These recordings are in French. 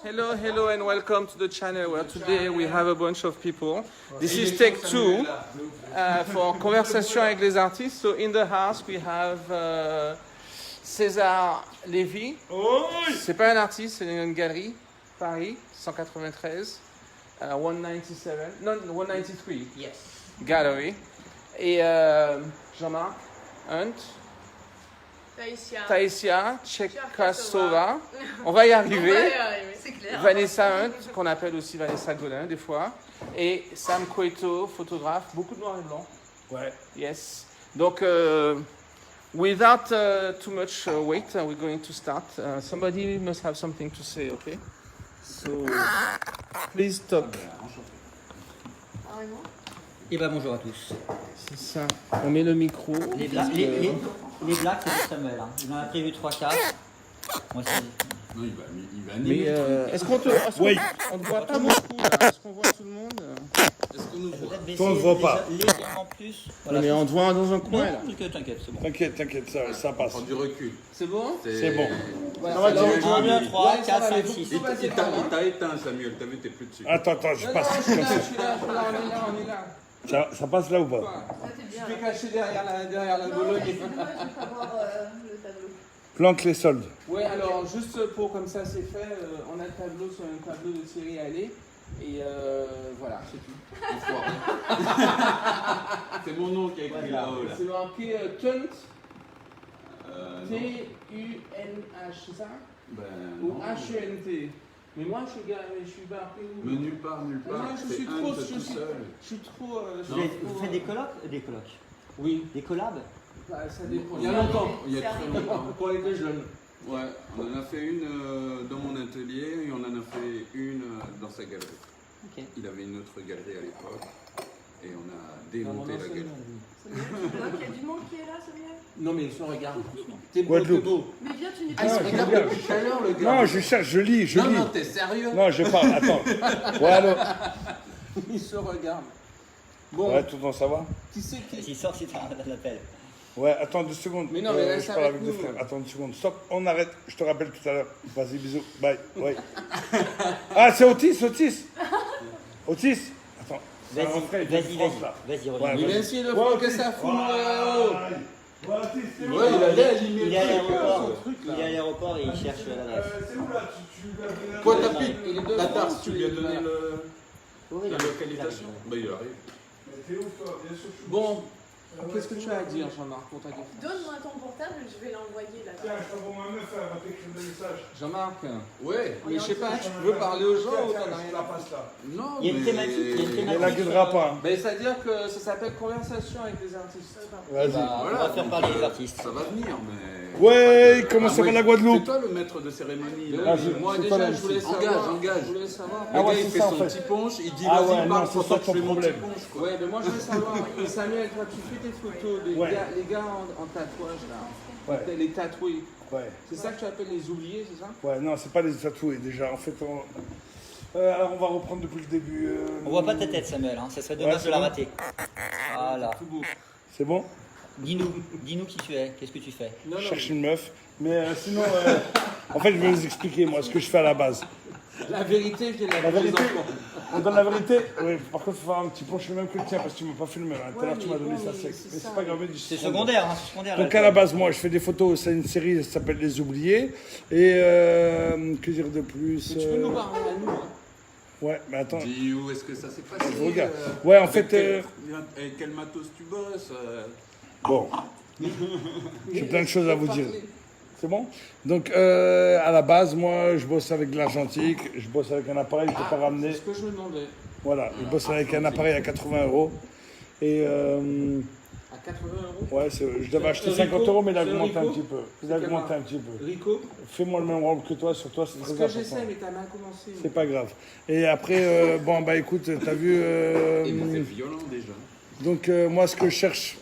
Hello, and welcome to the channel where today we have a bunch of people. This is take two for Conversation avec les artistes. So in the house we have César Lévy. C'est pas un artiste, c'est une galerie, Paris, 193, 197, non, 193. Yes. Gallery. Et Jean-Marc Hunt. Taïsia Tchekasova. On va y arriver. C'est clair. Vanessa Hunt, qu'on appelle aussi Vanessa Godin des fois. Et Sam Cueto, photographe. Beaucoup de noir et blanc. Ouais. Yes. Donc, without too much wait, we're going to start. Somebody must have something to say, okay? So, please talk. Et bah bonjour à tous. C'est ça. On met le micro. Les blagues, les blagues c'est pour Samuel. Hein. Il en a prévu 3-4. Moi c'est... Non, il va Mais animer. est-ce qu'on te, Oui. on te voit pas beaucoup là? Est-ce qu'on voit tout le monde? Est-ce qu'on nous voit? Peut-être baisser Toi, on ne voit pas. légèrement plus. Non, mais on te voit dans un coin là. Non, t'inquiète, c'est bon. T'inquiète, ça passe. Prends du recul. C'est bon? C'est bon. Voilà. Ça va, Alors, tu vas bien? 1, 2, 3, 4, 5, 6. Il t'a éteint, Samuel. T'as vu, t'es plus dessus. Attends, je passe. Je suis là, on est là. Ça passe là ou pas? Ça, c'est bien. Je vais cacher derrière la Non, Bologne. mais c'est dommage de pas voir le tableau. Planque les soldes. Ouais, alors juste pour comme ça c'est fait, on a le tableau sur un tableau de Thierry Allais. Et voilà, c'est tout. C'est mon nom qui a écrit là-haut. Là. C'est marqué Tunt, Non. T-U-N-H, c'est ça? Ben, Ou non. H-E-N-T. Mais moi je suis marqué où? Mais nulle part. Non, je C'est suis un trop, de tout seul. je suis trop. Vous faites des colloques? Des colloques. Oui, Des collabs? bah, ça dépend. Il y a longtemps. Il y a C'est très arrivé. longtemps. Pour les deux jeunes. Ouais, on en a fait une dans mon atelier et on en a fait une dans sa galerie. Ok. Il avait une autre galerie à l'époque et on a démonté la galerie. Il y a du monde qui est là, Samuel. Non mais je regarde. T'es beau, Guadeloupe. t'es beau. Mais viens, tu n'es Ah, pas. il se je regarde regarde. depuis tout à l'heure le gars. Non, je cherche, je lis. Non, t'es sérieux? Non, je parle, attends. Ouais, allô? Il se regarde. Bon, Ouais, tout le monde, ça va? qui c'est qui? S'il sort, c'est un appel. Ouais, attends 2 secondes. Mais non, mais laisse je parle avec avec nous. des frères. Attends 2 secondes. Stop, on arrête. Je te rappelle tout à l'heure. Vas-y, bisous. Bye. Ouais. Ah, c'est Otis. Otis. Attends. Vas-y, Ouais, reviens. Il a essayé de faire que ça fout. Ouais, Otis, c'est Ouais, il allait animer Il est à le truc. l'aéroport. ce truc, là. Il est à l'aéroport et il cherche l'adresse. C'est où là? Tu lui as donné Quoi, un- t'as pris Il est de la France, tasse, tu lui as il est donné là. Oui, la il localisation? arrive. Bah, il arrive. Mais t'es où toi? Bien sûr, je suis. Bon, qu'est-ce que tu as à dire, Jean-Marc, pour ta question? Donne-moi ton portable, je vais l'envoyer là. Tiens, je t'envoie ma meuf, elle va t'écrire des messages. Jean-Marc, Ouais. mais je sais pas, tu veux parler aux gens ou t'en as rien la à passe là. Non, Il y a une thématique, il y a une Elle thématique. la gueudera pas. Hein. Ben, c'est-à-dire que ça s'appelle Conversation avec les artistes. Vas-y. Bah, on va faire parler les artistes. Ça va venir, mais. Ouais, comment ça Ah, va la C'est Guadeloupe? toi le maître de cérémonie. Mais là. Ah, oui, je- moi c'est déjà, pas je voulais Engage, savoir. engage. Je voulais savoir. Ah ouais, Le gars, il c'est fait ça, en son fait. petit punch, il dit Ah vas-y, ouais, non, parle c'est pendant ça que je ton fais mon petit problème. punch. Quoi. Ouais, mais moi je veux savoir, Samuel, toi tu fais tes photos, Ouais. les gars en tatouage là, Ouais. les tatoués. Ouais. C'est ça que tu appelles les oubliés, c'est ça? Ouais, non, c'est pas les tatoués déjà. En fait, alors on va reprendre depuis le début. On voit pas ta tête, Samuel. Hein. Ça serait Ouais, dommage c'est de la bon. rater. Voilà. Tout beau. C'est bon? Dis-nous qui tu es. Qu'est-ce que tu fais? Non, Je non, cherche une meuf. Mais sinon, en fait, je vais vous expliquer moi ce que je fais à la base. la vérité, je La l'ai vérité, on donne la vérité. Oui, par contre, il faut faire un petit punch le même que le tien parce que tu m'as pas filmé. Hein. Tout à l'heure, tu m'as donné ça sec. Mais c'est pas grave. mais C'est secondaire, hein, c'est secondaire. Donc à la base, moi, je fais des photos. C'est une série, ça s'appelle Les Oubliés. Et que dire de plus? Mais tu peux nous parler à nous, hein. Ouais, mais attends. Dis où est-ce que ça s'est passé? Je regarde. Ouais, en avec fait, avec quel matos tu bosses? bon, j'ai plein de choses à vous dire. C'est bon? Donc, à la base, moi, je bosse avec de l'argentique. Je bosse avec un appareil, je ne peux pas C'est ramener. ce que je me demandais. Voilà, je bosse avec un appareil à 80 €. Et À 80 €? ouais, je devais acheter Rico, 50 € mais il a c'est augmenté un Rico. petit peu. Il C'est a quelle augmenté marque? un petit peu. Rico? Fais-moi le même rôle que toi, sur toi, c'est Ce très que important. j'essaie, mais t'as mal commencé. C'est pas grave. Et après, bon, bah écoute, t'as vu. Et mais c'est violent déjà. Donc, moi, ce que je cherche,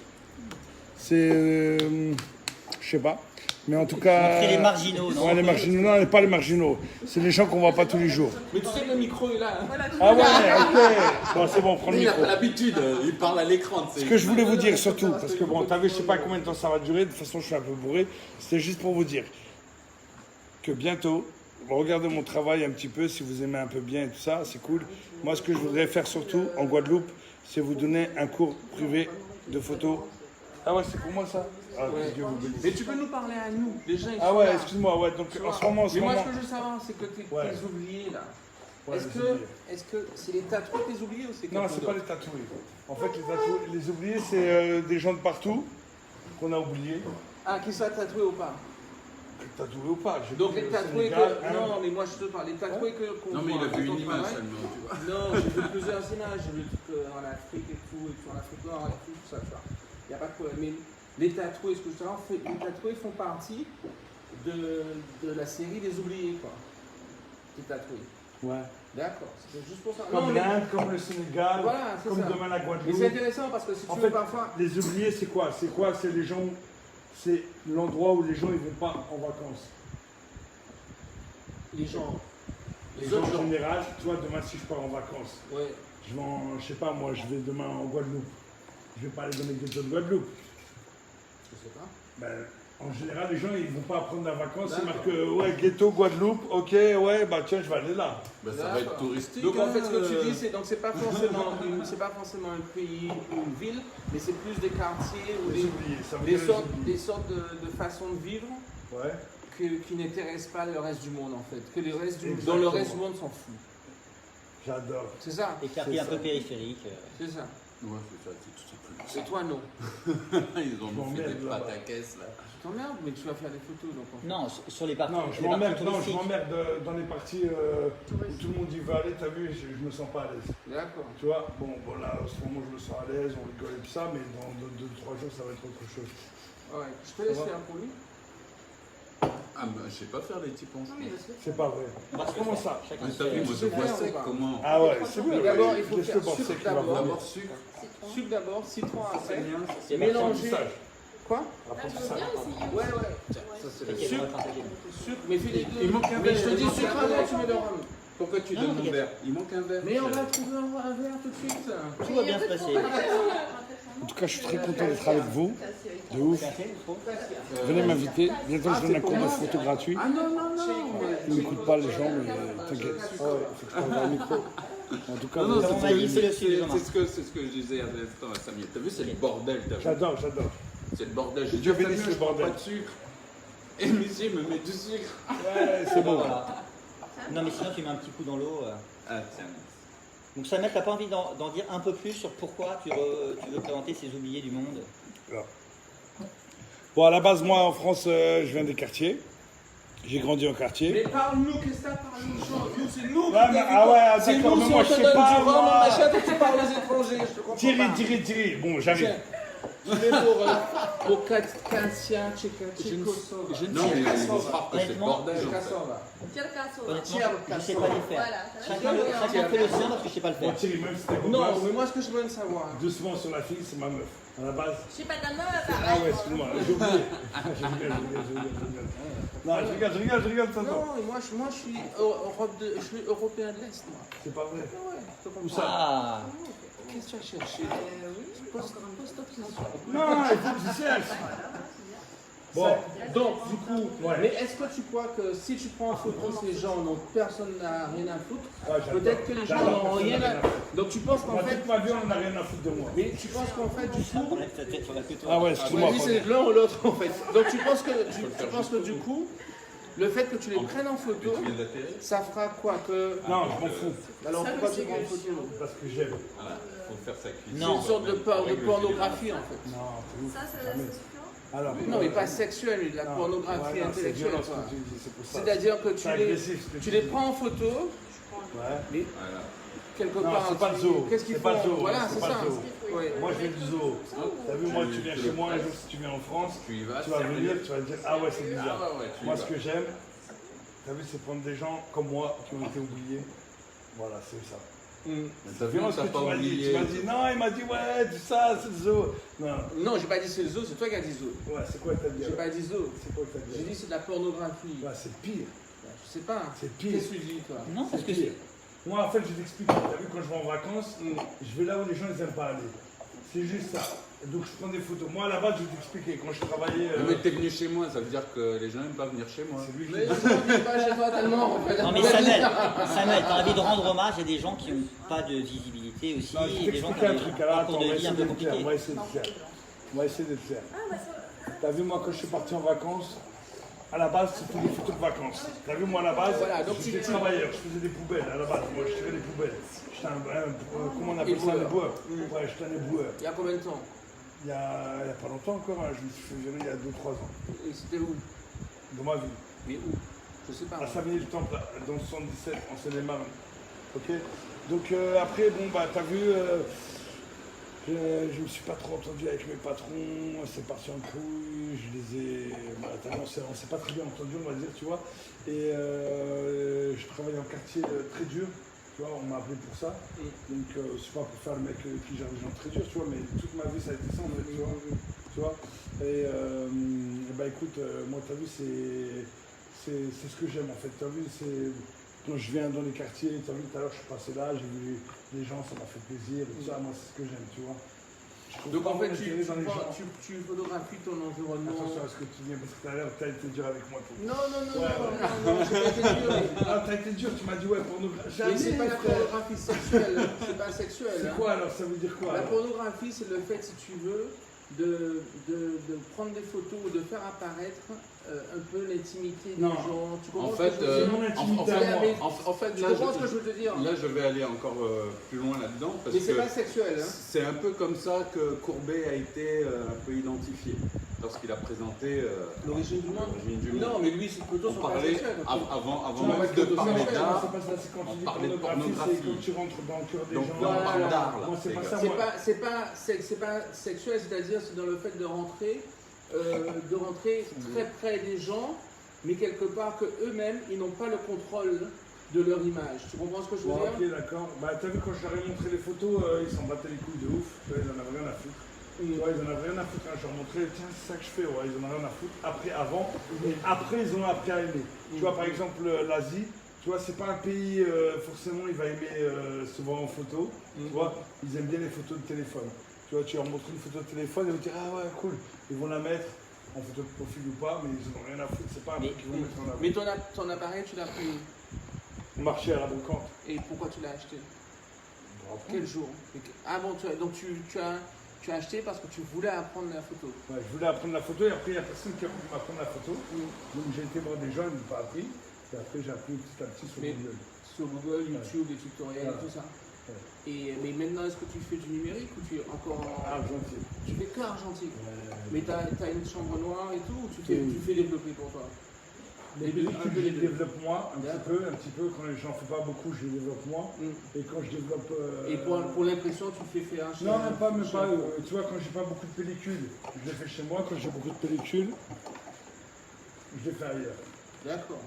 c'est. Je sais pas. Mais en tout cas. Montrer les marginaux, non? Ouais, les marginaux. Non, pas les marginaux. C'est les gens qu'on voit pas tous les jours. Mais tu sais que le micro est là. Hein. Ah ouais, ok. Bon, c'est bon, prends le Il n'a micro. pas l'habitude, il parle à l'écran. Ce que je voulais vous dire surtout, parce que bon, t'as vu, je sais pas combien de temps ça va durer, de toute façon je suis un peu bourré, c'était juste pour vous dire que bientôt, regardez mon travail un petit peu, si vous aimez un peu bien et tout ça, c'est cool. Moi, ce que je voudrais faire surtout en Guadeloupe, c'est vous donner un cours privé de photo. Ah ouais, c'est pour moi ça. Ah, Ouais. que Dieu vous bénisse. Mais tu peux nous parler à nous, les gens. Ils Ah sont ouais, là. excuse-moi, ouais, donc Tu en vois. ce moment, Mais moi, ce que je veux savoir, c'est que Ouais. tes oubliés là. Ouais, est-ce les que oubliés. c'est les tatoués tes oubliés ou c'est Non, quelqu'un c'est pas d'autre? les tatoués. En fait, les oubliés, c'est des gens de partout qu'on a oubliés. Ah, qu'ils soient tatoués ou pas. Tatoués ou pas. j'ai Donc dit, les tatoués Sénégal, que. hein. Non, mais moi je te parle. Les tatoués qu'on Non, mais il voit a vu dans une ton image travail. seulement, tu vois. Non, j'ai vu plusieurs images. J'ai vu en Afrique et tout en Afrique Nord et tout ça, tu vois. Il n'y a pas de problème. Mais les tatoués, ce que je te dis, les tatoués font partie de la série des oubliés, quoi. Les tatoués. Ouais. D'accord, c'est juste pour ça. Comme Non, mais- l'Inde, comme le Sénégal, Voilà, c'est comme ça. demain la Mais Guadeloupe. c'est intéressant parce que si tu En veux fait, parfois. les oubliés, c'est quoi? C'est les gens, c'est l'endroit où les gens ils vont pas en vacances. Les gens. Les Les gens autres en gens. général, tu vois, demain si je pars en vacances, Ouais. je vais je sais pas moi, je vais demain en Guadeloupe. Je vais pas aller dans les ghettos de Guadeloupe. Je sais pas. Ben, en général, les gens ils vont pas prendre la vacances, c'est D'accord. marqué ouais, ghetto Guadeloupe, ok, ouais, bah tiens, je vais aller là. Bah, ça va être D'accord. touristique. Donc en fait, ce que hein, tu dis, c'est donc c'est pas forcément un pays ou une ville, mais c'est plus des quartiers ou Les oubliés, ça veut des dire sortes, les oubliés. des sortes de façons de vivre Ouais, qui n'intéressent pas le reste du monde en fait, que le reste du, Exactement. dont le reste du monde s'en fout. j'adore. C'est ça, Les quartiers un ça. peu périphériques. c'est ça. Ouais, c'est ça, c'est tout simplement. Et toi non. Ils ont fait m'emmerde des là-bas. pataquès là. Tu t'emmerdes, mais tu vas faire des photos donc. Non, sur les parties, Non, je les parties m'emmerde, non, je touristiques. m'emmerde dans les parties où tout le monde y va aller, t'as vu, je me sens pas à l'aise. D'accord. Tu vois, bon, là, en ce moment, je me sens à l'aise, on rigole et tout ça, mais dans 2-3 jours, ça va être autre chose. Ouais. Je te laisse Ça va. faire pour lui. Ah, bah, je sais pas faire les typons. Non, mais parce que C'est pas vrai. On va se le Comment faire. ça Chacun Mais se t'as vu, fait. moi Tu je sais vois faire ou sec pas comment. Ah ouais, c'est Mais vrai. d'abord, il faut Laisse-le faire penser sucre qu'il va d'abord. voir. D'abord sucre. citron. Sucre d'abord, citron après. C'est Mélanger. Apprentissage. Quoi Là, je veux Apprentissage. bien essayer. Ouais, ouais. Ça, c'est Ok, le on va partager. Sucre, mais fais les deux. Il manque un Mais verre. je te il dis manque sucre un verre. avant, tu mets le rhum. Pourquoi tu Non, donnes mon regarde. verre? Il manque un verre. Mais on va trouver un verre tout de suite. Tout va bien se passer. En tout cas, je suis très content d'être avec vous. De ouf. Café, trop. Venez m'inviter. Bientôt, je donne un cours de photo gratuit. Ah non, non, non. Ils n'écoutent pas les gens, mais t'inquiète. Ah ouais, faut que je parle dans le micro. En tout cas, Non, non, vous- Comme on m'a dit, c'est le sujet, Jean-Marc. c'est ce que je disais à l'instant à Samir. T'as vu, c'est le bordel, t'as vu? j'adore, j'adore. C'est le bordel. J'ai dit, Dieu Samir, bénisse le je prends bordel. pas de sucre. Et monsieur me met du sucre. Ouais, c'est bon. Voilà. Non, mais sinon, tu mets un petit coup dans l'eau. Ah, tiens. Donc, Samuel, t'as pas envie d'en dire un peu plus sur pourquoi tu veux présenter ces oubliés du monde? Bon, à la base, moi, en France, je viens des quartiers. J'ai grandi en quartier. Mais parle-nous, qu'est-ce que t'as parlé aux gens? Nous, c'est nous qui Ouais, mais- ah ouais, c'est d'accord, nous mais si moi, on je te sais donne pas, du rhum, moi. machin, toi, tu parles aux étrangers, je te comprends pas. Thierry. Bon, j'arrive. Tiens, tu mets pour Katia, Tchékosova. Non, mais ils vont croire que c'est le Honnêtement, bordel. en fait. Tchékosova. Honnêtement, Tiens, je sais pas les faire. Voilà. Chacun fait le sien parce que je sais pas le Bon, faire. Thierry, même si t'es beau Non, gosse, mais moi, ce que je veux savoir. doucement sur la fille, c'est ma meuf. À la base. Je sais pas ta meuf, Ah ouais, excuse-moi, j'ai oublié. Je rigole. Non, je rigole, tonton. Non, et moi, je suis européen de l'Est, moi. C'est pas vrai. Ouais, je te Où comprends. ça Ah, Qu'est-ce que tu as cherché? Pose-toi question. Non, il faut que tu cherches. Bon, Donc, du coup, Ouais. mais est-ce que tu crois que si tu prends en photo ces gens dont personne n'a rien à foutre, ouais, j'adore. peut-être que les gens J'adore, n'auront rien à personne Donc tu penses qu'en Moi, fait. toute ma vie, on n'a rien à foutre de moi. Mais tu penses qu'en fait, du coup. enlève ta tête sur la photo. Ah ouais, excuse-moi. Vas-y, c'est l'un ou l'autre en fait. Donc tu penses que du coup, le fait que tu les prennes en photo, Tu viens d'atterrir? ça fera quoi que. Non, je m'en fous. Alors pourquoi tu prends en photo? Parce que j'aime. Voilà, faut faire sa cuisine. C'est une sorte de pornographie en fait. Non, c'est ouf. Ça, Jamais. c'est suffisant. Alors, Non, mais pas sexuelle, de la non, pornographie ouais, non, c'est intellectuelle. violent, ce quoi. que tu dis, c'est pour ça. C'est-à-dire que C'est agressif, ce que tu les prends en photo, Ouais. mais Voilà. quelque Non, part. c'est pas le zoo. Qu'est-ce qu'ils C'est pas le font? zoo, Voilà, c'est c'est pas ça. le zoo. Ouais. Moi, je viens du zoo. T'as vu, moi, tu viens chez moi un jour, si tu viens en France, Tu y vas, tu vas servir. venir, tu vas dire, ah ouais, c'est bizarre. Ah ouais, tu y Moi, vas. ce que j'aime, t'as vu, c'est prendre des gens comme moi qui ont été oubliés. Voilà, c'est ça. Mm. Mais t'as vu, Viens on ce t'a que pas tu m'as dit. oublié. Tu m'as dit, non, il m'a dit, ouais, tout ça, c'est le zoo. Non, Non, j'ai pas dit c'est le zoo, c'est toi qui as dit zoo. ouais, c'est quoi ta J'ai gueule? pas dit zoo. C'est quoi ta J'ai gueule? dit c'est de la pornographie. Ouais, c'est pire. Je sais pas. C'est pire. Qu'est-ce que tu dis toi? Non, parce que pire. Moi, en fait, je t'explique. T'as vu, quand je vais en vacances, Mm. je vais là où les gens ils aiment pas aller. C'est juste ça. Donc je prends des photos. Moi à la base, je vais t'expliquer. Quand je travaillais. Mais t'es venu chez moi, ça veut dire que les gens n'aiment pas venir chez moi. C'est lui qui. Mais je ne vis pas chez toi tellement. En fait. Non mais Samuel, t'as envie de rendre hommage à des gens qui n'ont pas de visibilité aussi, Non, je et des gens qui t'explique ont un truc. Alors un attends, parcours on de va vie un essayer peu d'être clair. compliqué. On va essayer d'être clair. On va essayer d'être clair. T'as vu, moi, quand je suis parti en vacances, à la base, c'était des photos de vacances. T'as vu, moi, à la base, Voilà, donc j'étais tu- travailleur, je faisais des poubelles, à la base. Moi, je tirais des poubelles. J'étais comment on appelle ça, un éboueur. Ouais, j'étais un éboueur. Il y a combien de temps? Il y a pas longtemps encore, hein, je me suis fait virer il y a 2-3 ans, Et c'était où? dans ma vie. Mais où? Je sais pas. À Savigny-le-Temple, dans le 77, en Seine-et-Marne. Ok. Donc après, bon, bah, t'as vu, je me suis pas trop entendu avec mes patrons, c'est parti en couille, je les ai. Bah, on s'est pas très bien entendu, on va dire, tu vois. Et je travaille en quartier très dur, tu vois, on m'a appelé pour ça. Donc, c'est pas pour faire le mec qui gère les gens très dur, tu vois, mais toute ma vie, ça a été ça, en fait, tu vois. Et bah, écoute, moi, t'as vu, c'est ce que j'aime, en fait, t'as vu, c'est. Quand je viens dans les quartiers, tu as vu tout à l'heure, je suis passé là, j'ai vu les gens, ça m'a fait plaisir, et tout ça, moi c'est ce que j'aime, tu vois. Je trouve Donc pas en fait, mon intérêt dans les gens. tu photographies ton environnement. Attention à ce que tu viens, parce que tout à l'heure, tu as été dur avec moi. Toi. Non, Ouais, ouais. non, j'ai pas été dur. Ah, t'as été dur, tu m'as dit ouais, pornographie. Mais c'est pas la pornographie sexuelle, c'est pas sexuel. C'est hein. quoi alors? Ça veut dire quoi La alors? pornographie, c'est le fait, si tu veux, de prendre des photos ou de faire apparaître un peu l'intimité des Non. gens. Tu comprends En ce fait, que je veux dire? C'est mon intimité à moi. en fait, Tu là, comprends ce que je veux te dire? là, je vais aller encore plus loin là-dedans parce Mais c'est que pas sexuel. Hein. c'est un peu comme ça que Courbet a été un peu identifié lorsqu'il a présenté L'origine du monde. l'origine du monde. Non, mais lui, ses photos On sont pas parlait sexuelles. avant Tu vois, même pas de de parler photos d'art, C'est pas ça, c'est quand tu on dis parlait de pornographie, c'est pornographie. quand tu rentres dans le cœur des Donc gens. là, on parle Voilà. d'art là. Moi, c'est pas ça. C'est pas sexuel, c'est-à-dire c'est dans le fait de rentrer très près des gens, mais quelque part que eux-mêmes ils n'ont pas le contrôle de leur image. Tu comprends ce que je veux Bon, dire? ok, d'accord. Bah, t'as vu, quand je leur ai montré les photos, ils s'en battaient les couilles de ouf. Tu vois, ils en avaient rien à foutre. Tu vois, ils en avaient rien à foutre. Hein. Je leur montrais, tiens, c'est ça que je fais. Ouais, ils en avaient rien à foutre. Après, avant. Et après, ils ont appris à aimer. Tu vois, par exemple, l'Asie, tu vois, c'est pas un pays, forcément, il va aimer souvent en photo. Tu vois, ils aiment bien les photos de téléphone. Tu vois, tu leur montres une photo de téléphone, ils vont dire, ah ouais, cool. Ils vont la mettre en photo de profil ou pas, mais ils en ont rien à foutre. C'est pas un truc qu'ils vont mettre en avant. Mais ton appareil, tu l'as pris. Au marché à la brocante. Et pourquoi tu l'as acheté? Bon, après, Quel jour? Ah bon, donc tu as acheté parce que tu voulais apprendre la photo. ouais, je voulais apprendre la photo et après, il n'y a personne qui a voulu m'apprendre la photo. Donc j'ai été voir des gens, ils ne m'ont pas appris. Et après, j'ai appris petit à petit sur Mais- Google. Sur Google, YouTube, des tutoriels et tout ça. Ouais. Mais maintenant, est-ce que tu fais du numérique ou tu es encore en... Argentique. Tu fais que argentique. Ouais. Mais tu as une chambre noire et tout, ou tu Oui. fais développer pour toi? Les deux, deux, un peu je les les deux. développe moi, un petit peu. Quand j'en fais pas beaucoup, je les développe moi. Mm. Et quand je développe. Et pour l'impression, tu fais faire un Non, même pas. Tu vois, quand j'ai pas beaucoup de pellicules, je les fais chez moi. Quand j'ai beaucoup de pellicules, je les fais ailleurs. D'accord.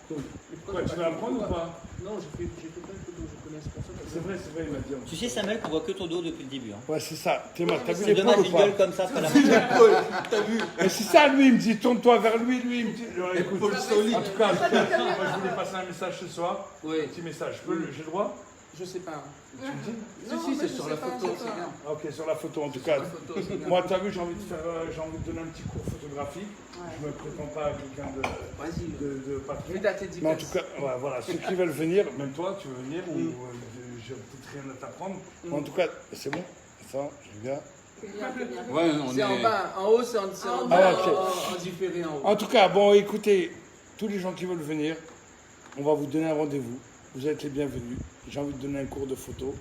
Donc, Mais quoi, tu veux apprendre ou pas? Non, j'ai fait plein de photos, je connais, c'est pour ça que C'est vrai, il m'a dit. Tu sais Samuel qu'on voit que ton dos depuis le début. Hein. Ouais, c'est ça. T'as vu C'est les dommage, poils il ou pas? gueule comme ça après la montée. T'as vu? Mais c'est ça, lui, il me dit, tourne-toi vers lui, lui, il me dit. Alors, écoute, Épaule solide. en tout cas, moi, je voulais passer un message ce soir. Oui, Un petit message. J'ai le droit? je sais pas. Tu me dis? Si, c'est sur la photo, c'est bien. Ok, sur la photo en tout cas. Sur la photo, c'est bien. Moi, t'as vu, j'ai envie de donner un petit cours photographique. Je me prétends pas à quelqu'un Vas-y, de patron. fais ta tête Mais en tout cas, ouais, voilà, ceux qui veulent venir, même toi, tu veux venir, ou j'ai peut-être rien à t'apprendre. Mais en tout cas, c'est bon. Attends, je regarde. Ouais, on c'est est. en bas, en haut, c'est en Ah, bas, ok. en différé en haut. En tout cas, bon, écoutez, tous les gens qui veulent venir, on va vous donner un rendez-vous. Vous êtes les bienvenus. J'ai envie de donner un cours de photo.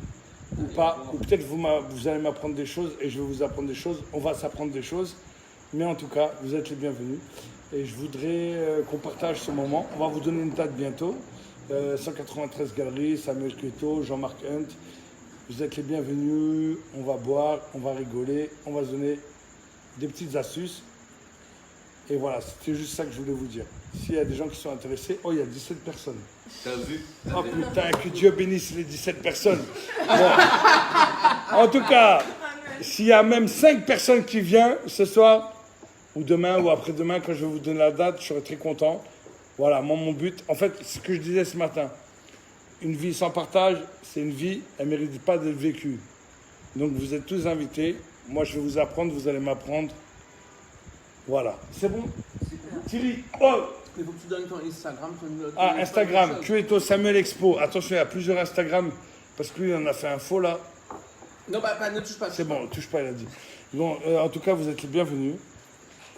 Ou pas, ou peut-être vous allez m'apprendre des choses et je vais vous apprendre des choses. On va s'apprendre des choses. Mais en tout cas, vous êtes les bienvenus. Et je voudrais qu'on partage ce moment. On va vous donner une date bientôt. 193 Galeries, Samuel Cueto, Jean-Marc Hunt. Vous êtes les bienvenus. On va boire, on va rigoler, on va se donner des petites astuces. Et voilà, c'était juste ça que je voulais vous dire. S'il y a des gens qui sont intéressés, oh, il y a 17 personnes. T'as vu? Oh putain, que Dieu bénisse les 17 personnes. Bon. En tout cas, s'il y a même 5 personnes qui viennent ce soir, ou demain, ou après-demain, quand je vais vous donner la date, je serai très content. Voilà, moi, mon but, en fait, ce que je disais ce matin, une vie sans partage, c'est une vie, elle ne mérite pas d'être vécue. Donc vous êtes tous invités. Moi je vais vous apprendre, vous allez m'apprendre. Voilà. C'est bon Thierry, oh Il faut que tu donnes ton Instagram. Ah, Instagram, Cueto Samuel Expo. Attention, il y a plusieurs Instagram, parce que lui, il en a fait un faux là. Non, ne touche pas. C'est bon, touche pas, il a dit. Bon, en tout cas, vous êtes les bienvenus.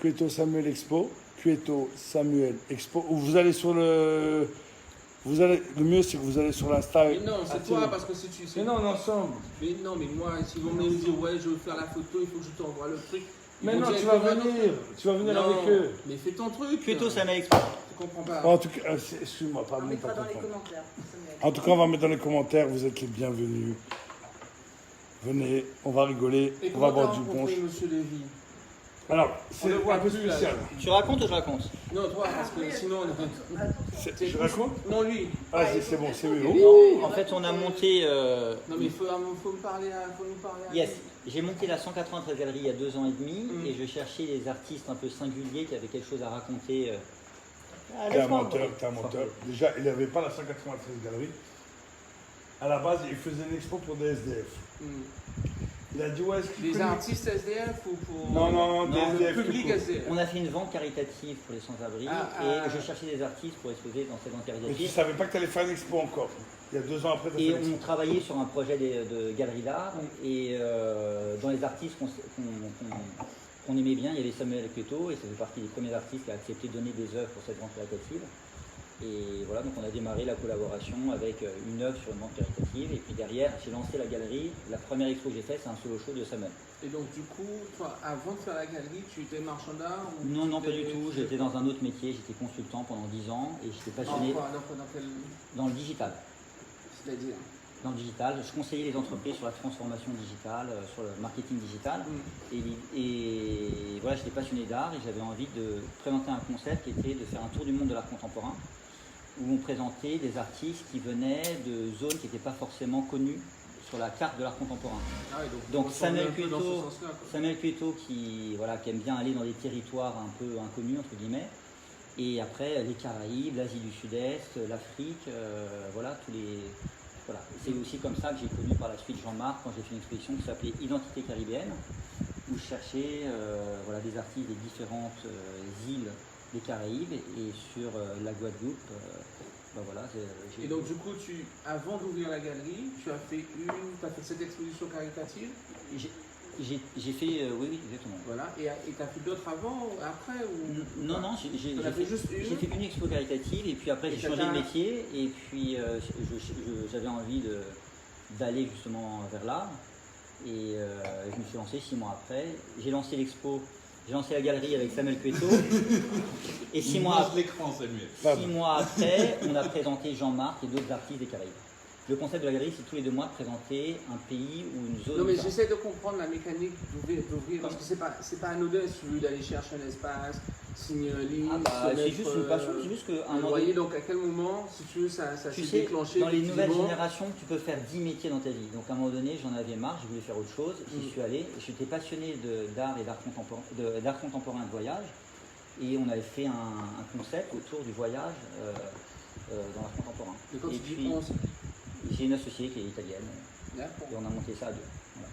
Cueto Samuel Expo. Cueto Samuel Expo. Ou vous allez sur le... Le mieux, c'est que vous allez sur l'Insta. Mais non, c'est toi, parce que si tu... Mais non, on est ensemble. Mais non, mais moi, s'ils vont me dire, ouais, je veux faire la photo, il faut que je t'envoie le truc. Mais non, tu vas venir. Tu vas venir avec eux. Mais fais ton truc. Cueto Samuel Expo. Je comprends pas. En tout cas, excuse-moi, On pardon. mettra pas dans les comprendre. commentaires. En tout cas, on va mettre dans les commentaires, vous êtes les bienvenus. Venez, on va rigoler, Et on va comment boire t'as du rencontré punch. Monsieur Lévy? Alors, On c'est le voit un peu plus, là. spécial. Tu racontes ou je raconte? Non, toi, parce que sinon... Je raconte? Non, lui. Ah, c'est bon, c'est oui. Non, en fait, on a monté. Non, mais il faut nous parler à... Yes, j'ai monté la 193 galerie il y a 2 ans et demi et je cherchais des artistes un peu singuliers qui avaient quelque chose à raconter. T'es un menteur. Déjà, il n'avait pas la 193 galerie. À la base, il faisait une expo pour des SDF. Il a dit, ouais, est-ce que Les artistes SDF ou pour... Non, des Non, SDF. Le public tout court. SDF. On a fait une vente caritative pour les sans-abri et je cherchais des artistes pour exposer dans cette vente Et tu ne caritative. savais pas que tu allais faire une expo encore. Il y a 2 ans après, tu as fait Et l'expo. on travaillait sur un projet de galerie d'art et dans les artistes qu'on aimait bien, il y avait Samuel Cueto et ça fait partie des premiers artistes qui a accepté de donner des œuvres pour cette vente caritative. Et voilà, donc on a démarré la collaboration avec une œuvre sur une vente caritative. Et puis derrière, j'ai lancé la galerie. La première expo que j'ai faite, c'est un solo show de Samuel. Et donc, du coup, toi, avant de faire la galerie, tu étais marchand d'art ou Non, tu pas du étais- tout. J'étais dans un autre métier. J'étais consultant pendant 10 ans et j'étais passionné Dans quel... dans le digital. C'est-à-dire Dans le digital, je conseillais les entreprises sur la transformation digitale, sur le marketing digital. Et voilà, j'étais passionné d'art et j'avais envie de présenter un concept qui était de faire un tour du monde de l'art contemporain, où on présentait des artistes qui venaient de zones qui n'étaient pas forcément connues sur la carte de l'art contemporain. Ah oui, Donc on Samuel s'en est un peu dans ce Cueto, sens-là, quoi. Samuel Cueto qui aime bien aller dans des territoires un peu inconnus, entre guillemets. Et après, les Caraïbes, l'Asie du Sud-Est, l'Afrique, voilà, tous les... Voilà. C'est aussi comme ça que j'ai connu par la suite Jean-Marc quand j'ai fait une exposition qui s'appelait Identité caribéenne, où je cherchais des artistes des différentes îles des Caraïbes et sur la Guadeloupe. Et donc, du coup, avant d'ouvrir la galerie, tu as fait cette exposition caritative. J'ai fait, oui, exactement. Voilà. Et tu as fait d'autres avant ou après ou... Non, j'ai T'en as fait juste une. j'ai fait une expo caritative et puis après Et j'ai changé de métier et puis j'avais envie d'aller justement vers l'art et je me suis lancé 6 mois après. J'ai lancé l'expo, j'ai lancé la galerie avec Samuel Cueto et 6 mois après, l'écran, Samuel. 6 mois après, on a présenté Jean-Marc et d'autres artistes des Caraïbes. Le concept de la galerie, c'est tous les 2 mois de présenter un pays ou une zone. Non, mais j'essaie de comprendre la mécanique d'ouvrir, parce que c'est pas anodin si tu veux d'aller chercher un espace, signer un livre. C'est juste une passion, c'est juste qu'à un moment voyez, donné, donc à quel moment, si tu veux, ça tu s'est sais, déclenché. dans les tu dis, nouvelles bon, générations, tu peux faire 10 métiers dans ta vie. Donc à un moment donné, j'en avais marre, je voulais faire autre chose. J'y suis allé, j'étais passionné d'art et d'art contemporain, de voyage. Et on avait fait un concept autour du voyage dans l'art contemporain. Mais quand Et tu dis puis, 11, j'ai une associée qui est italienne d'accord. et on a monté ça à 2. Voilà.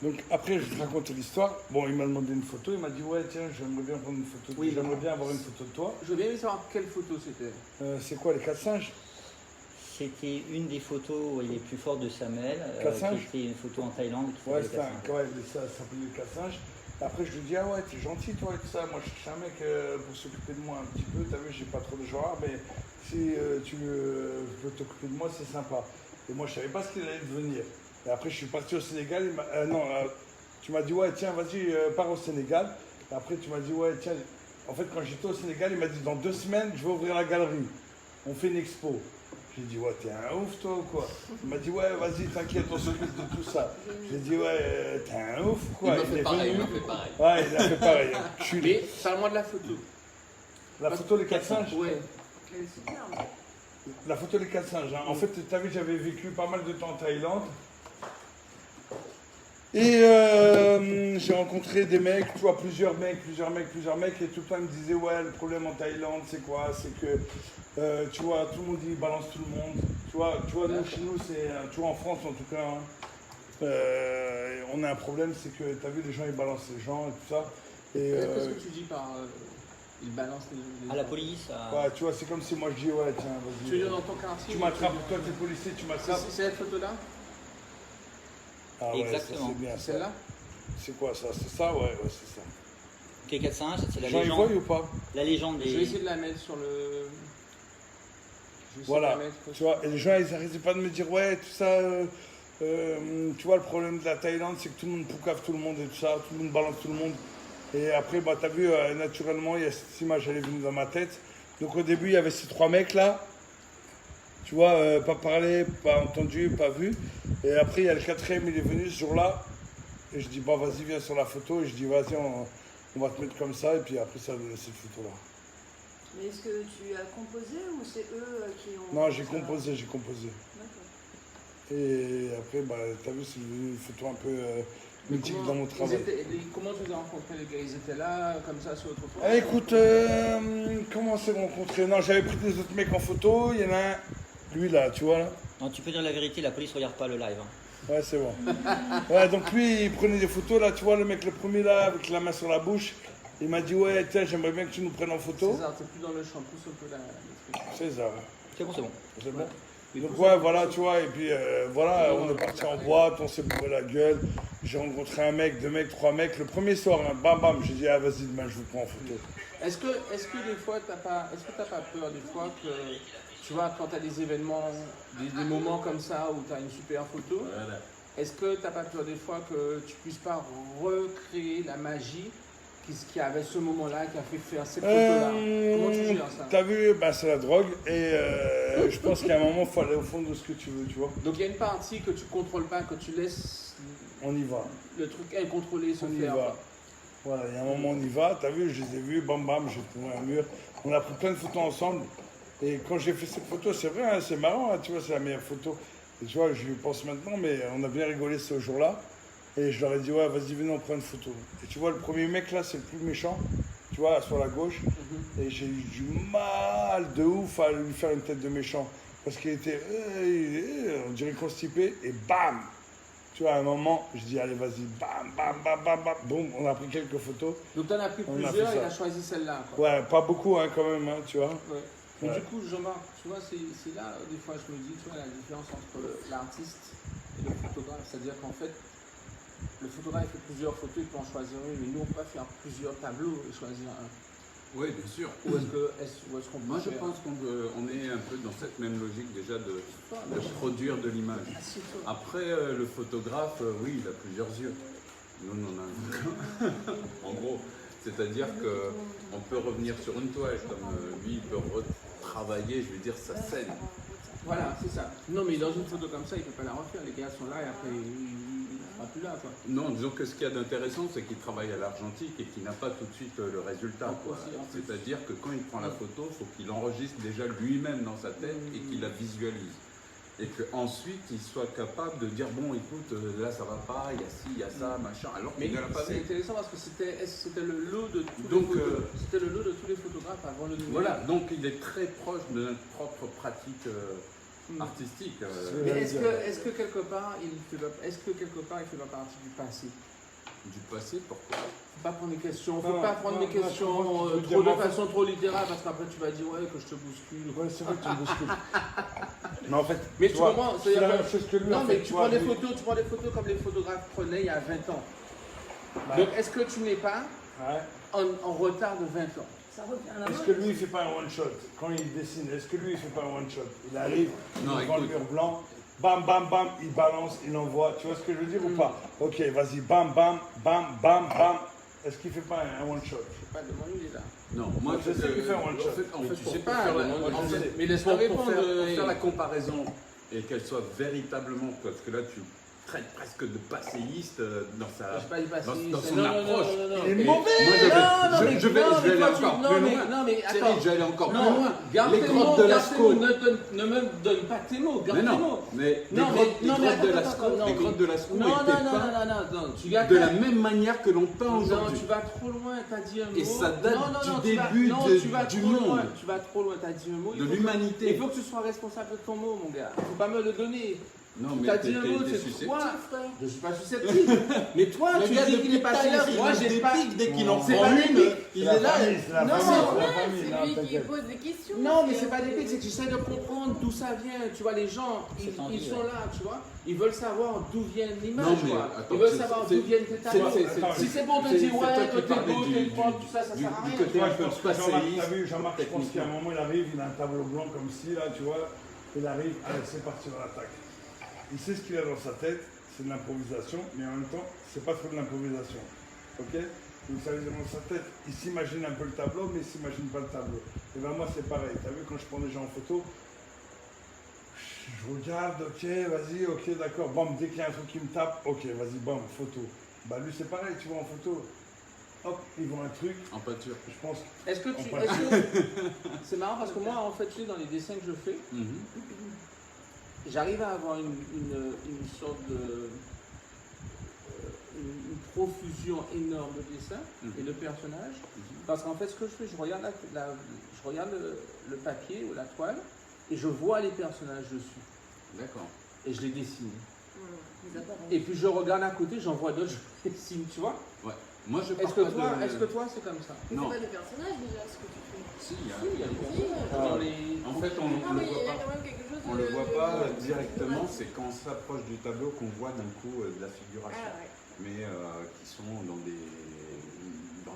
Donc après, je vais te raconter l'histoire. Bon, il m'a demandé une photo. Il m'a dit, ouais, tiens, j'aimerais bien prendre une photo. Oui. J'aimerais bien avoir une photo de toi. Je veux bien savoir quelle photo c'était. C'est quoi, les 4 singes? C'était une des photos les plus fortes de Samuel, Quatre singes. qui était une photo en Thaïlande. Qui Ouais, s'appelait Quatre singes. ça s'appelait les 4 singes. Après, je lui dis, ah ouais, t'es gentil, toi, et tout ça. Moi, je cherche un mec pour s'occuper de moi un petit peu. T'as vu, j'ai pas trop de genre, mais si tu veux t'occuper de moi, c'est sympa. Et moi, je savais pas ce qu'il allait devenir. Et après, je suis parti au Sénégal. Tu m'as dit, ouais, tiens, vas-y, pars au Sénégal. Et après, tu m'as dit, ouais, tiens. En fait, quand j'étais au Sénégal, il m'a dit, dans 2 semaines, je vais ouvrir la galerie. On fait une expo. J'ai dit, ouais, t'es un ouf, toi, ou quoi? Il m'a dit, ouais, vas-y, t'inquiète, on s'occupe de tout ça. J'ai dit, ouais, t'es un ouf, quoi. Il m'a fait pareil, venu. il m'a fait pareil. Ouais, il a fait pareil. Culé. Mais parle-moi de la photo. La photo des 4 singes? Ouais. Elle est superbe. La photo des 4 singes. Hein. En fait, tu as vu, j'avais vécu pas mal de temps en Thaïlande. Et j'ai rencontré des mecs, tu vois, plusieurs mecs. Et tout le temps, ils me disaient, ouais, le problème en Thaïlande, c'est quoi? C'est que, tu vois, tout le monde dit, balance tout le monde. Tu vois nous, chez nous, c'est, tu vois, en France en tout cas, hein, on a un problème, c'est que tu as vu, les gens ils balancent les gens et tout ça. Et Qu'est-ce que tu dis par il balance les À la police, à... ouais, tu vois, c'est comme si moi je dis ouais, tiens, Tu veux vas-y. dire dans ton quartier Tu m'attrapes, toi t'es policier, tu m'attrapes. C'est cette photo-là? Ah ouais, Exactement. ça, c'est bien ça. Celle-là? C'est quoi ça? C'est ça? Ouais, c'est ça. K451, c'est la Les gens ils voient légende, ou pas? la légende Je vais des... essayer de la mettre sur le. Je vais essayer Voilà, de la mettre tu vois, et les gens ils n'arrêtaient pas de me dire ouais, tout ça, tu vois, le problème de la Thaïlande, c'est que tout le monde poucave tout le monde et tout ça, tout le monde balance tout le monde. Et après, bah, tu as vu, naturellement, il y a cette image, elle est venue dans ma tête. Donc au début, il y avait ces 3 mecs là, tu vois, pas parlé, pas entendu, pas vu. Et après, il y a le 4e, il est venu ce jour-là. Et je dis, bah vas-y, viens sur la photo. Et je dis, vas-y, on va te mettre comme ça. Et puis après, ça a donné cette photo-là. Mais est-ce que tu as composé ou c'est eux qui ont. Non, j'ai composé. D'accord. Et après, bah, tu as vu, c'est devenu une photo un peu mythique dans mon ils travail. comment tu les as rencontrés les gars? Ils étaient là, comme ça, sur votre photo? Ah, écoute, comment on s'est rencontrés? Non, j'avais pris des autres mecs en photo. Il y en a un, lui là, tu vois là. Non, tu peux dire la vérité, la police regarde pas le live. Hein. Ouais, c'est bon. Ouais, donc lui, il prenait des photos là, tu vois, le mec, le premier là, avec la main sur la bouche. Il m'a dit, ouais, tiens, j'aimerais bien que tu nous prennes en photo. César, t'es plus dans le champ, pousse un peu la. César. C'est bon, c'est bon. C'est bon. Et Donc pousse ouais, un peu voilà, plus. tu vois, et puis voilà, on est parti en boîte, on s'est bourré la gueule. J'ai rencontré un mec, 2 mecs, 3 mecs. Le premier soir, hein, bam bam, j'ai dit, ah vas-y, demain je vous prends en photo. Est-ce que des fois t'as pas peur des fois que tu vois quand t'as des événements, des moments comme ça où t'as une super photo, est-ce que t'as pas peur des fois que tu puisses pas recréer la magie qui avait ce moment-là qui a fait faire cette photo-là? Comment tu gères ça? T'as vu, bah, c'est la drogue et je pense qu'à un moment, il faut aller au fond de ce que tu veux, tu vois. Donc il y a une partie que tu contrôles pas, que tu laisses On y va. le truc incontrôlé se On y faire. va. Voilà, il y a un moment on y va, t'as vu, je les ai vus, bam bam, j'ai trouvé un mur. On a pris plein de photos ensemble. Et quand j'ai fait cette photo, c'est vrai, hein, c'est marrant, hein, tu vois, c'est la meilleure photo. Et tu vois, je pense maintenant, mais on a bien rigolé ce jour-là. Et je leur ai dit, ouais, vas-y, venez, on prend une photo. Et tu vois, le premier mec là, c'est le plus méchant, tu vois, sur la gauche. Et j'ai eu du mal de ouf à lui faire une tête de méchant. Parce qu'il était, on dirait constipé, et bam! Tu vois, à un moment, je dis, allez, vas-y, bam, bam, bam, bam, bam, boum, on a pris quelques photos. Donc t'en as pris On a plusieurs fait et ça. t'as choisi celle-là, quoi. Ouais, pas beaucoup, hein, quand même, hein, tu vois. Ouais. Mais Ouais. du coup, Jean-Marc, tu vois, c'est là, des fois, je me dis, tu vois, la différence entre l'artiste et le photographe. C'est-à-dire qu'en fait, le photographe fait plusieurs photos, il peut en choisir une, mais nous, on peut pas faire plusieurs tableaux et choisir un. Oui, bien sûr. Où est-ce qu'on peut Moi, je faire pense qu'on est un peu dans cette même logique déjà de produire de l'image. Assieds-toi. Après, le photographe, oui, il a plusieurs yeux. Nous, on en a un. En gros, c'est-à-dire qu'on peut revenir sur une toile, comme lui, il peut retravailler, je veux dire, sa scène. Voilà, c'est ça. Non, mais dans une photo comme ça, il ne peut pas la refaire. Les gars sont là et après, il ne sera plus là, quoi. Non, disons que ce qu'il y a d'intéressant, c'est qu'il travaille à l'argentique et qu'il n'a pas tout de suite le résultat. Quoi. Aussi, en plus. C'est-à-dire que quand il prend la photo, il faut qu'il enregistre déjà lui-même dans sa tête et qu'il la visualise. Et qu'ensuite, il soit capable de dire, bon, écoute, là, ça va pas, il y a ci, il y a ça, machin, alors Mais qu'il ne l'a pas c'est vu. intéressant parce que c'était le lot de tous Donc, c'était le lot de tous les photographes avant le numérique. Voilà, donc il est très proche de notre propre pratique artistique. Mais est-ce que quelque part il fait pas partie du passé? Du passé, pourquoi? Faut pas prendre des questions, faut Non, pas prendre non, des questions non, je trop veux dire, de façon trop littérale parce qu'après tu vas dire ouais que je te bouscule. Ouais, c'est vrai que tu me bouscules. Mais en fait, Mais tu vois, comprends, c'est la c'est-à-dire même chose que lui. Non en mais fait, tu vois, prends des lui- photos comme les photographes prenaient il y a 20 ans. Bah, Donc est-ce que tu n'es pas ouais. en retard de 20 ans? Ça revient à la Est-ce mode. que lui, il fait pas un one-shot quand il dessine? Est-ce que lui, il fait pas un one-shot? Il arrive, Non, il prend le écoute. mur blanc, bam, bam, bam, il balance, il envoie. Tu vois ce que je veux dire ou pas? Ok, vas-y, bam, bam, bam, bam, bam. Est-ce qu'il fait pas un one-shot? Je sais pas, demande lui là. Non, moi Je sais qu'il fait un one-shot. En fait, Tu pour sais pas, faire la- moi, en je fait, sais. Mais laisse-moi pour répondre. faire la comparaison et qu'elle soit véritablement, parce que là tu traites presque de passéiste dans sa. Je sais pas, il passe. Dans son approche. Il est mais- mauvais. Moi, je vais aller toi, encore non, plus mais- loin. Non, mais Thierry, attends. je vais aller encore plus Non, loin. garde Les tes grottes mots, de garde tes Lascaux. mots, ne me donne pas tes mots, garde Mais tes non, mots. mais les Non, grottes mais de attends, Lascaux, non, les mais- grottes de Lascaux Non, étaient non, non, peintes non, tu gars de la même manière que l'on peint Non, aujourd'hui. tu vas trop loin, t'as dit un mot. Et ça date du tu vas- début non, de- tu vas du trop monde. loin, tu vas trop loin, t'as dit un mot. De Il faut que- l'humanité. Il faut que tu sois responsable de ton mot, mon gars. Faut pas me le donner. Non, mais T'as dit un mot, t'es c'est susceptible. toi. Je suis pas susceptible. Mais toi, Le tu gars, dis depuis qu'il est tout pas à l'heure, susceptible. il Moi, lance j'ai des pas. pics dès qu'il en C'est prend pas des une. pics. Il est là. C'est la Non, famille, non, c'est la famille. C'est Non, lui qui t'inquiète. pose des questions. Non, mais c'est pas des pics, c'est que j'essaie de comprendre d'où ça vient. Tu vois, les gens, C'est tendu, ils sont ouais. là, tu vois. Ils veulent savoir d'où vient l'image, Non, mais quoi. attends, Ils veulent c'est- savoir c'est- d'où viennent tes talents. Attends, Si c'est pour te c'est- dire, c'est toi ouais, qui que t'es parlais beau, du- t'es propre, du- tout ça, ça du- sert à du rien. côté Toi, un peu Jean-Marc, spatialiste. t'as vu, Jean-Marc, je pense technique. qu'à un moment, il arrive, il a un tableau blanc comme ci, là, tu vois. Il arrive, allez, c'est parti, on attaque. Il sait ce qu'il a dans sa tête, c'est de l'improvisation, mais en même temps, c'est pas trop de l'improvisation. Ok? Donc ça veut dire dans sa tête, il s'imagine un peu le tableau, mais il s'imagine pas le tableau. Et ben moi, c'est pareil. T'as vu, quand je prends des gens en photo, je regarde, ok, vas-y, ok, d'accord. Bam, dès qu'il y a un truc qui me tape, ok, vas-y, bam, photo. Bah lui, c'est pareil, tu vois, en photo. Hop, ils voient un truc, En pâture. je pense. Est-ce que tu. On est-ce que- C'est marrant parce que moi, en fait, tu sais, dans les dessins que je fais, Mhm. j'arrive à avoir une sorte de. Une profusion énorme de dessins et de personnages. Parce qu'en fait, ce que je fais, je regarde, je regarde le papier ou la toile et je vois les personnages dessus. D'accord. Et je les dessine. Les apparences. Et puis je regarde à côté, j'en vois d'autres, je les dessine, tu vois. Ouais. Moi, je Est-ce pars que, pas de... est-ce que toi, c'est comme ça? Mais Non. c'est pas des personnages déjà ce que tu fais. Si, il y a- Oui, il y a des Si, personnages. Dans les... En fait, on Non, le mais il voit y a pas. quand même quelque chose On de- le voit pas de- directement, Ouais. c'est quand on s'approche du tableau qu'on voit d'un coup de la figuration. Ah ouais. Mais qui sont dans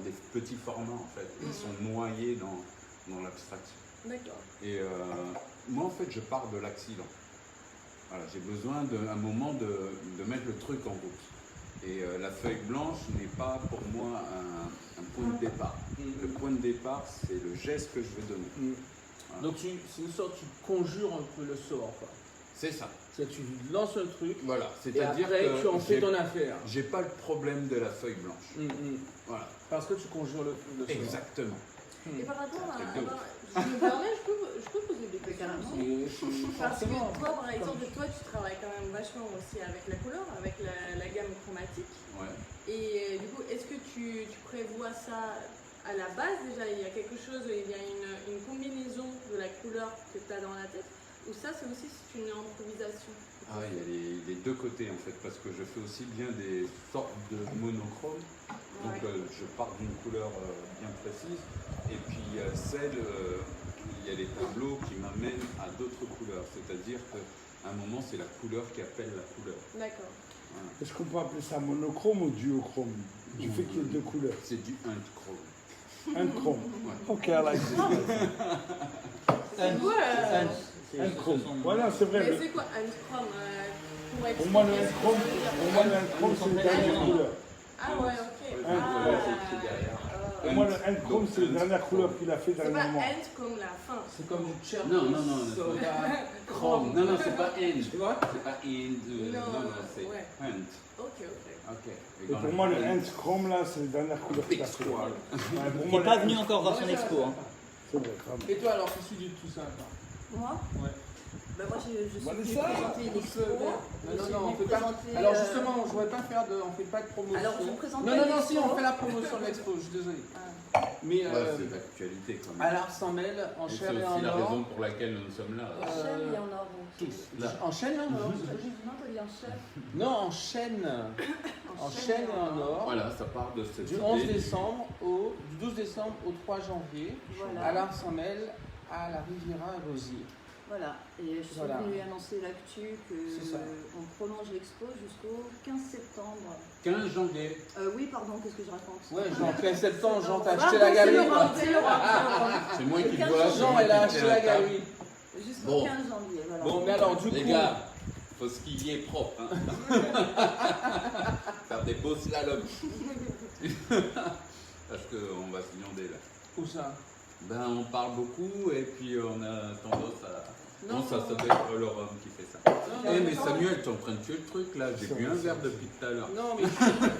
des petits formats en fait. Ils sont noyés dans l'abstraction. D'accord. Et moi en fait je pars de l'accident. Voilà, j'ai besoin d'un moment de mettre le truc en route. Et la feuille blanche n'est pas pour moi un point de départ. Le point de départ c'est le geste que je veux donner. Voilà. Donc c'est une sorte, tu conjures un peu le sort, quoi. C'est ça. C'est-à-dire, tu lances un truc, Voilà. et C'est-à-dire après que tu en fais j'ai- ton affaire. j'ai pas le problème de la feuille blanche. Voilà. Parce que tu conjures le sort. Exactement. Et par rapport à. C'est beau. Je me permets, je peux poser des questions. Parce que Forcément. toi, par exemple, toi, tu travailles quand même vachement aussi avec la couleur, avec la gamme chromatique. Ouais. Et du coup, est-ce que tu prévois ça à la base déjà? Il y a quelque chose, il y a une combinaison de la couleur que tu as dans la tête? Ou ça, c'est aussi une improvisation? Ah, il y a les deux côtés en fait, parce que je fais aussi bien des sortes de monochromes. Donc Ouais. je pars d'une couleur bien précise, et puis il y a les tableaux qui m'amènent à d'autres couleurs. C'est-à-dire qu'à un moment, c'est la couleur qui appelle la couleur. D'accord. Voilà. Est-ce qu'on peut appeler ça monochrome ou duochrome? Du fait qu'il y ait deux couleurs. C'est du chrome. Un chrome. Ok, I like it. C'est quoi Un chrome. Voilà, c'est vrai. Mais c'est quoi un chrome Pour moi, le un chrome, c'est les dernières couleurs. Ah ouais, ok. Un Ouais, c'est écrit derrière. Pour moi, le un chrome, c'est les dernières couleurs qu'il a fait C'est pas dernièrement. end comme la fin. C'est comme du cherche. Non, non, non, soda, Chrome. Non, non, c'est pas end. Tu vois? C'est pas end. Non, c'est ouais. hunt. Ok, ok. Ok. Et pour moi, le un chrome, là, c'est les dernières couleurs qu'il a fait. Pixel. Ouais, pour Il moi, n'est pas le venu encore voir son expo. Hein. C'est vrai, quand même. Et toi, alors, qu'est-ce que tu dis de tout ça, toi? Moi Ouais. Bah moi je suis Vanessa venue présenter une expo. Non, on fait pas. Alors justement, je voudrais pas faire de, on fait pas de promotion. Alors je présente Non, pas non, une non, si, expo. on fait la promotion de l'expo, je suis désolé. Ah. Mais Ouais, c'est d'actualité quand même. à l'art s'en mêle, en Et c'est chair et aussi en la raison or. pour laquelle nous sommes là. En chaîne et en or. Tous, là. En chaîne et en or. Non, t'as dit en chaîne. Non, en chaîne. En chaîne et en or. Voilà, ça part de cette Du idée 11 décembre du 12 décembre au 3 janvier, Voilà. à l'art s'en mêle, à la Riviera à Rosier. Voilà. Et je suis Voilà. venue annoncer l'actu C'est ça. qu'on prolonge l'expo jusqu'au 15 septembre. 15 janvier. Oui, pardon, qu'est-ce que je raconte? Ouais, Jean, 15 septembre, Jean, t'as Ah, acheté la c'est galerie. Laurent, quoi. c'est Laurent. C'est moi qui Le dois. 15 Jean, elle a acheté la galerie. Jusqu'au Bon. 15 janvier, voilà. Bon, mais alors, du Les coup. gars, faut ce qu'il y ait propre. Hein. Faire des beaux slaloms. Parce qu'on va s'inonder là. Où ça? Ben, on parle beaucoup et puis on a tendance à. Non. Non, ça doit être Laurent qui fait ça. Eh, mais Samuel, t'es en train de tuer le truc là. J'ai bu un verre depuis tout à l'heure. Non, mais,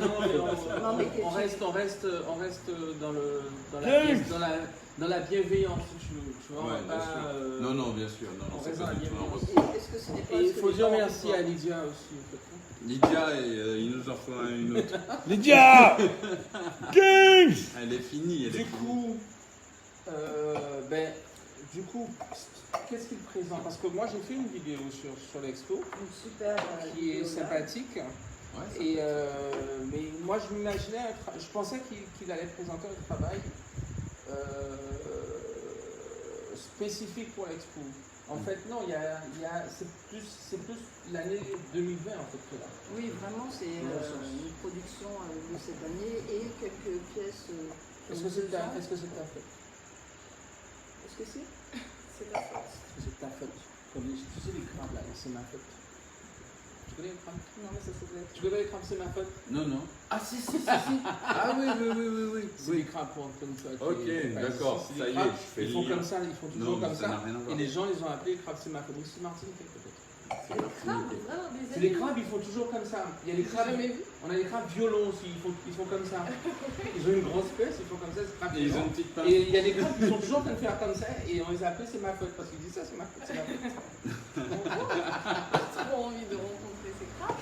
Non, mais on reste dans James. dans la bienveillance, si tu veux. Tu vois, Ouais, on va bien pas, sûr. Non, non, bien sûr. Non, non, on c'est reste pas dans la du tout un bienveillance. refus. Est-ce que ce n'est pas Et il ce que faut les dire parents merci font à Lydia aussi. En fait. Lydia, il nous en faut une autre. Lydia James Elle est finie, elle est Du finie. coup, ben, du coup, qu'est-ce qu'il présente? Parce que moi j'ai fait une vidéo sur l'expo Une super qui est vidéo, là. sympathique. Ouais, ça- Et mais moi je m'imaginais, je pensais qu'il allait présenter un travail spécifique pour l'expo. En fait, non, c'est plus l'année 2020 en fait que là. Oui, vraiment, c'est une production de cette année et quelques pièces. Est-ce que c'est ta faute? Est-ce que c'est? C'est ta faute. Est-ce que c'est ta faute? Comme tu sais les crabes là, c'est ma faute. Tu connais les crabes? Non, mais ça doit être. Tu connais les crabes, c'est ma faute? Non, non. Ah si, si, si, si. Ah oui, oui, oui, oui, oui. C'est des crabes pour une fois. Ok, d'accord, C'est ça des y est, crabes, je fais ils font le lien. comme ça, ils font toujours Non, comme ça n'a ça. rien à voir. Et les gens, ils ont appelé les crabes, c'est ma faute. C'est Martin peut-être. C'est des crabes, vraiment, des C'est des crabes, ils font toujours comme ça. Il y a des crabes, jamais vu. on a des crabes violons aussi, ils font comme ça. Ils ont une grosse peste, ils font comme ça, c'est crabes Et ils ont violents. une petite pince. Et il y a des crabes qui sont toujours en train de faire comme ça, et on les a appelés c'est ma faute, parce qu'ils disent ça, c'est ma faute, c'est ma faute. J'ai trop envie de rencontrer ces crabes.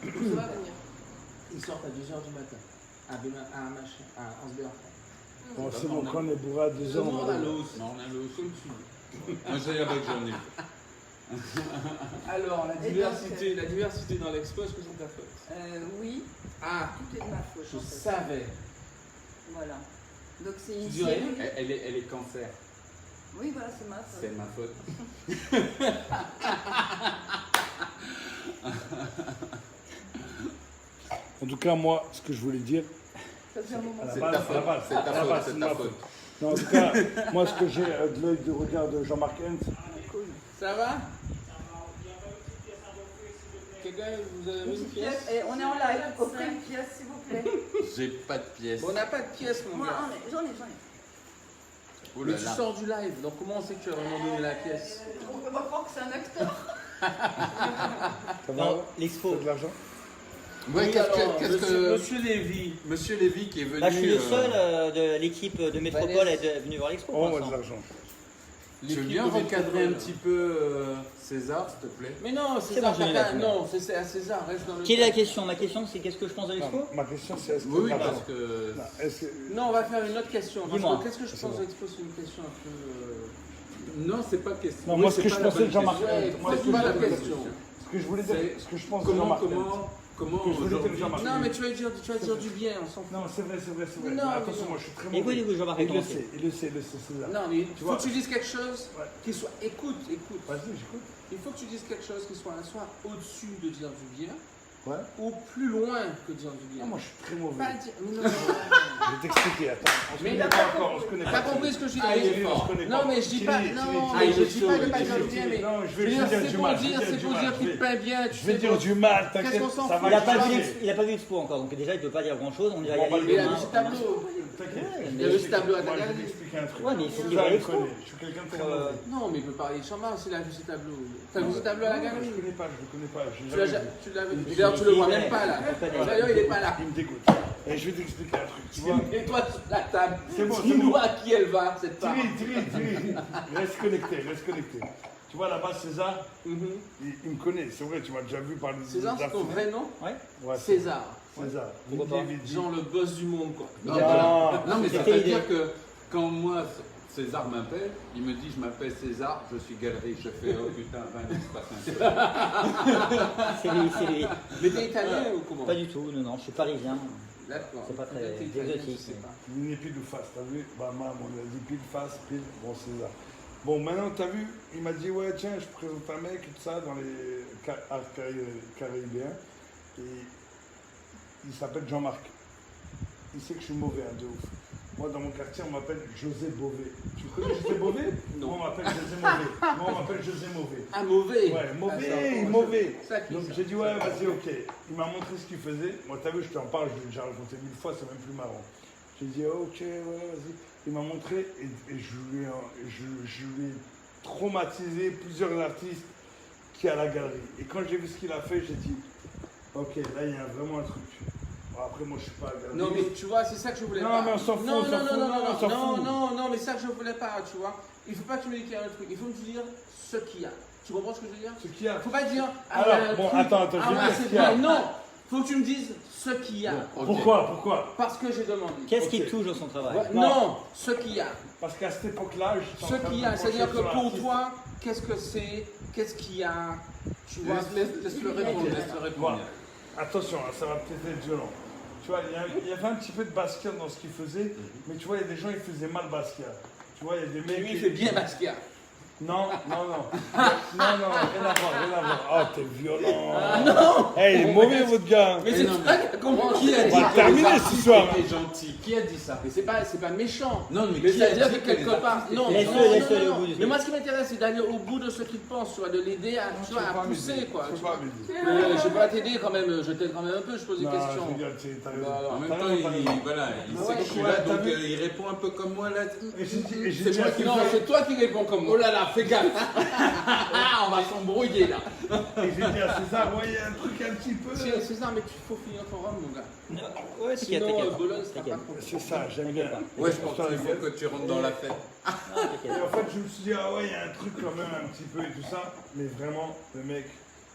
Ça va venir. Ils sortent à 2h du matin, à Ansbert. Bon, c'est bon, quand on est bourré à 2 ans. On a l'os. Non, on a le Comme tu veux. Moi, j'ai avec Jean-Yves. Alors, Et la diversité dans l'expo, est-ce que c'est ta faute? Oui, Ah, tout est de ma faute. je en fait. savais. Voilà. Donc c'est Tu une dirais série. Elle est cancer. Oui, voilà, c'est ma faute. C'est ma faute. En tout cas, moi, ce que je voulais dire, Ça fait un moment. à la C'est base, ta à la faute. base, C'est à ta la faute. base, C'est c'est ta ma faute. faute. Non, en tout cas, moi, ce que j'ai de l'œil de regard de Jean-Marc Hens, Cool. Ça va? Quelqu'un, vous avez Une une petite pièce? pièce. Et on est en live. Offrez une pièce, s'il vous plaît. J'ai pas de pièce. On n'a pas de pièce, mon Moi, gars. j'en ai. Oh Mais là tu là. sors du live, donc comment on sait que tu as vraiment donné la pièce? On va croire que c'est un acteur. ça va Non, l'expo. T'as de l'argent? Ouais, Oui, alors, qu'est-ce Monsieur Lévy. Monsieur Lévy qui est venu. Là, je suis le seul de l'équipe de Métropole à être venu voir l'expo. Oh, pour on a de l'instant. l'argent. Tu veux L'équipe bien de recadrer un Métropole. petit peu César, s'il te plaît? Mais non, C'est César, bon, je l'ai t'as là, pas- non, c'est à César, reste dans le. Quelle est la question? Ma question, c'est qu'est-ce que je pense de l'expo? Non, ma question, c'est est-ce que Oui, t'as de parce l'argent? que. Non, est-ce que- Non, on va faire une autre question. Parce Dis-moi. que qu'est-ce que je C'est pense bon. de l'expo? C'est une question un peu. Non, c'est pas question. Non, Oui, moi, ce c'est que pas je la pensais de bonne Jean-Marc question. Ouais, Hens, moi, c'est ce que pas je la voulais- question. ce que je voulais dire, C'est ce que je pense de Comment, Jean-Marc Hens. comment Que je voulais dire aujourd'hui. Jean-Marc. Non, mais tu vas dire du bien, on s'en fout. Non, c'est vrai, c'est vrai, c'est vrai. Non, Mais mais attention, non. moi, je suis très Écoute, mauvais. écoute, Jean-Marc, Il le commencer. sait, César. Non, mais il Tu faut vois. que tu dises quelque chose Ouais. qui soit. Écoute. Vas-y, j'écoute. Il faut que tu dises quelque chose qui soit soit au-dessus de dire du bien, Ouais. ou plus loin que dire du bien. Non, moi, je suis très mauvais. Pas dire. Non. Je vais t'expliquer, attends. On se Mais connaît il a pas pas encore, on se connaît pas. T'as compris ce que je dis? Ah, Thierry, on se connaît Non, pas. mais je dis pas. Thierry, Non, Thierry, mais je dis pas de Thierry, pas dire du bien, mais. Non, je Je veux vais dire, dire c'est du pour mal. dire, c'est pour dire qu'il te paie bien. Tu Je vais sais, dire du mal, Qu'est-ce t'inquiète, qu'on s'en ça fout? va. Il n'a pas, tu vu, il a pas vu l'expo encore, donc déjà il ne peut pas dire grand chose. On dirait On va y aller pas Mais il a demain, vu ce demain. tableau. T'inquiète. Il y a le tableau à ta Moi, je vais galerie. t'expliquer un truc. Ouais, mais il faut Je qu'il va à me l'expo. connais, je suis quelqu'un de très mauvais. Non, mais il peut parler de Chamard s'il a vu ce tableau. T'as vu ce tableau à la Non, galerie? Je connais pas, je le connais pas. j'ai Tu l'as jamais vu. tu l'avais vu. D'ailleurs, tu le vois même pas là. D'ailleurs, il est pas là. Il me dégoûte. Et je vais t'expliquer un truc. Tu vois, Et toi sur la table. C'est bon, c'est Dis-nous bon. à qui elle va, cette femme. Thierry. Reste connecté. Tu vois là-bas, César, Mhm. il me connaît, c'est vrai, tu m'as déjà vu par les César, c'est ton vrai nom? Ouais. Ouais, c'est César. César. Pourquoi pas Vite, Genre le boss du monde, quoi. Non, Non. voilà. Non, mais ça C'était veut l'idée. dire que quand moi, César m'appelle, il me dit je m'appelle César, je suis galerie. Je fais oh putain, 20 minutes, passe un peu. C'est lui, c'est lui. Mais t'es italien ou comment? Pas du tout, non, je suis parisien. D'accord. C'est pas très Peut-être t'es italien, exotique, je sais pas. Ni pile ou face, t'as vu? Bah, maman, on a dit pile, face, pile, bon, César. Bon, maintenant, t'as vu? Il m'a dit, ouais, tiens, je présente un mec et tout ça dans les arts caribéens. Et il s'appelle Jean-Marc. Il sait que je suis mauvais, hein, de ouf. Moi, dans mon quartier, on m'appelle José Bové. Tu connais José Bové? Non. Moi, on m'appelle José Mauvais. Moi, on m'appelle José Mauvais. Ah, mauvais. Ouais, Ah, mauvais, ça, mauvais. Ça, qui, Donc ça j'ai dit ouais vas-y ok. Il m'a montré ce qu'il faisait. Moi t'as vu je t'en parle, je l'ai déjà raconté 1000 fois, c'est même plus marrant. J'ai dit ok ouais vas-y. Il m'a montré et je lui ai traumatisé plusieurs artistes qui à la galerie. Et quand j'ai vu ce qu'il a fait, j'ai dit ok là il y a vraiment un truc. Bon, après moi je suis pas à la galerie. Non, mais tu vois, c'est ça que je voulais Non, pas. mais on s'en fout, Non, on s'en non, fout, non, non, non, on s'en non, fout. non, mais ça que je voulais pas, tu vois. Il faut pas que tu me dises qu'il y a un truc. Il faut me dire ce qu'il y a. Tu comprends ce que je veux dire? Ce qu'il y a. Faut pas dire. Alors, il y a un bon, truc. attends, je vais Ah ouais, dire ce c'est qu'il y a. bien. Non. Faut que tu me dises ce qu'il y a. Ok. Pourquoi Parce que j'ai demandé. Qu'est-ce qui Ok. touche dans son travail? Ouais, non, ce qu'il y a. Parce qu'à cette époque-là, je Ce qu'il y a. C'est-à-dire que pour toi, qu'est-ce que c'est? Qu'est-ce qu'il y a? Tu vois, Laisse-le répondre, laisse-le répondre. Voilà. Attention, hein, ça va peut-être être violent. Tu vois, il y avait un petit peu de Basquiat dans ce qu'il faisait, mais tu vois, il y a des gens, ils faisaient mal Basquiat. Tu vois, il y a des mecs. Lui, il fait bien Basquiat. Non, rien à voir. Oh, t'es violent. Non. Hey, il est mauvais, votre gars. Mais c'est toi qui as commencé. Qui a dit On va terminer ce soir. Qui était gentil? Qui a dit ça? Mais c'est pas méchant. Non, mais Mais qui a dit c'est-à-dire que les quelque part. artistes Non, étaient non, Laisse-le, non, laisse-le non, aller au non. bout du Mais moi, ce qui m'intéresse, c'est d'aller au bout de ce qu'il pense, tu vois, de l'aider à, tu vois, à pousser, quoi. Je tu peux vois. pas m'aider. Je vais pas t'aider quand même, je t'aide quand même un peu, je pose des Non, questions. je rigole, t'as raison. Bah, En même T'as temps, raison, t'as raison. il Ah sait ouais, que je suis ouais, là, t'as donc vu. il répond un peu comme moi là. Et j'ai dit, C'est moi qui. Non, c'est toi qui réponds comme moi. Oh là là, fais gaffe. On va s'embrouiller là. Et j'ai dit à César, ouais, il y a un truc un petit peu. César, mais il faut finir ton rhum, mon gars. Ouais, t'inquiète, Sinon, t'inquiète. Bologne, ça T'inquiète. pas trop. C'est ça, j'aime bien. Ouais, je pense qu'il faut que tu rentres dans la fête. Ah, Et t'inquiète. en fait, je me suis dit, ah ouais, il y a un truc quand même un petit peu et tout ça. Mais vraiment, le mec,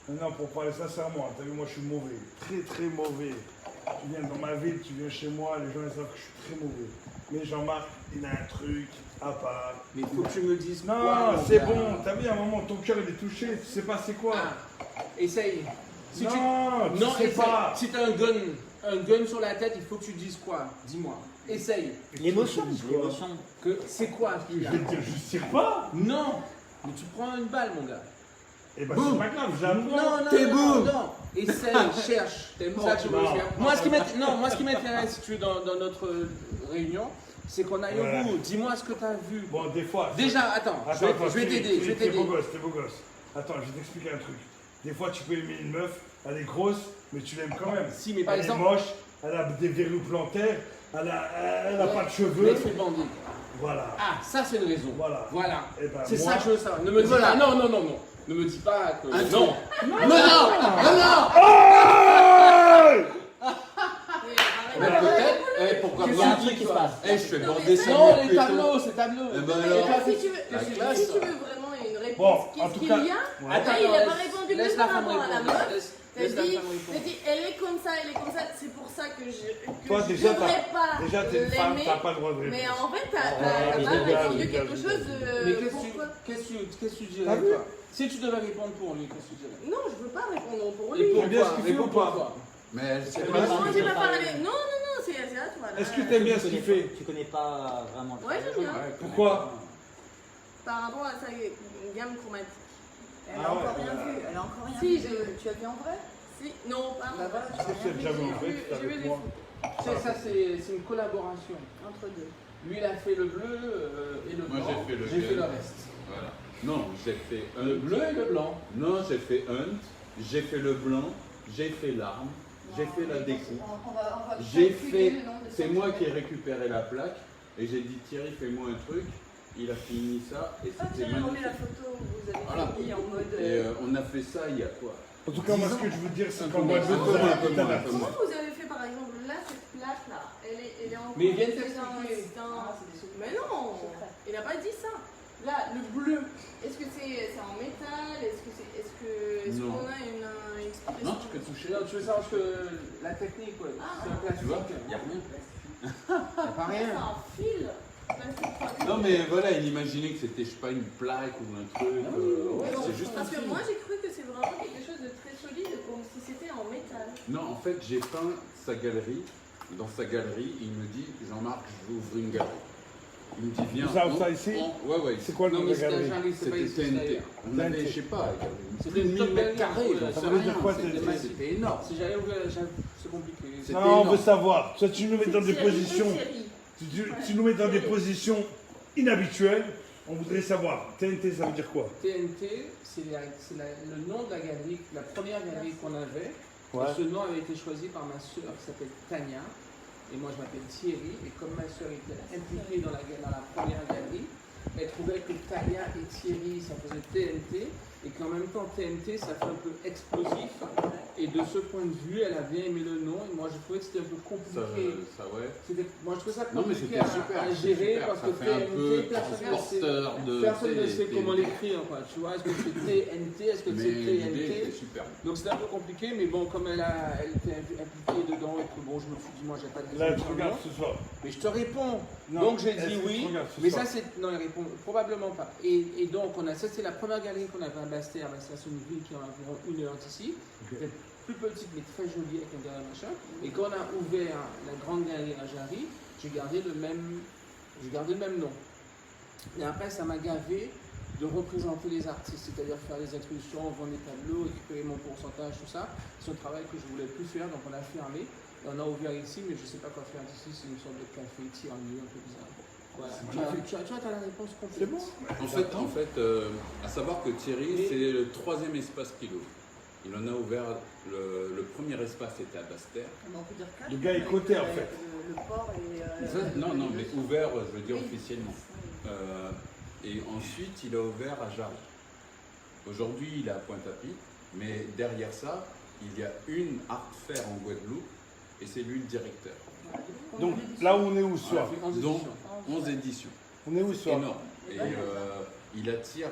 maintenant, pour parler sincèrement, t'as vu, moi, je suis mauvais. Très, très mauvais. Tu viens dans ma ville, tu viens chez moi, les gens, ils savent que je suis très mauvais. Mais Jean-Marc, il a un truc à part. Mais il faut que tu me dises quoi. Non, mon c'est gars. bon. T'as vu, à un moment, ton cœur, il est touché. Tu sais pas c'est quoi. Ah, essaye. Si non, tu... tu Non, sais essaye. pas. Si t'as un gun sur la tête, il faut que tu dises quoi. Dis-moi. Essaye. L'émotion, Tu dis quoi l'émotion. Que c'est quoi ce qu'il y Je a? vais te dire, je sais pas. Non. Mais tu prends une balle, mon gars. Et bah, Boum. c'est pas grave, j'apprends. Non, T'es non, boum. non. Essaye, cherche. T'es Ça, tu veux Non. faire. Moi, ce qui m'intéresse, si tu es dans notre réunion, c'est qu'on aille Ouais. au bout. Dis-moi ce que tu as vu. Bon, des fois. Déjà, attends, je vais t'aider, je vais T'es beau t'aider. gosse, t'es beau gosse. Attends, je vais t'expliquer un truc. Des fois, tu peux aimer une meuf, elle est grosse, mais tu l'aimes quand même. Si, mais par Elle exemple- est moche, elle a des verrues plantaires, elle a pas de Mais cheveux. c'est bandit. Voilà. Ah, ça c'est une raison. Voilà. Voilà. Eh ben, C'est moi- ça que je veux savoir. Ne me dis pas. Non, non, non, non. Ne me dis pas que. Non. Hey Mais peut-être. Pourquoi Il y a un pas truc qui se passe. Eh, je fais Non, bander mais ça. Non, les tableaux, c'est tableaux. Eh ben Mais alors. si tu veux, Qu'est-ce qui se si passe tu veux vraiment une réponse, Bon, en qu'est-ce tout qu'il cas- y a? Ouais. Là, il n'a pas répondu laisse que la par femme rapport à la répondre. meuf. Laisse la T'as dit, femme répondre. elle est comme ça, c'est pour ça que je Toi, je déjà, devrais pas Déjà, t'es une femme, l'aimer. t'as pas le droit de Mais répondre. en fait, t'as Ouais, pas bien, répondu bien, quelque bien, chose Mais qu'est-ce pourquoi que tu dirais T'as vu toi? Si tu devais répondre pour lui, qu'est-ce que tu dirais? Non, je veux pas répondre pour Et lui. pourquoi? bien ce qu'il fait Réponds ou pas? pourquoi? Mais elle sait Mais pas. non, Moi, je j'ai veux pas pas parlé. aller. Non, non, non, c'est à toi. Là. Est-ce que t'aimes bien ce qu'il fait Tu connais pas vraiment le Ouais, travail. j'aime bien. Pourquoi? Par rapport à sa gamme chromatique. Elle a Ah ouais, encore rien voilà. vu. Elle a encore rien Si, vu. Tu as vu en vrai? Si, non, pas Bah voilà, tu as Qu'est-ce que tu as rien déjà vu en vu. vrai J'ai vu avec des moi? Tu sais, ça c'est une collaboration. Entre deux. Lui il a fait le bleu et le Moi, blanc. j'ai fait le J'ai fait le bleu. reste. Voilà. Non, j'ai fait Le un. bleu et le blanc. Non, j'ai fait Hunt, j'ai fait le blanc, j'ai fait l'arme, j'ai Non, fait la mais déco. on va J'ai calculer fait, le nombre de c'est moi qui ai centimètres. récupéré la plaque et j'ai dit Thierry fais-moi un truc. Il a fini ça et Ah, c'était tiens, remets la magnifique. photo où vous avez Voilà. mis en mode. Et on a fait ça il y a quoi? En tout cas, moi, ce que je veux dire, c'est Un qu'en peu moi, moins, je un peu veux moins, un peu te moins, un peu Comment moins. vous avez fait par exemple là, cette plaque là elle est en Mais il vient de c'est t'expliquer. Mais non, il n'a pas dit ça. Là, le bleu, est-ce que c'est en métal? Est-ce Non. qu'on a une explication? Non, tu peux toucher. Non, tu veux savoir que la technique, ouais. Ah, c'est un Tu vois, plastique. il n'y a rien. Y a pas C'est rien. un fil. Plastique. Non mais voilà, il imaginait que c'était, je sais pas, une plaque ou un truc. ouais, Non, c'est juste un parce que fil. moi j'ai cru que c'est vraiment quelque chose de très solide, comme si c'était en métal. Non, en fait, j'ai peint sa galerie. Dans sa galerie, il me dit Jean-Marc, je veux ouvrir une galerie. Il me dit viens. Vous avez ça ici? Ouais, ouais. C'est quoi le Non, nom de mais la c'était un galerie? jardin, c'est pas C'était ici. TNT. d'ailleurs. On avait, TNT. je sais pas, C'était plus de une 1000 top mètres galerie, carrés. ouais, j'en sais ça veut dire rien, quoi, c'était- TNT? C'était énorme. Si j'allais ouvrir, c'est compliqué. C'était Non, on veut énorme. savoir. Toi, tu nous mets dans des Série, positions. série. Tu nous mets dans des positions inhabituelles. On voudrait savoir. TNT, ça veut dire quoi? TNT, c'est le nom de la galerie, la première galerie qu'on avait. Ouais. Et ce nom avait été choisi par ma soeur qui s'appelle Tania. Et moi, je m'appelle Thierry. Et comme ma soeur était impliquée dans la première galerie, elle trouvait que Taya et Thierry, ça faisait TNT, et qu'en même temps TNT, ça fait un peu explosif. Et de ce point de vue, elle a bien aimé le nom, et moi je trouvais que c'était un peu compliqué. Moi je trouvais ça Non, mais compliqué c'était super, à gérer, super. parce Ça que fait un peu TNT, transporteur de. personne ne sait comment l'écrire, quoi. Tu vois, est-ce que c'est TNT, est-ce que Mais c'est l'idée TNT? était super. Donc c'était un peu compliqué, mais bon, comme elle était impliquée dedans, et que bon, je me suis dit, moi j'ai pas de Là, raison tu de regardes dire ce soir. mais je te réponds. Non, Donc j'ai est-ce dit que tu oui, regardes ce mais soir? ça c'est. Non, il répond probablement pas. Et donc, ça c'est la première galerie qu'on avait à Bastère, c'est une ville qui est à environ 1 heure d'ici. Elle est plus petite mais très jolie avec un galerie machin. Et quand on a ouvert la grande galerie à Jarry, j'ai gardé le même nom. Et après, ça m'a gavé de représenter les artistes, c'est-à-dire faire des expositions, vendre des tableaux, récupérer mon pourcentage, tout ça. C'est un travail que je ne voulais plus faire, donc on a fermé. Et on a ouvert ici, mais je ne sais pas quoi faire ici, c'est une sorte de café tiramisu un peu bizarre. Voilà. Tu as la réponse complète. C'est bon. En fait, à savoir que Thierry, c'est le 3e espace qu'il ouvre. Il en a ouvert, le premier espace était à Bastère. On peut dire 4. Le gars est coté, en fait. Le port et. Non, mais ouvert, je veux dire officiellement. Et ensuite, il a ouvert à Jarry. Aujourd'hui, il est à Pointe-à-Pitre, mais derrière ça, il y a une art fair en Guadeloupe, et c'est lui le directeur. Donc là où on est où ce soir? Donc, 11 éditions. On est où ce soir? Énorme. Et il attire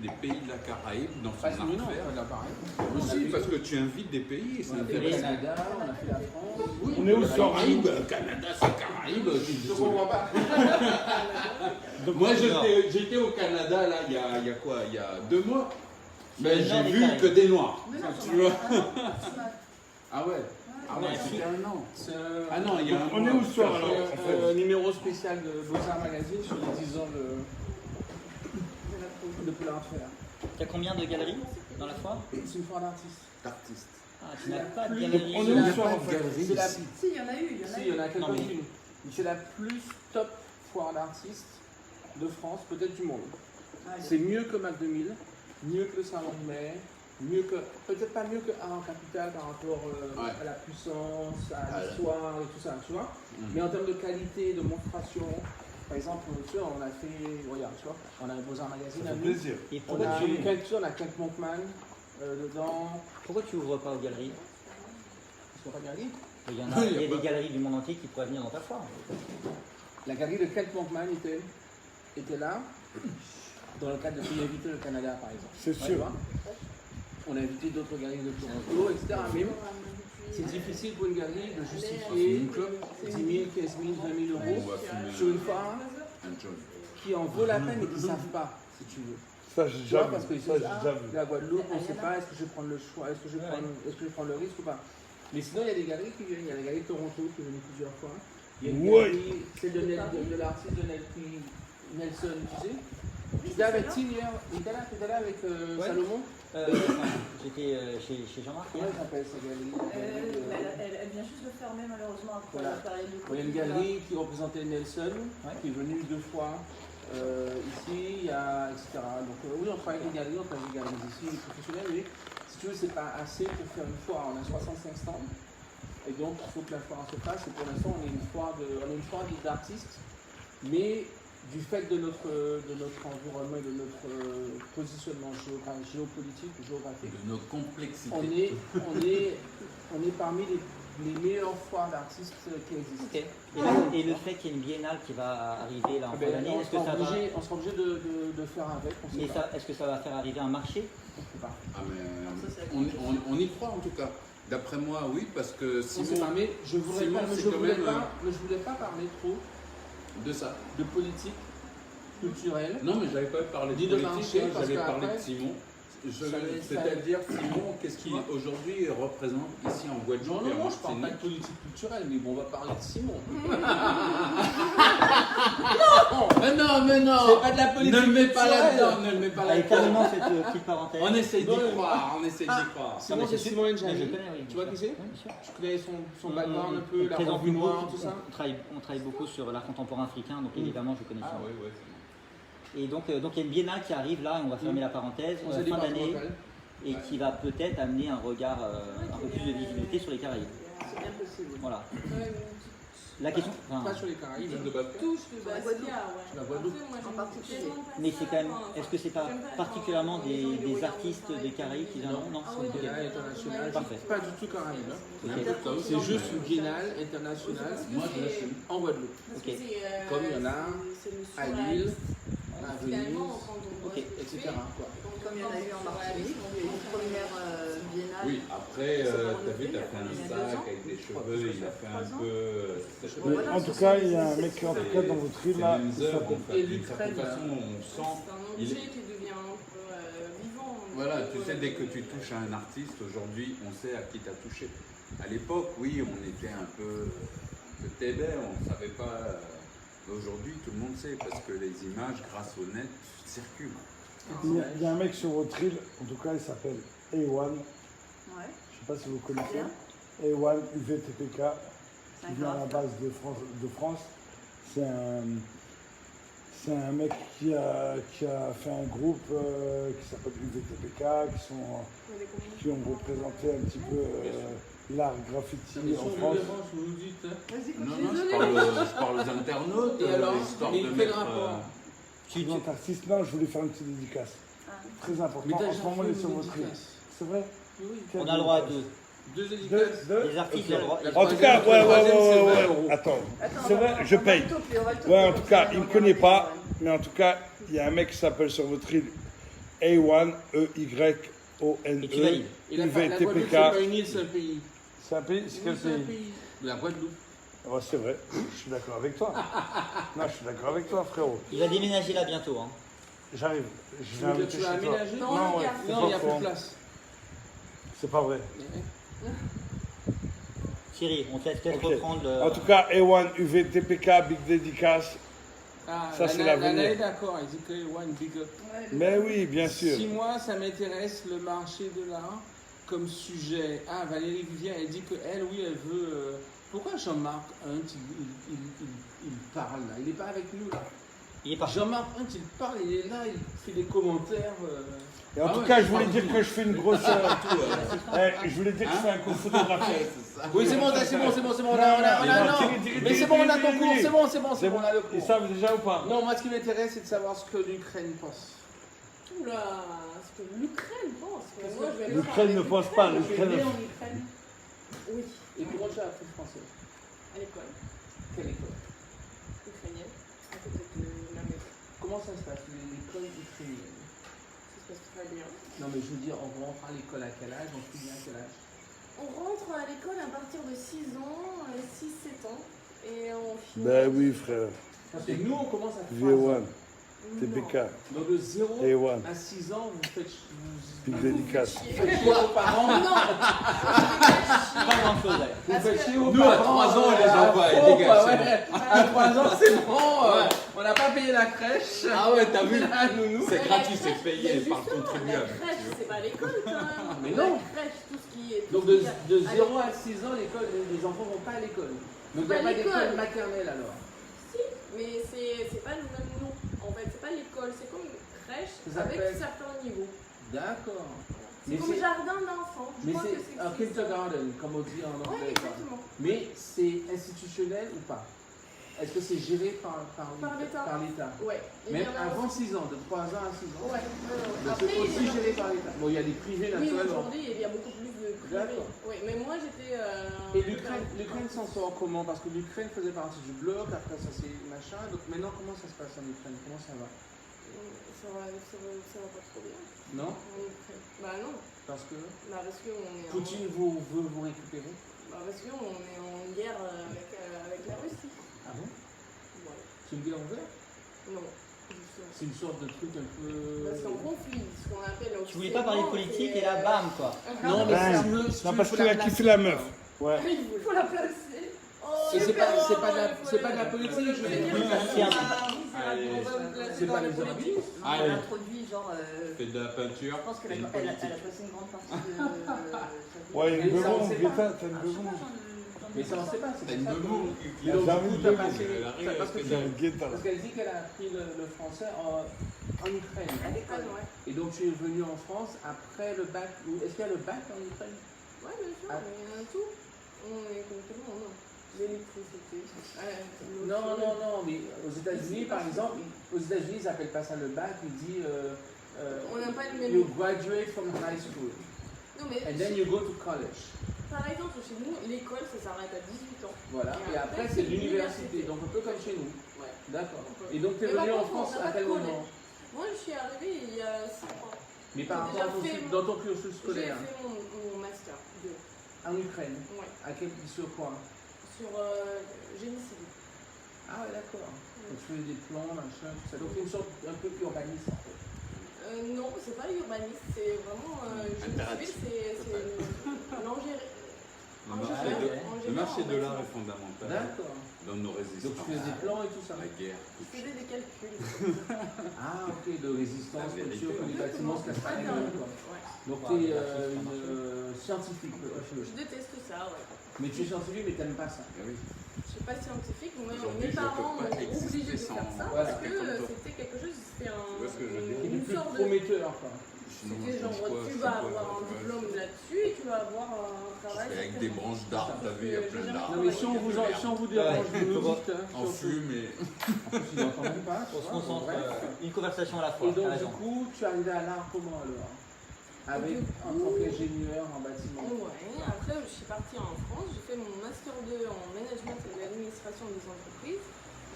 des pays de la Caraïbe dans son art Non, fair. on a pareil. Aussi, parce que tu invites des pays, et c'est On a fait le intéressant. Canada, on a fait la France. Oui, On est où ce soir? Caraïbes, Canada, c'est Caraïbes. Je ne comprends pas. Moi, j'étais au Canada, là, il y a quoi? Il y a 2 mois. Mais le j'ai nord des vu Caraïbes. que des Noirs. Mais non, Tu vois? Ah Ah ouais. Ah ouais, c'était un an. Ah non, il y a un On mois. est où ce soir alors? En fait, Un numéro spécial de Beaux-Arts Magazine sur les 10 ans de Poulard Fair. Tu as combien de galeries dans la foire? C'est une foire d'artistes. D'artistes. Ah, tu n'as pas de plus- galerie. on est où ce soir en fait? C'est la... ici. Si, il y en a eu. Si, il y en a Non, mais- quelques-unes. C'est la plus top foire d'artistes de France, peut-être du monde. C'est mieux que Mac 2000, mieux que le Salon de Mai, mieux que, peut-être pas mieux que Art en Capitale par rapport à la puissance, à l'histoire et tout ça, tu vois. Mais en termes de qualité, de monstration, par exemple, tu vois, on a fait, regarde, tu vois, on a un Beaux-Arts Magazine Ça à fait nous. plaisir. Et On pourquoi a tu, Kent Monkman dedans. pourquoi tu ouvres pas aux galeries? Est-ce qu'on va regarder? Il y en a, il y a des galeries du monde entier qui pourraient venir dans ta foire. La galerie de Kent Monkman était là, dans le cadre de Pays Invité le Canada, par exemple. C'est Ouais, sûr. tu vois. On a invité d'autres galeries de Toronto, etc. Mais c'est difficile pour une galerie de justifier 10 000, 15 000, 20 000 On euros va fumer sur une foire un joint. qui en vaut la peine et qui ne savent pas, si tu veux. Ça, j'ai Tu déjà vois, vu. parce qu'ils se Ça, disent, j'ai ah, déjà vu. la Guadeloupe, on ne sait pas, est-ce que je vais prendre le choix, est-ce que je vais prendre le risque ou pas. Mais sinon, il y a des galeries qui viennent. Il y a la galerie de Toronto qui est venue plusieurs fois. Il y a une Ouais. galerie, celle de l'artiste de Nelson, tu sais. Tu étais avec Tim hier, tu étais là avec Ouais. Salomon. J'étais chez Jean-Marc Comment hier. elle s'appelle cette galerie Elle vient juste de fermer malheureusement après Voilà. la période de Il y a une galerie qui représentait Nelson, Ouais. qui est venue 2 fois ici, il y a, etc. Donc oui, on travaille avec des galeries, on travaille avec des galeries ici, des professionnels, mais si tu veux, c'est pas assez pour faire une foire. On a 65 stands, et donc il faut que la foire se fasse, et pour l'instant, on est une foire d'artistes, mais du fait de notre environnement et de notre positionnement géopolitique, géographique, De nos complexités. on est parmi les meilleures foires d'artistes qui existent. Ok. Et le fait qu'il y ait une biennale qui va arriver là en Ah fin ben, d'année, on est-ce que ça va, sera obligé de faire avec, on mais sait pas. est-ce que ça va faire arriver un marché? On sait pas. Ah, mais on y croit en tout cas. D'après moi, oui, parce que On sait Simon, pas, mais je voudrais Simon, pas, mais c'est je quand voulais même, pas, mais je voulais pas parler trop de ça. de politique culturelle. Non, mais j'avais pas parlé Ni de de politique, marché, hein, parce j'allais parler qu'après, de Simon. ça- C'est-à-dire, Simon, qu'est-ce qu'il aujourd'hui représente ici en Guadeloupe et en Non, je parle pas de Martinique? politique culturelle, mais bon, on va parler de Simon. Mais non C'est pas de la politique Ne le mets pas culturelle. là-dedans, ne le mets pas Allez, là-dedans. terminons cette petite parenthèse. On essaye d'y Non, croire, on essaye d'y croire. Simon, mais c'est c'est Simon Mais Njani. je connais, oui. Tu vois qui c'est? Oui, bien sûr. Tu connais son background un peu, On la présente revue beaucoup, noire, tout ça. on travaille beaucoup sur l'art contemporain africain, donc évidemment je connais ça. Ah oui, oui. Et donc il y a une biennale qui arrive là, et on va fermer la parenthèse, On s'est dit fin par d'année, local. et qui va peut-être amener un regard un peu plus de visibilité sur les Caraïbes. C'est bien possible. Voilà. La question. enfin, Pas sur les Caraïbes. Touche de Bastia. Touche de Sur la Bastia, Guadeloupe. ouais. Sur la Guadeloupe. Après, moi, En j'aime particulier. tellement pas mais ça, c'est quand même. enfin, Est-ce que c'est pas j'aime pas particulièrement quand les gens, ils des regardent artistes ça et des puis Caraïbes qui ils viennent? disent, Non, ah c'est oui, ok. Biennale internationale, Parfait. pas du tout Caraïbes. Hein. Ok. C'est juste une biennale internationale Moi, je l'assume. en Guadeloupe. Ok. Comme il y en a à Lille, à Venise, Ok. etc. quoi. Comme il y en a eu en Martinique, il y a eu une première biennale. Oui, après, t'as vu, t'as fait un sac avec des cheveux, il a fait un peu. Mais en tout cas, il y a un mec en tout cas dans votre île C'est là. les mêmes il œuvres, s'appelle- en fait. Et D'une certaine l'Ukraine, façon, on sent. C'est un Il objet est- qui devient un peu vivant. Voilà, tu sais, dès que tu touches à un artiste, aujourd'hui, on sait à qui t'as touché. À l'époque, oui, on était un peu tébé, on ne savait pas. Mais aujourd'hui, tout le monde sait, parce que les images, grâce au net, circulent. Il y a un mec sur votre île, en tout cas, il s'appelle A1. Ouais, Je ne sais pas si vous connaissez. Bien. A1 UVTPK, c'est qui un vient à la graphe. base de France. C'est un mec qui a fait un groupe qui s'appelle UVTPK, qui ont représenté un petit peu l'art graffiti Mais en sur France. l'Europe, vous nous dites. Hein. Vas-y, Non, continue. non, je parle aux internautes, Et alors, histoire mais de quel mettre. rapport Tu es artiste, non, je voulais faire une petite dédicace. Ah. Très important. Mais t'as En ce moment, il est sur une votre île. dédicace. C'est vrai? Oui. On a le droit à deux. Deux Deux, dédicaces. deux. Les artistes, Ok. ils ont le droit. La En tout cas, troisième, c'est 20 ouais. euros. Attends, Attends, c'est on va- vrai, je on va paye. le toper, on va le toper, Ouais, en comme tout ça, cas, on il me regarde connaît les pas, gens. mais en tout cas, il y a un mec qui s'appelle sur votre île A1 EYONE Et tu valides. Et la Guadeloupe, c'est UVTPK. pas une île, c'est un pays. C'est un pays? C'est quel Oui, c'est un pays? pays. La Guadeloupe. Oh, c'est vrai, je suis d'accord avec toi. Non, je suis d'accord avec toi, frérot. Il va déménager là bientôt. Hein. J'arrive. Je vais Tu inviter vas chez toi. aménager Non, Non, ouais, regarde. c'est Non, il n'y a pas plus de faux. place. C'est pas vrai. Thierry, on te laisse peut-être Ok. reprendre le. En tout cas, A1 UVTPK, big dédicace. Ah, Ça, c'est l'avenir. est d'accord, il dit que one big up. Ouais, Mais oui, bien sûr. Si moi, ça m'intéresse le marché de l'art comme sujet. Ah, Valérie Vivier, elle dit qu'elle, oui, elle veut. Pourquoi Jean-Marc Hunt, il parle là? Il n'est pas avec nous là. Il est parti. Jean-Marc Hunt, il parle, il est là, il fait des commentaires. Et en Ah tout ouais, cas, je je voulais parle dire de que je fais une grosse. Je voulais dire que je fais un cours photographique. Oui, c'est bon, c'est bon, Non, on a, non. Mais c'est bon, on a ton cours, c'est bon, C'est on a le Ils cours. savent déjà ou pas? Non, moi, ce qui m'intéresse, c'est de savoir ce que l'Ukraine pense. Oula, ce que l'Ukraine pense. Mais moi, je vais L'Ukraine ne pense pas. Je suis née L'Ukraine. en Ukraine. Oui, Et comment tu as appris le français? à l'école Quelle école? ukrainienne, à côté de la maison. Comment ça se passe, l'école ukrainienne? Ça se passe très bien. Non, mais je veux dire, on rentre à l'école à quel âge? On finit à quel âge? On rentre à l'école à partir de 6 ans, 6-7 ans, et on finit. Ben oui, frère. Parce que nous, on commence à 3 V1, ans. TPK, Donc de 0 A1, à 6 ans, vous faites big dédicace. chier vos parents. Pas grand chose. Vous faites chier vos Nous, à parents. 3 ans, on les envoie, à faux, dégage, quoi, c'est ouais. À 3 ans, c'est bon. On n'a pas payé la crèche. Ah ouais, t'as vu? La nounou. C'est Mais gratuit, la c'est crèche, payé mais par justement, contribuable. La crèche, c'est pas l'école quand même. Mais non. La crèche, tout ce qui est. Donc tout ce qui est- de 0 à 6 ans, les enfants vont pas à l'école. Donc il n'y a Pas pas l'école. d'école maternelle alors. Si, mais c'est pas le même nom. En fait, c'est pas l'école, c'est comme une crèche Ça avec s'appelle- certains niveaux. D'accord. C'est comme jardin d'enfants. Je Mais crois que c'est un kindergarten, comme on dit en Ouais, anglais. quoi. exactement. Mais c'est institutionnel ou pas? Est-ce que c'est géré par l'État. Par l'État. Ouais. Et Même il y en a avant aussi- 6 ans, de 3 ans à 6 ans. Ouais. Mais Après, c'est aussi il y en a- géré par l'État. Bon, il y a des privés Oui, naturellement. aujourd'hui, il y a beaucoup plus de privés. D'accord. Oui, mais moi, j'étais. Et l'Ukraine s'en sort comment? Parce que l'Ukraine faisait partie du bloc, après ça c'est machin. Donc maintenant, comment ça se passe en Ukraine? Comment ça va? Ça va pas trop bien. Non? En Ukraine. Bah non. Parce que Parce qu'on est en- Poutine veut vous récupérer. parce qu'on est en guerre avec la Russie. Ah bon? Voilà. C'est une guerre ouverte? Non, justement. C'est une sorte de truc un peu. C'est un conflit, ce qu'on appelle. Tu voulais pas parler de politique et là, bam quoi. Non, mais Ben, si tu veux- si non, tu parce veux qu'il a la kiffé placer, la meuf. Ouais. Il faut la placer. Et c'est pas de la politique, je veux dire. C'est pas les politique. Elle Allez. a introduit, genre. Fais de la peinture. Je pense qu'elle et une a passé politique. une grande partie de. sa vie. Ouais, Mais une ça, on bevon, sait Greta, pas. t'as une bevon. Mais ça on sait pas, c'est T'as une pour ça que- bebou. Et donc, J'ai du envie coup, de t'as bebou. passé. Elle arrive Parce que avec J'ai un guetta là. parce qu'elle dit qu'elle a appris le français en Ukraine. À l'école, ouais. Et donc tu es venu en France après le bac. Est-ce qu'il y a le bac en Ukraine? Ouais, bien sûr, Ah. mais il y en a tout. On est comme tout le monde. l'électricité. Non, mais aux États-Unis, par exemple, ils appellent pas ça le bac, ils disent On n'a pas le même. you graduate from high school Non, mais and then you go to college. par exemple, chez nous, l'école, ça s'arrête à 18 ans. Voilà, et après c'est l'université, donc un peu comme chez nous. Ouais. D'accord. Et donc tu es Mais par venu en contre, France on n'a à pas quel de collège. moment? Moi, je suis arrivée il y a 6 ans. Mais par J'ai rapport déjà fait dans ton cursus J'ai scolaire, fait mon master 2. en Ukraine, Ouais. sur quoi? Sur génie civil. Ah ouais, d'accord. Donc tu faisais des plans, machin, tout ça. Donc c'est une sorte un peu urbaniste en fait. Non, c'est pas urbaniste, c'est vraiment génie civil, c'est Le marché de l'art est fondamental D'accord. dans nos Donc résistances. tu faisais des plans et tout ça. La guerre. Je faisais des calculs. Ah ok, de résistance, La vérité. culture, que les bâtiments se cassent pas les gueules, quoi. Ouais. Donc Ouais, tu es une scientifique. Je déteste ça, ouais. Mais tu es scientifique mais t'aimes pas ça. Ah oui. Je suis pas scientifique, moi, Aujourd'hui, mes je parents peux m'ont pas obligé de exister faire ça sans- Voilà. parce que comme toi. c'était quelque chose, c'était vois ce que je veux dire? Il est une plus sorte de... prometteur quoi. Sinon, C'était je genre, pense quoi, tu je vas sais pas, avoir un ouais. diplôme là-dessus et tu vas avoir un travail. C'est avec des certainement. branches d'arbres, t'as vu, il y a plein d'arbres. Non mais si on vous dérange, Ouais. vous nous dites. Hein, En fume et. Tu n'entends même pas. tu On se vois, concentre, bref. une conversation à la fois. Et donc t'as du raison. coup, tu es arrivé à l'art comment alors? Avec Du en coup- tant qu'ingénieur en bâtiment. Ouais, après je suis partie en France, j'ai fait mon master 2 en management et l'administration des entreprises.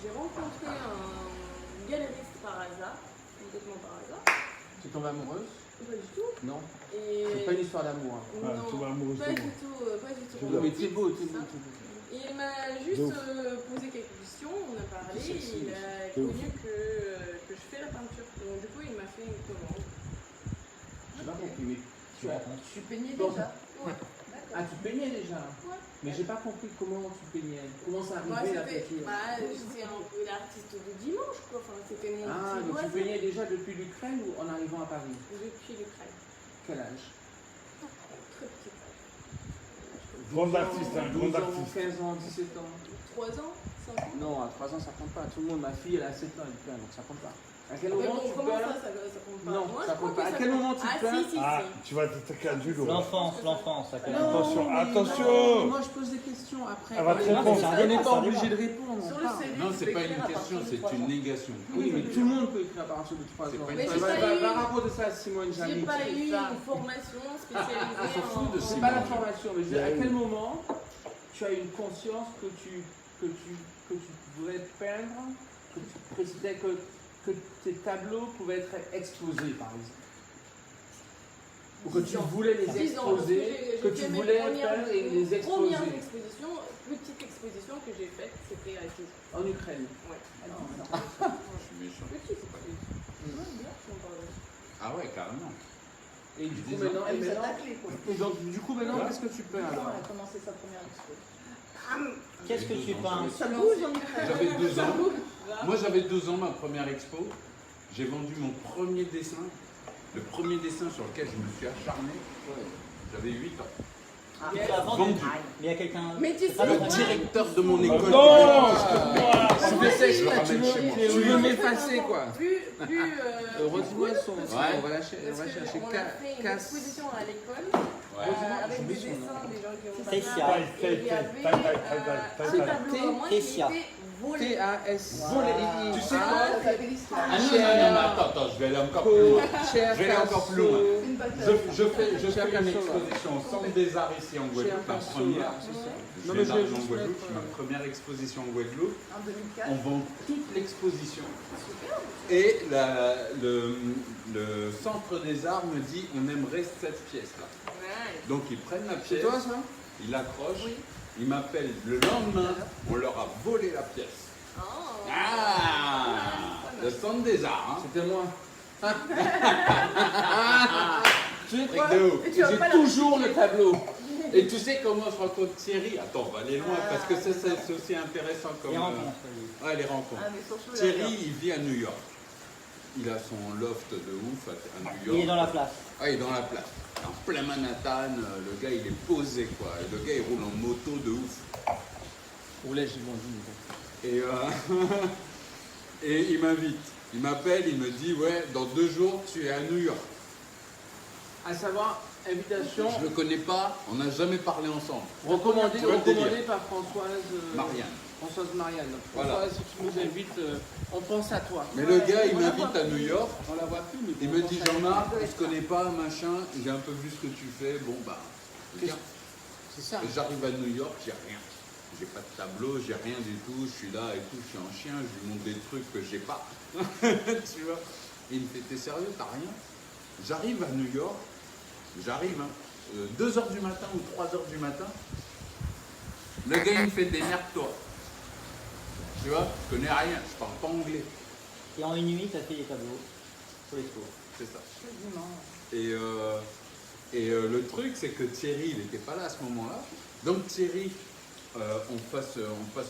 J'ai rencontré un galeriste par hasard, complètement par hasard. Tu es tombée amoureuse? Pas du tout. Non. Et... C'est pas une histoire d'amour. Hein. Ah, tu vas amoureuse pas de du moi. tout, pas du tout. Non, mais t'es beau, t'es beau, Ça. t'es beau. Et il m'a juste posé quelques questions, on a parlé, C'est sexy, il a c'est ouf. connu que je fais la peinture. Donc du coup il m'a fait une commande. J'ai pas compris, mais tu as. Tu peignais Donc- déjà. Ouais. Ah, tu peignais déjà? Ouais. Mais j'ai pas compris comment tu peignais. Comment ça Bah, arrivait la c'était peinture? j'étais un peu l'artiste du dimanche quoi, enfin, c'était mon Ah, petit donc tu loisir peignais déjà depuis l'Ukraine ou en arrivant à Paris? depuis l'Ukraine. Quel âge? Très petit âge. Grand artiste, hein, 12 grand ans, artiste. 15 ans, 17 ans. 3 ans, 5 ans. Non, à 3 ans ça compte pas. Tout le monde, ma fille, elle a 7 ans, elle peint, donc ça compte pas. À quel Mais moment bon, tu comment peins? ça compte pas? Non, Moi, ça je crois compte pas. que À ça quel compte. moment tu Ah peins? si, si, Ah, si. tu vas t'attaquer à du lourd. L'enfance, ça calme. Attention, mais attention. non, moi je pose des questions après. Elle va te Mais répondre. ça, C'est un on n'est débat, pas c'est un obligé débat. de répondre. Sur on le parle. CV, Non, tu c'est peux pas écrire une à question, partir de c'est 3 une ans. négation. Oui, mais tout le monde peut écrire à partir de 3 ans. pas Mais une j'ai pas eu- Va raconter ça à Simone J'ai Jamais. pas eu une formation spécialisée On s'en fout de en... C'est Simone. pas la formation, mais je veux dire, à quel moment tu as une conscience que tu voudrais peindre, que tu précisais que tes tableaux pouvaient être exposés, par exemple? Ou que tu voulais les 10 ans, parce exposer, que j'ai tu fait mes voulais premières- peindre et les mes premières exposer expositions, petite exposition que j'ai faite, c'était à 10 ans. en Ukraine. Ouais. Je suis méchant. Petite, c'est pas Ouais, bien, si on parle de ça. Ah ouais, carrément. Et du coup, 10 ans. maintenant, Elle vous a taclé, quoi. et donc, du coup, maintenant, qu'est-ce que tu peins Quand alors? elle a commencé sa première expo. Qu'est-ce que tu peins? Ça bouge en Ukraine. J'avais 2 ans. Grave. Moi, j'avais 2 ans, ma première expo. J'ai vendu mon premier dessin. Le premier dessin sur lequel je me suis acharné. J'avais 8 ans. Tu l'as vendu. Vendu. Mais il y a quelqu'un. Mais tu sais, Ah, Le moi, directeur de mon école. Non, Tu moi, fais j'ai- ça, tu ramène chez moi. veux, tu veux m'effacer quoi? plus Redis-moi son. Ouais. On va chercher parce que chercher on a fait une casse. exposition à l'école Ouais. avec des dessins des gens qui ont pas Tessia. ça. Et il y avait un tableau à moi qui Tessia. était volé. T-A-S. Tu sais quoi? Ah, ça fait l'histoire. Ah non, non, non, mais attends, je vais aller encore plus loin. Je vais aller encore plus loin. Une bataille. Je fais une Cher Picasso, exposition au Centre des Arts ici en Guadeloupe, ma première. Non, Je mais viens je vais d'arriver en juste Guadeloupe, mettre, c'est ma première exposition en Guadeloupe. En 2004. On vend toute l'exposition. Et le Centre des Arts me dit on aimerait cette pièce-là. Ouais. Donc ils prennent la C'est pièce, toi ça? ils l'accrochent, ils m'appellent le lendemain, on leur a volé la pièce. Oh. Ah, le Centre des Arts, hein. C'était moi. Tu sais quoi? Truc de ouf. Et tu vas pas J'ai la toujours le tableau. Et tu sais comment je rencontre Thierry? Attends, on va aller loin parce que ça, c'est aussi intéressant comme. Les rencontres. Ouais, les rencontres. Ah, mais surtout la Thierry, il vit à New York. Il a son loft de ouf à New York. Il est dans la place. Ah, il est dans la place. En plein Manhattan, le gars il est posé quoi. Et le gars il roule en moto de ouf. Roulais, j'ai vendu. Et, et il m'invite. Il m'appelle, il me dit ouais, dans 2 jours tu es à New York. À savoir, invitation Je le connais pas, on n'a jamais parlé ensemble. recommandée, Tu vois le délire. recommandée par Françoise Marianne. Françoise Marianne. Voilà. Françoise, si tu nous invites, on pense à toi. Mais le gars, il On la m'invite voit à New York. On la voit plus, mais Il on me pense dit à elle. Jean-Marc, on se connaît pas, machin, j'ai un peu vu ce que tu fais, bon bah, viens. C'est ça. Et j'arrive à New York, j'ai rien. J'ai pas de tableau, j'ai rien du tout, je suis là et tout, je suis en chien, je lui montre des trucs que j'ai pas. Tu vois. Et il me fait, t'es sérieux, t'as rien? J'arrive à New York, j'arrive, 2h du matin ou 3h du matin, le gars il me fait démerde-toi. Tu vois, je connais rien, je parle pas anglais. Et en une nuit, tu as fait des tableaux sur les tours. C'est ça. Quasiment. Et le truc, c'est que Thierry, il n'était pas là à ce moment-là. Donc Thierry, on passe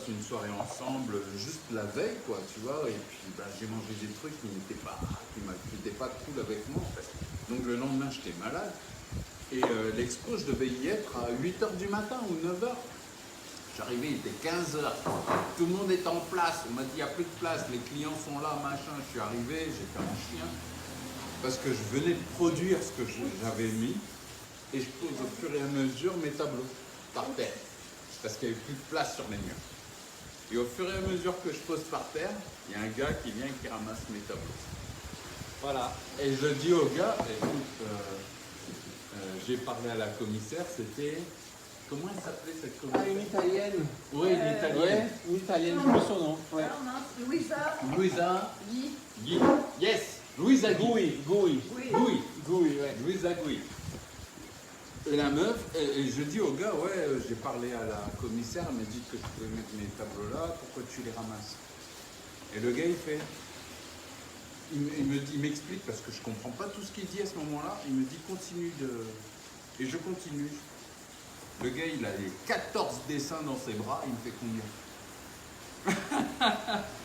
une soirée ensemble, juste la veille, quoi, tu vois. Et puis bah, j'ai mangé des trucs qui n'étaient pas cool avec moi, en fait. Donc le lendemain, j'étais malade. Et l'expo, je devais y être à 8h du matin ou 9h. J'arrivais, il était 15h. Tout le monde est en place. On m'a dit, il n'y a plus de place, les clients sont là, machin. Je suis arrivé, j'étais en chien. Parce que je venais de produire ce que j'avais mis. Et je pose au fur et à mesure mes tableaux par terre. Parce qu'il n'y avait plus de place sur les murs. Et au fur et à mesure que je pose par terre, il y a un gars qui vient qui ramasse mes tableaux. Voilà. Et je dis au gars, écoute, j'ai parlé à la commissaire, c'était... Comment elle s'appelait cette Ah, commissaire? une italienne. Oui, une italienne. Ouais, une italienne, je me son nom. Ouais. Alors, mince, Louisa, Louisa Guy, Guy. Yes, Louisa Guy. Gouy. oui. Gouy, ouais. Louisa Gouy. Et la meuf, et je dis au gars, ouais, j'ai parlé à la commissaire, elle m'a dit que je pouvais mettre mes tableaux là, pourquoi tu les ramasses? Et le gars, il fait, il m'explique, parce que je comprends pas tout ce qu'il dit à ce moment-là, il me dit, continue de... Et je continue. Le gars, il a les 14 dessins dans ses bras, il me fait combien?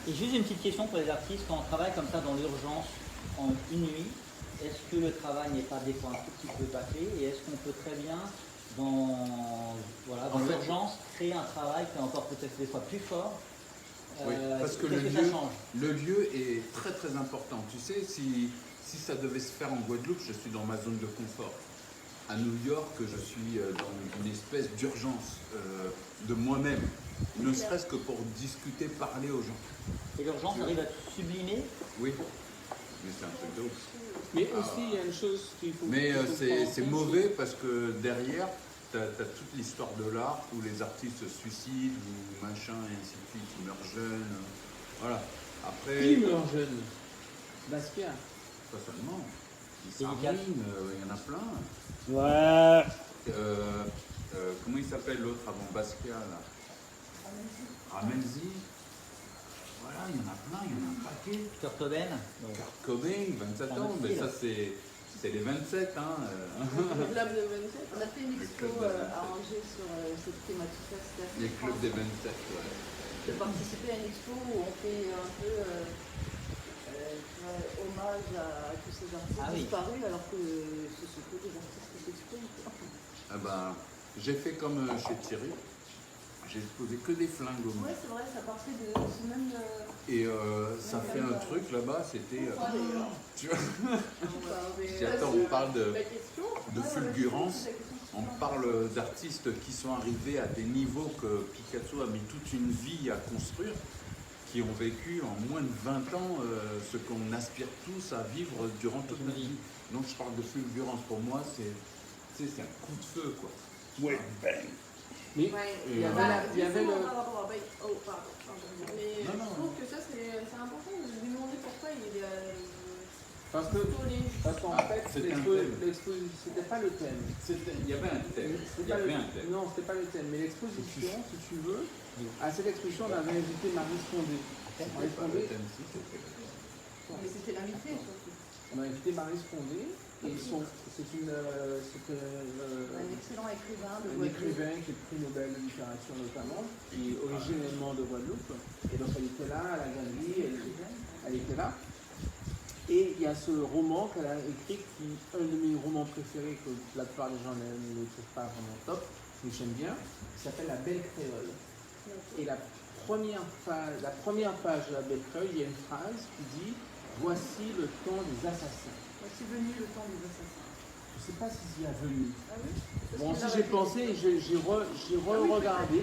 Et juste une petite question pour les artistes, quand on travaille comme ça dans l'urgence, en une nuit, est-ce que le travail n'est pas des fois un tout petit peu bâclé et est-ce qu'on peut très bien, dans En fait, l'urgence, créer un travail qui est encore peut-être des fois plus fort? Oui, parce que qu'est-ce ça change? le lieu est très très important. Tu sais, si ça devait se faire en Guadeloupe, je suis dans ma zone de confort. À New York, je suis dans une espèce d'urgence de moi-même, ne serait-ce que pour discuter, parler aux gens. Et l'urgence arrive à te sublimer? Oui, mais c'est un truc de ouf. Mais aussi, il y a une chose qu'il faut... Mais qu'il faut prendre en c'est compte, mauvais parce que derrière, tu as toute l'histoire de l'art où les artistes se suicident ou machin et ainsi de suite, ils meurent jeunes. Voilà. Après, Qui meurt jeune? Basquiat. pas seulement. Délicat. Il y en a plein. Ouais. Comment il s'appelle l'autre avant Basquiat là? Ramenzi. Voilà, il y en a plein, il y en a un paquet. Kurt Cobain? Kurt Cobain, 27 Un ans, autre mais style. ça c'est les 27 hein. Le club de 27. On a fait une expo club de à Angers sur cette thématique-là. C'était assez Les clubs fort des 27, ouais. de participer à une expo où on fait un peu tu vois, hommage à tous ces artistes Ah oui. disparus alors que ce sont que des artistes qui s'expriment. Ah ben, j'ai fait comme chez Thierry. J'ai posé que des flingues au mur. Ouais, c'est vrai, ça partait de ce même. Et ça fait un truc là-bas, c'était. Tu vois, si, attends, on parle La question, de fulgurance, on parle d'artistes qui sont arrivés à des niveaux que Picasso a mis toute une vie à construire, qui ont vécu en moins de 20 ans ce qu'on aspire tous à vivre durant toute notre vie. Donc je parle de fulgurance, pour moi c'est un coup de feu quoi. Ouais, bang. Mais ouais, il y avait le... par rapport à oh, pardon. Mais Non, non. je trouve que ça c'est important de lui demander pourquoi il est Parce que... plutôt les... Parce qu'en Ah, fait, c'était un thème. l'exposition, c'était pas le thème. Il y avait un thème. C'était Il y pas avait le- un thème. Non, c'était pas le thème. Mais l'exposition, si tu veux, à cette exposition, on avait invité Marie Scondé. Marie Pas le Scondé, thème, si, c'était- Mais c'était l'invité surtout. on a invité Marie Scondé, et c'est Un excellent écrivain de un Guadeloupe. écrivain qui est prix Nobel de littérature notamment, qui est originellement de Guadeloupe. Et donc elle était là à la galerie, elle était là. Et il y a ce roman qu'elle a écrit, qui est un de mes romans préférés, que la plupart des gens ne le trouvent pas vraiment top, mais j'aime bien, qui s'appelle La Belle Créole. Et la première page de La Belle Créole, il y a une phrase qui dit « Voici le temps des assassins ». Voici venu le temps des assassins. Je sais pas si c'est à venir. Ah oui. Bon, si j'ai pensé, j'ai re-regardé,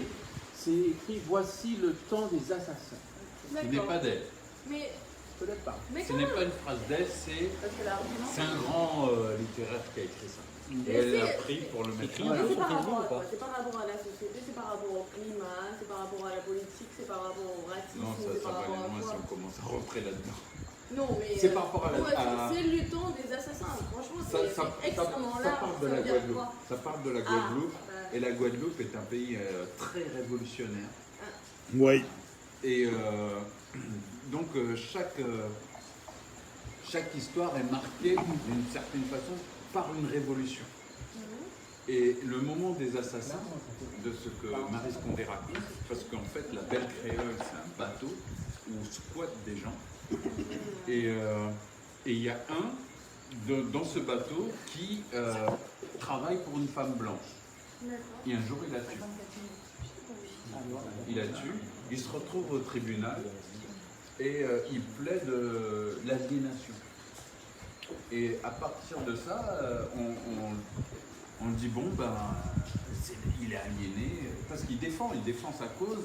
c'est écrit voici le temps des assassins. Ce n'est pas d'elle. Mais, Peut-être pas. mais Ce quand n'est même. pas une phrase d'elle, c'est Parce que l'argument. un grand littéraire qui a écrit ça. Et elle l'a pris pour le mettre. Écrit. Mais c'est Sur par Facebook rapport à ou pas quoi? C'est par rapport à la société, c'est par rapport au climat, c'est par rapport à la politique, c'est par rapport au racisme, Non, c'est ça par va rapport aller à loin si quoi? on commence à rentrer là-dedans. Non, mais. C'est par rapport à la- ouais, à- c'est le temps des assassins. Franchement, Ça, c'est extrêmement ça large. part de Ça la veut dire Guadeloupe. quoi? Ça part de la Ah, Guadeloupe. bah, Et la Guadeloupe est un pays très révolutionnaire. Oui. Et donc chaque histoire est marquée d'une certaine façon par une révolution. Et le moment des assassins, de ce que Marie Scondé raconte, parce qu'en fait la Belle Créole c'est un bateau où squattent des gens. Et il y a dans ce bateau qui travaille pour une femme blanche. Et un jour il la tue. Il la tue, il se retrouve au tribunal et il plaide l'aliénation. Et à partir de ça, on dit bon ben il est aliéné parce qu'il défend sa cause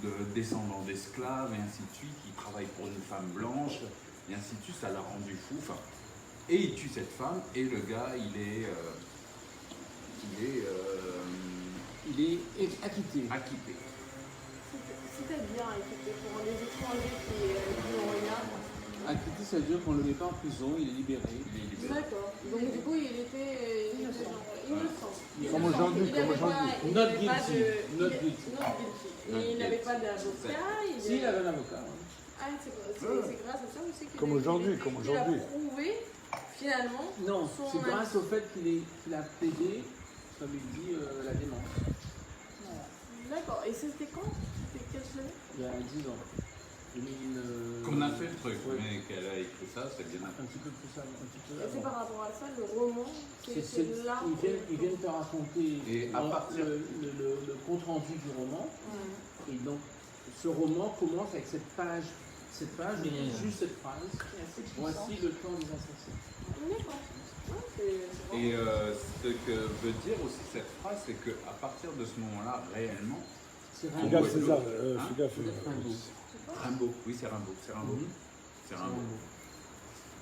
de descendants d'esclaves et ainsi de suite. Il travaille pour une femme blanche et ainsi de suite. Ça l'a rendu fou. Enfin, et il tue cette femme et le gars il est Acquitté. acquitté. c'est-à-dire, écoutez, pour les étrangers qui n'ont rien. Acquitté, ça veut dire qu'on ne le met pas en prison, il est libéré. Il est libéré. D'accord. Donc, du coup, il était innocent. Comme aujourd'hui, Il comme n'avait aujourd'hui. pas- il Not n'avait pas guilty. de- Not il- guilty. not guilty. Not Et il n'avait guilty. pas d'avocat. Si, il avait un avocat. Ouais. Ah, c'est grâce à ça aussi qu'il Comme aujourd'hui, comme qu'il a aujourd'hui. prouvé, finalement, Non, son c'est grâce au fait qu'il a plaidé, comme il dit, la démence. D'accord. Et c'était quand? C'était quelle semaine? Il y a 10 ans. Qu'on a fait le truc, Ouais. mais qu'elle a écrit ça, c'est bien. Un petit peu plus ça, un petit peu Et c'est avant. par rapport à ça, le roman, c'est là. Ils viennent te raconter Et à partir- le compte rendu du roman. Ouais. Et donc, ce roman commence avec cette page, il y a juste cette phrase. Voici le temps des assassins. D'accord. Ouais, c'est Et ce que veut dire aussi cette phrase, c'est qu'à partir de ce moment-là, réellement, C'est En Fais Rimbaud. gaffe, Guadeloupe. César. Hein Fais gaffe. Rimbaud. Rimbaud, oui c'est Rimbaud, c'est Rimbaud. Mhm. C'est Rimbaud.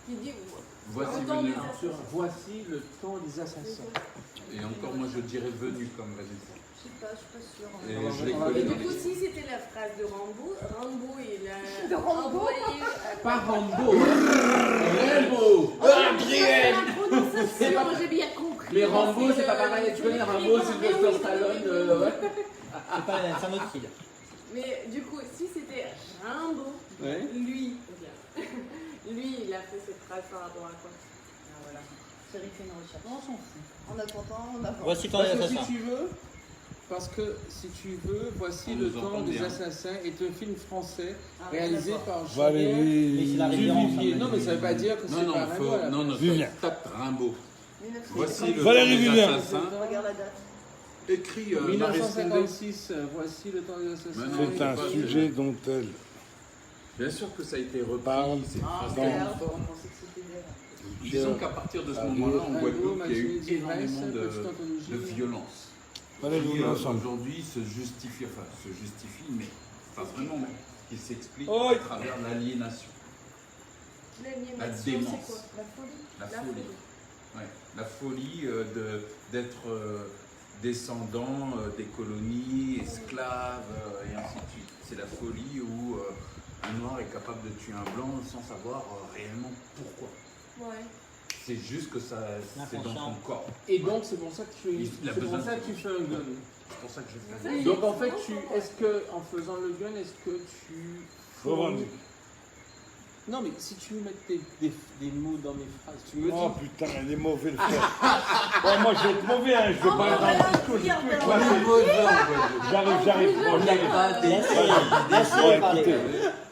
qui dit Voici le temps venu. des assassins. Voici le temps des assassins. Et encore, moi je dirais venu comme Vanessa. Je sais pas, je suis pas sûre. Et On va- je l'ai on va- collé Et dans du coup, les... si c'était la phrase de Rambo, Rambo il a De Rambo envoyé. Pas Rambo, Rambo. C'est la prononciation, j'ai bien compris. Mais Rambo, c'est pas le- pareil. Tu connais le Rambo, écrivain, Sylvester mais oui, Stallone. oui, oui. Ouais. C'est un autre style. Mais du coup, si c'était Rambo, Ouais. lui, il a fait cette phrase par rapport à quoi? Ah, voilà. Thierry fait une recherche. On s'en fout. En attendant, on avance. Voici le temps des Parce que si assassins. tu veux, voici On le nous temps entend des bien. assassins est un film français Ah, réalisé d'accord. par Julien Mais c'est la référence. Duvivier. hein, Non, mais ça veut pas dire que Non, c'est non, pas faut... Rimbaud. là. non, non, Vivien. tape Rimbaud. 1950. Voici le Valérie temps des Vivien. assassins. Regarde la date. Écrit Marie Scondé. 1956, voici le temps des assassins. Mais non, C'est un pas- sujet dont elle Bien sûr que ça a été repris. parle. Cette Ah, phrase c'est dans- là, tellement on forte. pensait que c'était elle. Disons qu'à partir de ce Rimbaud, moment-là, en Rimbaud, Guadeloupe, il y a eu Mathilde énormément Ivresse, de petite anthologie. violence. Allez, Qui nous ensemble. aujourd'hui se justifie, mais pas vraiment, mais qui s'explique Oh. à travers l'aliénation. L'aliénation, La c'est démence. quoi? La folie. La folie. Ouais. La folie d'être descendant des colonies, esclaves, et ainsi de suite. C'est la folie où un noir est capable de tuer un blanc sans savoir réellement pourquoi. Ouais. C'est juste que ça, c'est dans son corps. Et donc, c'est pour ça que Il a c'est besoin pour ça de- que tu fais un gun. C'est pour ça que je fais Ça, ça. il- Donc, en fait, est-ce que, en faisant le gun, est-ce que tu. Revendique. Non, mais si tu veux mettre des mots dans mes phrases, tu me Oh dis. putain, il est mauvais le frère. Bon, moi je vais être mauvais, hein. Je vais parler dans le discours, je suis Pas éclaté. le mauvais, en fait. J'arrive. Bon, j'arrive. Laissez Ouais, parler. écoutez.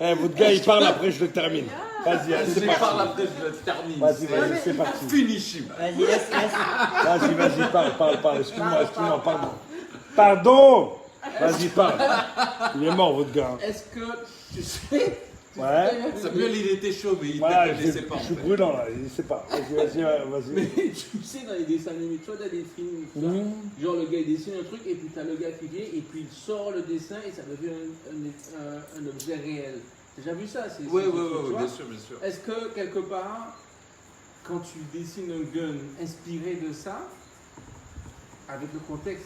Eh, votre gars il parle après, je le termine. Vas-y, allez, c'est Je parle parti. après, je le termine. Vas-y, c'est parti. Finish him. Vas-y, laisse. Vas-y, parle. Excuse-moi, pardon. Pardon. Vas-y, parle. Il est mort, votre gars. Est-ce que tu sais Ouais. Samuel, il était chaud, mais il Voilà, ne te laissait pas. je en suis fait. brûlant là, il sait pas. Vas-y. Mais tu sais, dans les dessins animés, tu vois, t'as des films, tu vois, genre le gars il dessine un truc et puis t'as le gars qui vient et puis il sort le dessin et ça devient un objet réel. T'as déjà vu ça? Oui, tu vois. bien sûr, bien sûr. Est-ce que quelque part, quand tu dessines un gun inspiré de ça, avec le contexte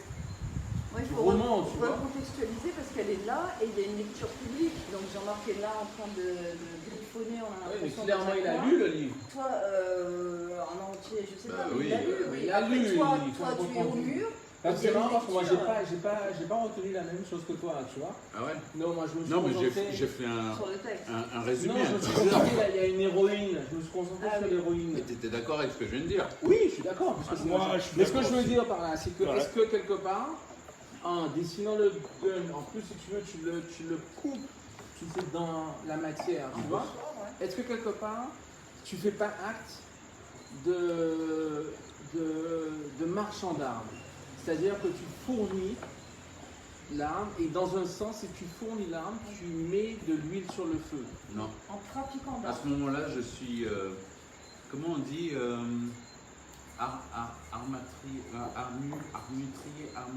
Ouais, il du faut roman, tu faut vois, contextualiser parce qu'elle est là et il y a une lecture publique. Donc Jean-Marc est là en train de griffonner. On a ouais, mais l'impression clairement dans un il a coin. lu le livre. Toi, en entier, je sais Bah pas, mais oui, il a lu. oui, Oui. il a Après, lu, toi, il toi, faut tu es au comprendre. mur. Parce que Il y a c'est marrant une parce que moi lecture. j'ai pas retenu la même chose que toi, tu vois. Ah ouais? Non, moi je me suis Non, mais concentré. j'ai fait Sur le texte. un résumé. Non, je un me suis teaser. concentré, là, il y a une héroïne. Je me suis concentré Ah sur oui. l'héroïne. Mais t'étais d'accord avec ce que je viens de dire? Oui, je suis d'accord. parce que c'est Moi, machin. je suis Mais ce que d'accord je veux aussi. dire par là, c'est que Ouais. est-ce que quelque part, en dessinant le gun, en plus si tu veux, tu le coupes, tu fais dans la matière, tu vois. Est-ce que quelque part, tu fais pas acte de marchand d'armes? C'est-à-dire que tu fournis l'arme et dans un sens, si tu fournis l'arme, tu mets de l'huile sur le feu. Non. En pratiquant À ce moment-là, je suis. Comment on dit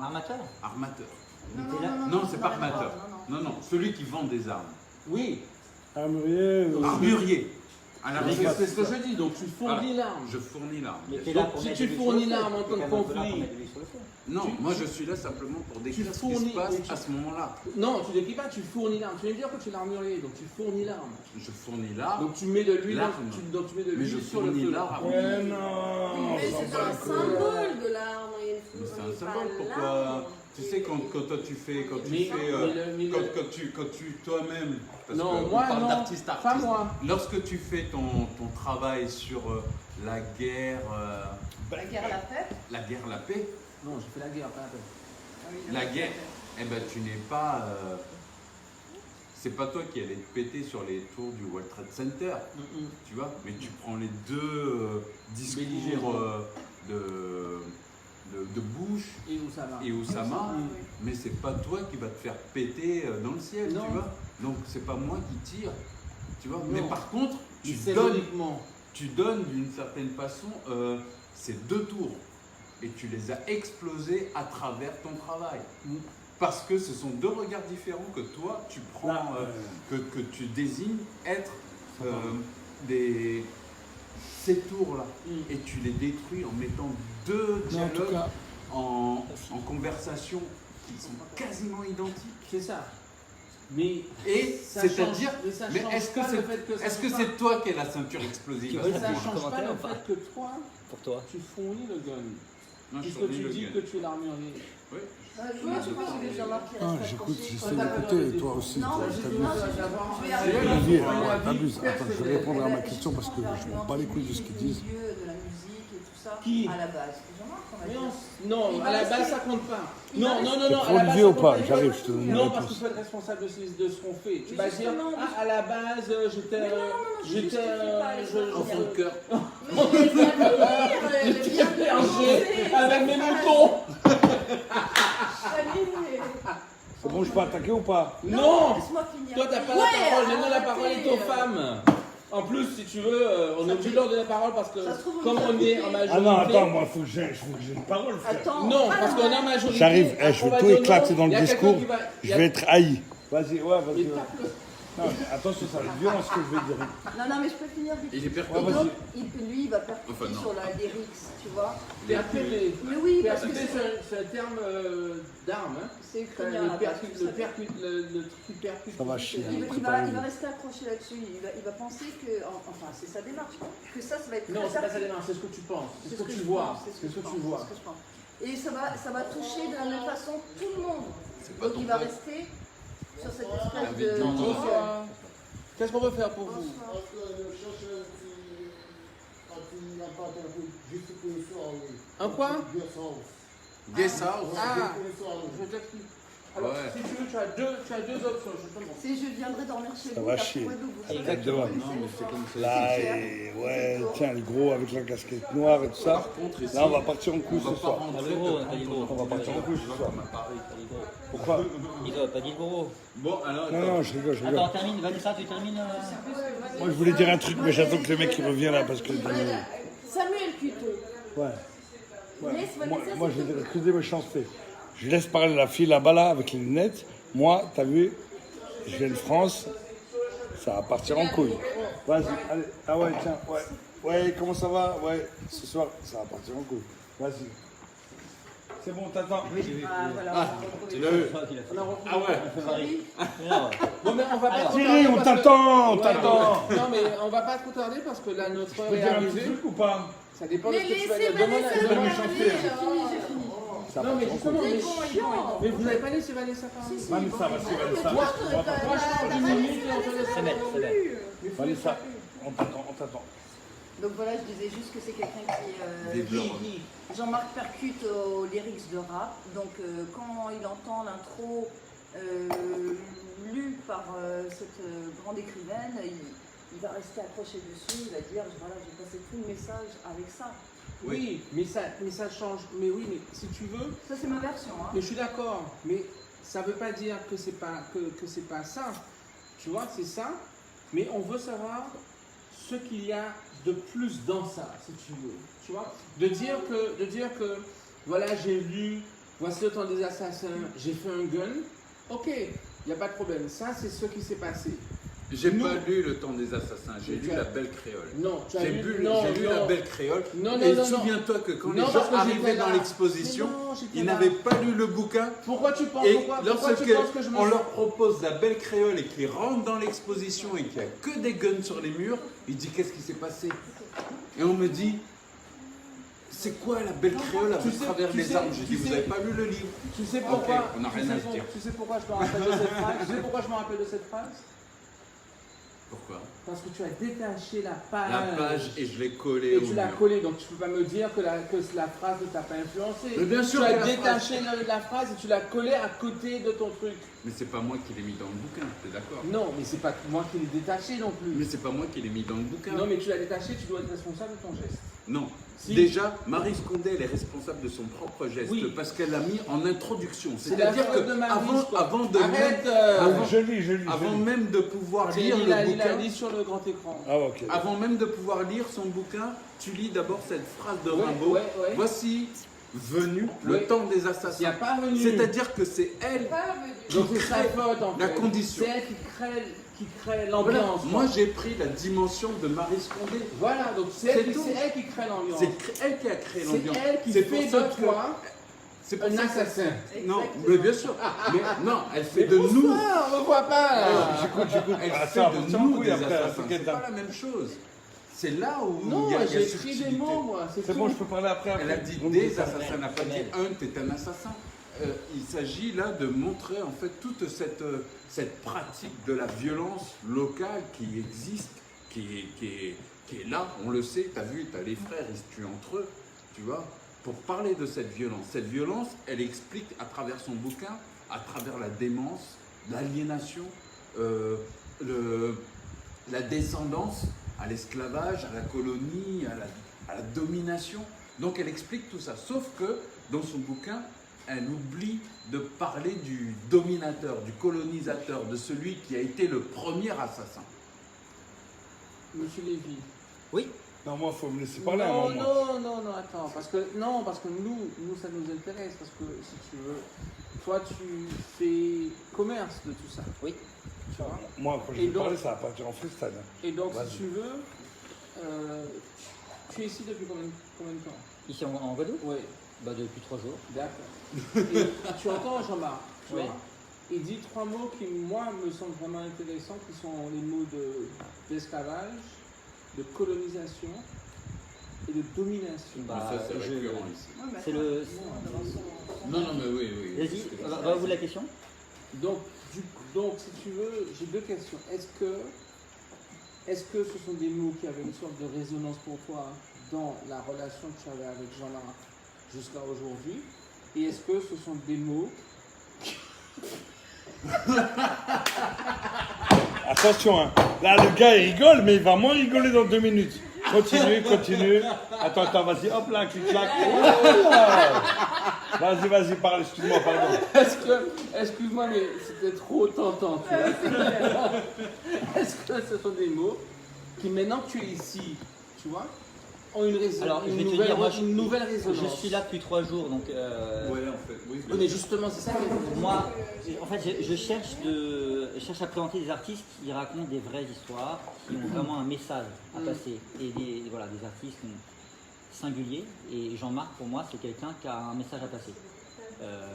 Armateur. Armateur. Non, c'est pas armateur. Non, celui qui vend des armes. Oui, Armurier. Armurier. À la rigueur. c'est ce que je dis, donc tu fournis l'arme. Je fournis l'arme. Mais t'es Donc, là pour si mettre tu de l'huile fournis sur le feu. l'arme en T'es temps de quand même pas là conflit. pour mettre de l'huile sur le feu. Non, Tu- moi je suis là simplement pour décrire ce qui fournis- se passe mais tu- à ce moment-là. Non, tu décris pas, tu fournis l'arme. Tu viens de dire que tu es l'armurier, donc tu fournis l'arme. Je fournis l'arme, Donc tu mets de l'huile, L'arme. donc tu mets de mais je l'huile sur le fournis feu. l'arme. Ouais, non. Mais on c'est s'en bat un les couilles. symbole de l'arme. Mais c'est un symbole, pourquoi? Tu sais, quand toi tu fais, Mais quand tu toi-même, parce Non, qu'on moi, parle non, d'artiste, pas moi. lorsque tu fais ton travail sur la guerre, La guerre, la paix. la paix, Non, j'ai fait la guerre, pas la paix. la guerre, eh ben tu n'es pas, c'est pas toi qui allais te péter sur les tours du World Trade Center, tu vois, mais tu prends les deux discours de Bush Et où ça va? et Oussama, mais c'est pas toi qui va te faire péter dans le ciel, Non. tu vois. Donc c'est pas moi qui tire, tu vois. Non. Mais par contre, Mais tu symboliquement. donnes d'une certaine façon ces deux tours et tu les as explosés à travers ton travail. Mm. Parce que ce sont deux regards différents que toi tu prends, Là, que tu désignes être ces tours-là. Mm. Et tu les détruis en mettant deux Mais en tout dialogues cas, en conversation qui sont quasiment identiques. C'est ça. Mais Et ça c'est-à-dire, change- mais ça mais change est-ce que pas le fait que ça est-ce que change c'est toi qui as la ceinture explosive Qui à veut ce ça moment-là? change pas commentaire le ou pas fait que toi, Pour toi. tu fournis le gun. Non, je Puisque fournis tu le dis gun. que tu es l'armurier. Oui. Je pense que Jean-Marc qui ah, reste j'écoute, accroché. j'essaie d'écouter et toi aussi. Non, toi, je t'abuses. non, je vais arrêter. Olivier, Ouais. t'abuses. Attends, je vais répondre à ma Eh ben, question parce que je m'en bats les couilles de ce qu'ils disent. Du milieu de la musique et tout ça. Qui? À la base. Jean-Marc, on va Mais dire. non, Il à va la base rester- ça compte pas. il va Non, rester- non, non, C'est non. pour à la base, Olivier ça ou compte pas? pas. J'arrive, je te donne une Non, parce réponse. qu'il faut être responsable de ce qu'on fait. Tu Mais vas dire, justement, ah, à la base, j'étais. Mais non, je justifie pas, je- Enfant de cœur. Mais je vais bien lire, j'ai bien Berger avec mes moutons. C'est bon, je peux attaquer ou pas? Non. Laisse-moi finir. Toi, t'as pas la parole. Maintenant, la parole est aux femmes. En plus, si tu veux, on est obligé de leur donner la parole parce que, Ça se trouve, comme on est en majorité. Ah non, attends, moi, il faut que j'ai une parole, frère. Attends. Non, Ah, parce qu'on est en majorité. J'arrive, après, je on vais va tout dire éclater non, dans il y le a quelqu'un discours. qui va- il y Je a- vais être haï. Vas-y, ouais, Mais vas-y. Ouais. tape-le. Non, mais attention, ça va être violent ce que je vais dire. Non, mais je peux finir vite. Il est Ouais, perturbant. vas-y. Lui, il va percuter Enfin, non. sur la lyrics, tu vois. Percuter. Mais oui, parce que Percuter, c'est un terme d'arme. Hein. c'est ukrainien. Le là-bas, percute, tu le sais. percute, le truc qui percute. Ça va chier. Il va rester accroché là-dessus. Il va penser que, enfin, c'est sa démarche, que ça va être Non, très c'est pas ça tactique. démarche, c'est ce que tu penses, c'est ce que tu je vois, pense, c'est ce que je tu pense, vois. c'est ce que je pense. Et ça va toucher de la même façon tout le monde. C'est pas Donc ton il va pote. rester sur cette espèce Invite de. tout le monde. Qu'est-ce qu'on peut faire pour vous? Bonsoir. Un quoi? Guest house. Ah, je t'explique. Alors, Ouais. si tu veux, tu as deux options, justement. C'est je viendrai dormir chez Ça vous. va la chier. forêt d'Aubourg. Exactement. Non, mais c'est comme ça. Là, et, ouais, tiens, le gros avec la casquette noire et tout ça. Par contre, ici, Là, on va partir en couille on va ce pas soir. rentrer Pas le gros, on a pas dit de le gros. prendre On va partir en couille ce soir. comme à Paris. Pourquoi? Ils n'ont pas dit le gros. Bon, alors, Non, non, je rigole, je rigole. Attends, termine, Vanessa, tu termines. Moi, je voulais dire un truc, mais j'attends que le mec il revienne là parce que. Samuel plutôt. Ouais. Ouais. Laisse Vanessa, Moi, s'il je te vais dire que des méchancetés. Je laisse parler la fille là-bas, là, avec les lunettes. Moi, t'as vu, je viens de France, ça va partir en couille. Vas-y, allez. Ah ouais, tiens, ouais. Ouais, comment ça va? Ouais, ce soir, ça va partir en couille. Vas-y. C'est bon, t'attends. Ah, voilà, tu l'as eu. Ah ouais. Bon, mais on va pas trop Thierry, tarder on parce t'attend, on Ouais, t'attend. Non, mais on va pas trop tarder parce que là, notre Tu heure peux est dire un petit arrivée. truc ou pas? Ça dépend de Mais ce que tu vas laissez dire. Vanessa Demande- parler, méchanceté, j'ai hein. fini, j'ai fini. Ça va Non, mais partir en couille. justement, mais chiant. Mais vous n'avez pas laissé Vanessa parler. Vanessa, vas-y, Vanessa. Toi, On va pas- Franchement, 10 minutes et on te laisse. C'est bête, c'est bête. Vanessa, on t'attend, on t'attend. Donc voilà, je disais juste que c'est quelqu'un Des qui, blancs. Jean-Marc percute aux lyrics de rap. Donc quand il entend l'intro lue par cette grande écrivaine, il va rester accroché dessus, il va dire voilà, j'ai passé tout le message avec ça. Oui, mais ça change. Mais oui, mais si tu veux, Ça c'est ma version. Hein. mais je suis d'accord. Mais ça veut pas dire que c'est pas que c'est pas ça. Tu vois, c'est ça. Mais on veut savoir ce qu'il y a de plus dans ça, si tu veux. Tu vois, de dire que voilà, j'ai lu, voici le temps des assassins, j'ai fait un gun. Ok, il n'y a pas de problème. Ça, c'est ce qui s'est passé. J'ai Nous- pas lu Le Temps des Assassins, j'ai Tu lu as- La Belle Créole. Non, tu as J'ai lu. lu, Non, j'ai lu non. La Belle Créole. Non, non, et non, non. souviens-toi que quand Non, les parce gens que j'étais arrivaient dans là. l'exposition, Mais non, j'étais ils là. n'avaient pas lu le bouquin. Pourquoi tu penses Et pourquoi lorsque tu penses que je me on leur propose La Belle Créole et qu'ils rentrent dans l'exposition et qu'il n'y a que des guns sur les murs, ils disent qu'est-ce qui s'est passé? Et on me dit c'est quoi La Belle Créole à Tu sais- travers tu les sais- armes? J'ai tu dit vous sais- n'avez pas lu le livre? Tu sais pourquoi Ok, on n'a rien à se dire. Tu sais pourquoi je me rappelle de cette phrase Tu sais pourquoi je me rappelle de cette phrase Pourquoi? Parce que tu as détaché la page. La page et je l'ai collée Et au tu l'as mur. collée, donc tu peux pas me dire que la phrase ne t'a pas influencé. Mais bien sûr tu as que la détaché la phrase et tu l'as collée à côté de ton truc. Mais c'est pas moi qui l'ai mis dans le bouquin, t'es d'accord? Non, mais c'est pas moi qui l'ai détaché non plus. Mais c'est pas moi qui l'ai mis dans le bouquin. Non, mais tu l'as détaché, tu dois être responsable de ton geste. Non. Si. Déjà, Marie Scondé, elle est responsable de son propre geste Oui. parce qu'elle l'a mis en introduction. C'est la C'est-à-dire faute que de Maryse, quoi. avant de Arrête avant- Je lis. avant même de pouvoir lire il a le bouquin, dit sur le grand écran. Ah, ok. avant même de pouvoir lire son bouquin, tu lis d'abord cette phrase de Ouais, Rimbaud. ouais. Voici venu le Ouais. temps des Il n'y a assassins. pas venu. C'est-à-dire que c'est elle. Donc c'est sa faute en fait. la condition. C'est elle qui crée Voilà. l'ambiance. Moi, j'ai pris la dimension de Marie Scondé. Voilà, donc C'est c'est tout. elle qui crée l'ambiance. C'est elle qui a créé C'est l'ambiance. elle qui C'est pour fait ça de que- toi c'est pour un ça que- assassin. Non, mais bien sûr. Mais non, elle fait de nous. Bonsoir, on ne voit pas là. J'écoute. Elle Ah, fait ça, de on tient en nous couille des après, assassins. t'inquiète C'est pas. pas la même chose. C'est là où Non, il y a j'ai écrit subtilité. des mots moi, c'est C'est tout. bon, je peux parler après. Elle a dit Donc, des ça- assassins, elle n'a pas dit un, t'es un assassin. Il s'agit là de montrer en fait toute cette pratique de la violence locale qui existe, qui est là, on le sait, t'as vu, t'as les frères, ils se tuent entre eux, tu vois, pour parler de cette violence. Cette violence, elle explique à travers son bouquin, à travers la démence, l'aliénation, la descendance à l'esclavage, à la colonie, à la domination. Donc elle explique tout ça, sauf que dans son bouquin, elle oublie de parler du dominateur, du colonisateur, de celui qui a été le premier assassin. Monsieur Lévy. Oui. Non, moi, il faut me laisser parler à un Non, moment. non, attends, parce que nous ça nous intéresse, parce que si tu veux, toi tu fais commerce de tout ça. Oui. Tu vois. Moi, quand je Et vais donc- parler, ça va partir en freestyle. Hein. Et donc Vas-y. si tu veux, tu es ici depuis combien de temps? Ici en Guadeloupe Oui, bah, depuis 3 jours. d'accord. Et tu entends Jean-Marc, tu Oui. vois, il dit 3 mots qui, moi, me semblent vraiment intéressants, qui sont les mots d'esclavage, de colonisation et de domination. Bah, ça, c'est je- récurrent ici. Ouais, mais C'est attends, le. Non, non, mais oui. Vas-y, va vous la question. Donc, si tu veux, j'ai deux questions. Est-ce que ce sont des mots qui avaient une sorte de résonance pour toi dans la relation que tu avais avec Jean-Marc jusqu'à aujourd'hui? Et est-ce que ce sont des mots Attention, hein. Là, le gars, il rigole, mais il va moins rigoler dans 2 minutes. Continue. Attends, vas-y, hop là, clic-clac. Oh là. Vas-y, parle, excuse-moi, pardon. Excuse-moi, mais c'était trop tentant. Tu vois. Est-ce que ce sont des mots qui, maintenant que tu es ici, tu vois, ont une raison, Alors, je vais te nouvelle, dire, moi, une nouvelle résonance? Je suis là depuis 3 jours, donc Ouais, en fait, oui. Oui, mais justement, c'est ça qui est... moi, en fait, je cherche à présenter des artistes qui racontent des vraies histoires, qui ont vraiment un message à passer, et des artistes singuliers. Et Jean-Marc, pour moi, c'est quelqu'un qui a un message à passer.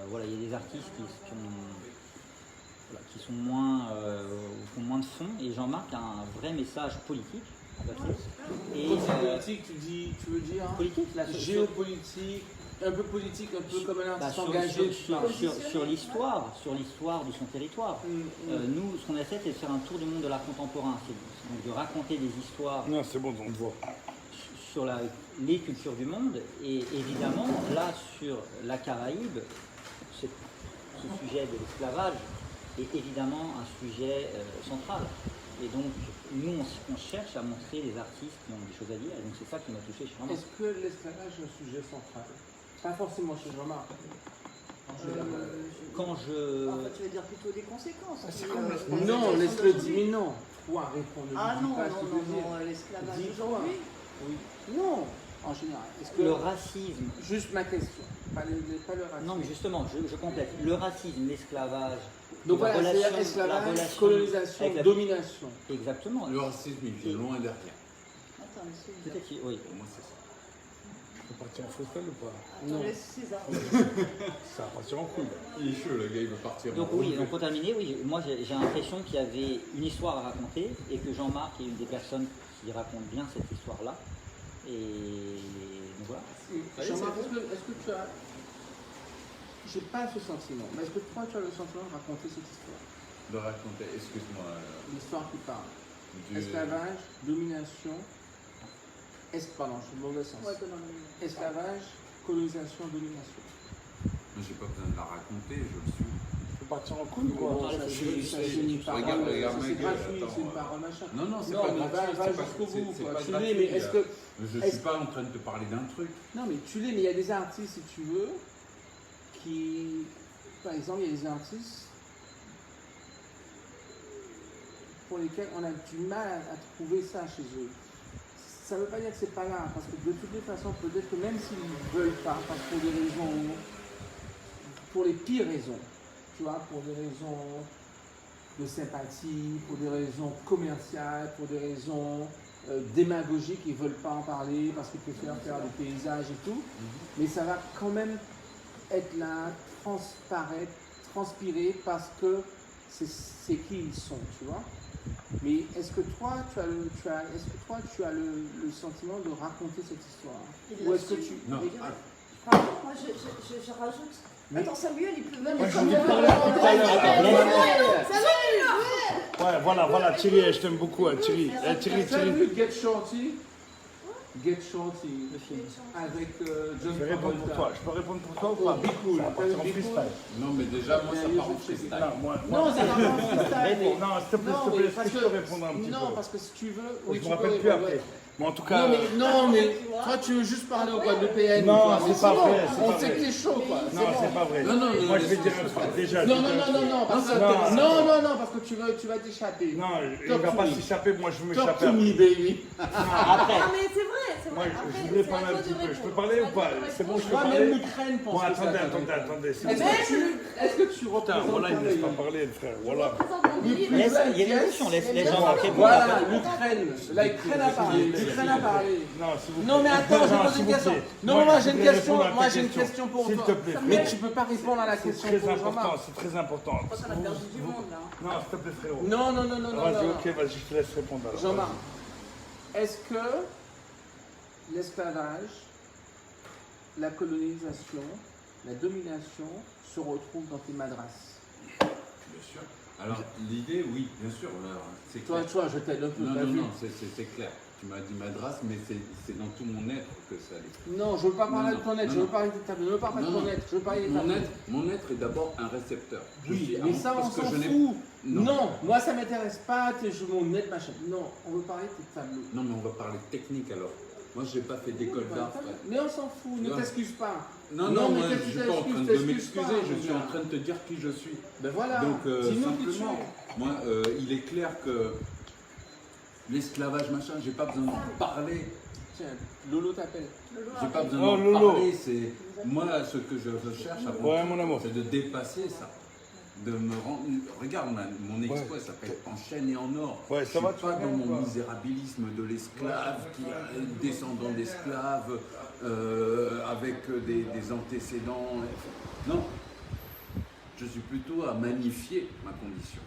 Voilà, il y a des artistes qui sont moins, qui ont moins de fond, et Jean-Marc a un vrai message politique à passer. Et politique, tu veux dire hein, politique, là, géopolitique, un peu politique, un peu comme un artiste sur engagé. sur l'histoire de son territoire. Nous, ce qu'on essaie, c'est de faire un tour du monde de l'art contemporain, c'est donc de raconter des histoires Non, c'est bon, on te voit. sur les cultures du monde, et évidemment, là, sur la Caraïbe, ce sujet de l'esclavage est évidemment un sujet central. Et donc, nous, on cherche à montrer des artistes qui ont des choses à dire, et donc c'est ça qui m'a touché chez Jean-Marc. Est-ce que l'esclavage est un sujet central? Pas forcément chez Jean-Marc. Quand je... Enfin, tu veux dire plutôt des conséquences. Non, laisse-le dire, mais non. Toi, réponds, ne Ah dis non, pas ce que tu veux dire. l'esclavage Dis-toi. aujourd'hui. Oui. Non, en général. Est-ce que Le racisme, juste ma question, pas le racisme. non mais justement, je complète, le racisme, l'esclavage, Donc la voilà, relation- c'est la esclavage, relation colonisation, avec la- domination. exactement. Le racisme, il vient loin derrière. Attends, laisse César. Peut-être, oui. Pour moi, c'est ça. Tu peux partir en freestyle ou pas? Non. Attends, laisse César. Ça va partir en couille. Il est chaud, le gars, il veut partir. Donc oui, donc pour terminer, oui, moi j'ai l'impression qu'il y avait une histoire à raconter et que Jean-Marc est une des personnes qui raconte bien cette histoire-là. Et donc voilà. Jean-Marc, est-ce que tu as... J'ai pas ce sentiment, mais est-ce que toi tu as le sentiment de raconter cette histoire? De raconter, excuse-moi. L'histoire qui parle. du- Esclavage, domination, pardon, je suis dans le mauvais sens. Ouais, non. Esclavage, colonisation, domination. Mais j'ai pas besoin de la raconter, je le suis. Tu peux partir en couille ou quoi? Bon, ça finit par... Regarde c'est ma gueule, gratuit, attends, c'est une parole machin. Non, non, c'est Non, pas mais gratuit. va c'est pas- jusqu'au bout, c'est quoi. pas Tu l'es, gratuit, mais est-ce que... Je est-ce- suis pas en train de te parler d'un truc. Non, mais tu l'es, mais il y a des artistes, si tu veux, qui... Par exemple, il y a des artistes pour lesquels on a du mal à trouver ça chez eux. Ça ne veut pas dire que c'est pas là, parce que de toutes les façons, peut-être que même s'ils ne veulent pas, parce que pour des raisons, pour les pires raisons, tu vois, pour des raisons de sympathie, pour des raisons commerciales, pour des raisons démagogiques, ils ne veulent pas en parler parce qu'ils préfèrent faire des paysages et tout, mais ça va quand même être là, transpirer parce que c'est qui ils sont, tu vois. Mais est-ce que toi, tu as le sentiment de raconter cette histoire? Ou est-ce que tu... Non. Pardon, moi je rajoute. Attends, Samuel, il peut venir. Je lui parlais tout à l'heure. Ouais, voilà, Thierry, je t'aime beaucoup, hein, Thierry. Thierry. Tu as vu Get Shorty? Get Shorty, avec John Je vais répondre pour Travolta. toi. Je peux répondre pour toi ou pas? Be Cool. Ça va partir en Be Cool. freestyle. Non, mais déjà, moi, ça part en freestyle. Non, moi, Non, ça va pas en freestyle, mais... non, s'il te plaît, est-ce que je peux répondre un petit peu? Non, parce que si tu veux... Je oui, me tu rappelle peux plus répondre. après. Mais en tout cas... Non, mais toi, tu veux juste parler au Guadeloupéen. Non, toi. c'est Mais pas bon, vrai, c'est on pas sait vrai. que t'es chaud, quoi. Non, c'est pas vrai. Non, non, Moi, je vais non, dire un truc. Déjà, Non, je vais dire un truc. parce que... Non, Non, parce que tu vas t'échapper. Non, il Talk va to pas me. s'échapper, moi je veux Talk m'échapper. to me, baby. Après, Ah, mais c'est vrai, c'est Moi, vrai. je Après, voulais c'est parler à un toi petit de peu. Je peux répondre. parler ou pas? C'est à toi de C'est bon, je peux Toi, parler? même l'Ukraine pense Bon, que c'est attendez. s'il vous Est-ce plaît. que tu Putain, représentes voilà, il ton ne laisse pays? pas parler, le frère. Voilà. laisse, il y a une émotion, laisse Jean-Marc répondre. Voilà, l'Ukraine. La Ukraine a parlé. L'Ukraine a parlé. Non, s'il vous plaît. Non, mais attends, je pose s'il une vous question. plaît. Non, moi j'ai une je voudrais question. répondre à ta Moi j'ai une question pour S'il toi. te plaît, Mais frère. tu peux pas répondre à la C'est question très pour important, Jean-Marc. c'est très important. Je pense qu'on a perdu du monde là. Non, s'il te plaît, frérot. Non. Vas-y, ok, vas-y, je te laisse répondre alors. Jean-Marc, est-ce que l'esclavage, la colonisation, la domination se retrouvent dans tes madrasses? Bien sûr. Alors, l'idée, oui, bien sûr. là, c'est Toi, clair. je t'aide un peu. Non, t'as non, vu? non, c'est clair. Tu m'as dit madras, mais c'est dans tout mon être que ça allait. Non, je veux pas parler Non, de ton être, non, je veux non. parler de ta table, je veux pas parler de ton être, je veux parler de ta Mon table. être, mon être est d'abord un récepteur. Je Oui, suis mais un- ça, on parce que s'en je n'ai- fout. Non. Non, moi ça m'intéresse pas, mon être, machin. Non, on veut parler de tes tableaux. Non, mais on va parler technique alors. Moi, je n'ai pas fait d'école d'art, frère. Mais on s'en fout, ne Non. t'excuse pas. Non, Non, mais moi, qu'est-ce je que suis pas en train de t'excuses m'excuser, pas, je mon suis gars. en train de te dire qui je suis. Ben voilà, Donc, dis-nous qui tu simplement, es. moi, il est clair que l'esclavage, machin, j'ai pas besoin de parler. Tiens, Lolo t'appelle. J'ai pas besoin Oh, de Lolo. parler. C'est moi, ce que je recherche, avant Ouais, tout, mon amour. c'est de dépasser ça. De me rendre. Regarde, mon expo, elle s'appelle En chaîne et en or. Ouais, je ça va, suis tu pas vas dans bien, mon quoi. misérabilisme de l'esclave, qui est descendant d'esclave, avec des antécédents. Non. Je suis plutôt à magnifier ma condition.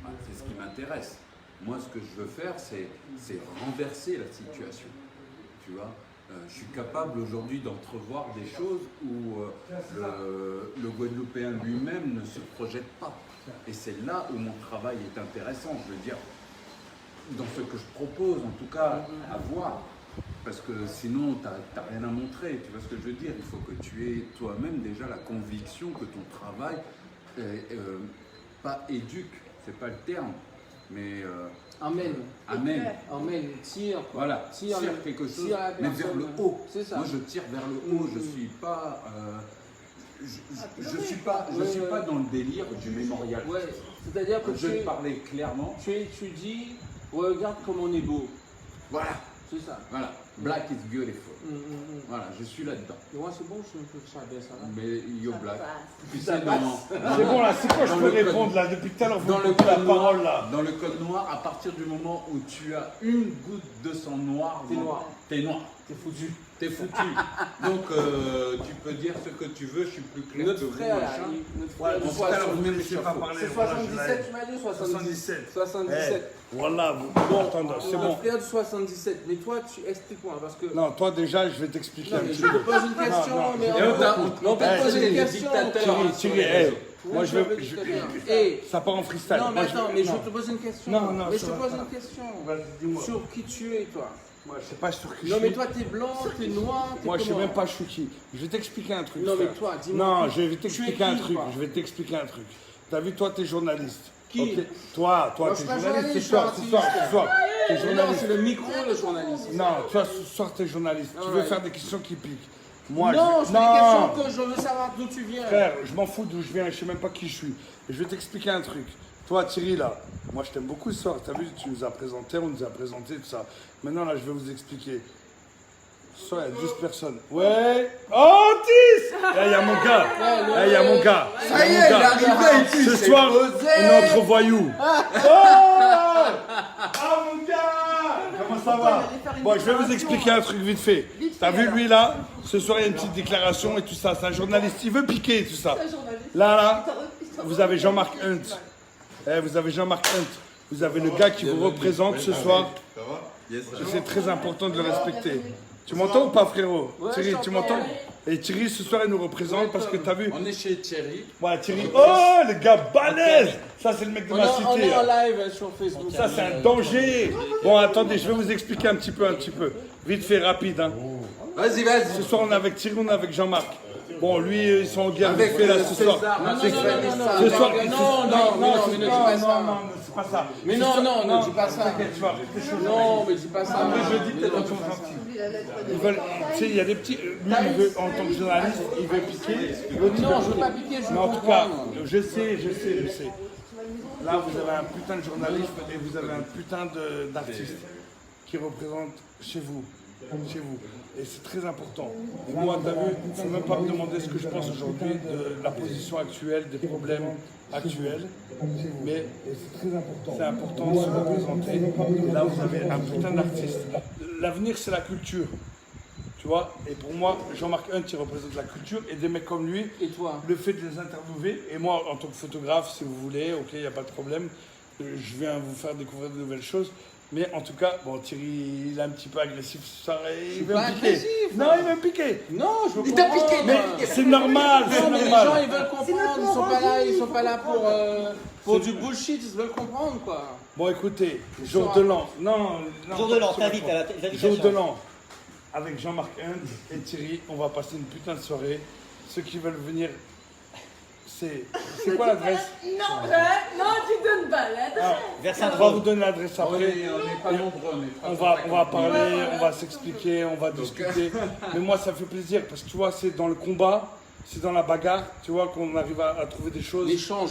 Voilà, c'est ce qui m'intéresse. Moi, ce que je veux faire, c'est renverser la situation. Tu vois, je suis capable aujourd'hui d'entrevoir des choses où le Guadeloupéen lui-même ne se projette pas. Et c'est là où mon travail est intéressant. Je veux dire, dans ce que je propose, en tout cas, à voir. Parce que sinon, tu n'as rien à montrer. Tu vois ce que je veux dire? Il faut que tu aies toi-même déjà la conviction que ton travail pas éduque, c'est pas le terme, mais Amène. amène. Emmène, tire. quoi. Voilà, Tire tire le- quelque chose, tire la mais vers personne. le haut. C'est ça. Moi, je tire vers le haut. Je suis pas, je suis pas dans le délire du mémorial. Ouais, c'est-à-dire que Je vais te parler clairement. tu étudies, regarde comme on est beau. Voilà, C'est ça. voilà. Black is beautiful. Hum. Voilà, je suis là-dedans. Et moi, c'est bon, je suis un peu chabé, ça va. Mais yo Ça black. passe. Tu Ça sais, passe. C'est bon là, c'est quoi je Dans peux le code- répondre là? Depuis tout à l'heure, vous dans me le coupez la code noir, parole là. dans le code noir, à partir du moment où tu as une goutte de sang noir, T'es noir. T'es noir. T'es foutu. T'es foutu. Donc tu peux dire ce que tu veux, je suis plus clair Notre que vous, frère, là, machin. notre Ouais, frère, bon, de tout à l'heure, vous ne me 70, laissez pas parler. c'est voilà, je 77, l'ai. tu m'as dit 77. 77. 77. Voilà, vous. Bon, Attends, c'est notre bon. frère de 77. Mais toi, tu expliques-moi, parce que... Non, toi déjà, je vais t'expliquer Non, un mais petit je te peu. pose une question, non, mais Et on on peut Eh, poser Thierry, une les question. dictateurs. Thierry, hey, moi je vais. Eh, Ça part en freestyle. non, mais Moi, attends, mais je non. te pose une question. Non, non, mais ça je te va pose pas. une question. Vas-y, dis-moi. Sur qui tu es, toi? Moi, je sais pas sur qui je Non, suis. mais toi, t'es blanc, t'es noir, t'es Moi, je sais comment? même pas je suis qui. Je vais t'expliquer un truc. Non, mais frère. toi, dis-moi. Non, qui- je vais tu es t'expliquer qui, un truc. toi? Je vais t'expliquer un truc. T'as vu, toi, t'es journaliste. Qui? Ok. Toi, Moi, je t'es suis pas journaliste. Ce journaliste, soir, je ce suis soir, artiste. ce soir. T'es Mais non, journaliste. c'est le micro, le journaliste. Non, toi, ce soir, t'es journaliste. Tu veux Alright. faire des questions qui piquent. Moi, Non, je... c'est des questions que je veux savoir d'où tu viens. Frère, je m'en fous d'où je viens, je sais même pas qui je suis. Et je vais t'expliquer un truc. Toi, Thierry, là, moi je t'aime beaucoup ce soir. T'as vu, tu nous as présenté, on nous a présenté, tout ça. Maintenant, là, je vais vous expliquer. Ce soir, il y a 12 personnes. Ouais. Oh, 10. Là, il y a mon gars. Là, il y a mon gars. Ça y est, il est arrivé ici, Ce c'est soir, posé. on est entre voyous. Oh ah, mon gars. Comment ça va? Bon, je vais vous expliquer un truc vite fait. T'as vu, lui, là, ce soir, il y a une petite déclaration et tout ça. C'est un journaliste, il veut piquer tout ça. Là, vous avez Jean-Marc Hunt. Vous avez Jean-Marc Hunt. Vous avez le gars qui vous représente ce soir. Ça va? Yes. Et c'est très important de le respecter. Tu m'entends ou pas, frérot? Ouais, Thierry, je tu t'entends. m'entends? Et Thierry, ce soir, il nous représente parce que t'as vu. On est chez Thierry. Ouais, Thierry. Oh, le gars balèze! Ça, c'est le mec de On ma est cité. en là. live sur Facebook. Ça, c'est un danger. Bon, attendez, je vais vous expliquer un petit peu. Vite fait, rapide. Hein. Vas-y, vas-y. Ce soir, on est avec Thierry, on est avec Jean-Marc. Bon, lui, ils sont en guerre Avec vite fait, là, ce soir. César. Non, non, C'est- non, non, non, Ce soir, non, il- non, non, non, non, mais ne dis pas ça. non, c'est pas ça. Mais Ce non, soir- non, ne dis pas ça. T'inquiète, tu vas avoir quelque chose. Non, mais dis pas ça. Mais je dis peut-être un ton gentil. Ils veulent, tu sais, il y a des petits. Lui, il veut, en tant que journaliste, il veut piquer. L'autre, il Non, veut je veux pas piquer, je veux Mais en tout cas, comprendre. je sais. Là, vous avez un putain de journaliste et vous avez un putain d'artiste qui représente chez vous. Et c'est très important. Et moi, t'as vu, il ne faut même pas me demander ce que je pense aujourd'hui de la position actuelle, des problèmes actuels. Mais c'est important de se représenter. Et là, vous avez un putain d'artiste. L'avenir, c'est la culture. Tu vois? Et pour moi, Jean-Marc Hunt, il représente la culture. Et des mecs comme lui, Et toi? le fait de les interviewer, et moi en tant que photographe, si vous voulez, ok, il n'y a pas de problème, je viens vous faire découvrir de nouvelles choses. Mais en tout cas, bon, Thierry, il est un petit peu agressif ce soir et il veut pas me piquer. agressif, Non, il veut me piquer. Non, je veux Il t'a comprendre. piqué, Mais c'est normal, c'est Non, mais les gens, normal. ils veulent comprendre. Ils sont pas là pour du bullshit. Ils veulent comprendre, quoi. Bon, écoutez, jour de l'an. Non, Jour de l'an, t'invites à jour l'invitation. de l'an. Avec Jean-Marc Hunt et Thierry, on va passer une putain de soirée. Ceux qui veulent venir, c'est quoi l'adresse? Non, tu donnes pas l'adresse. Vers On Saint-Denis. va vous donner l'adresse On après. n'est pas nombreux, on est On 350. va parler, on va s'expliquer, on va discuter. Mais moi, ça fait plaisir parce que tu vois, c'est dans le combat, c'est dans la bagarre, tu vois, qu'on arrive à trouver des choses. L'échange.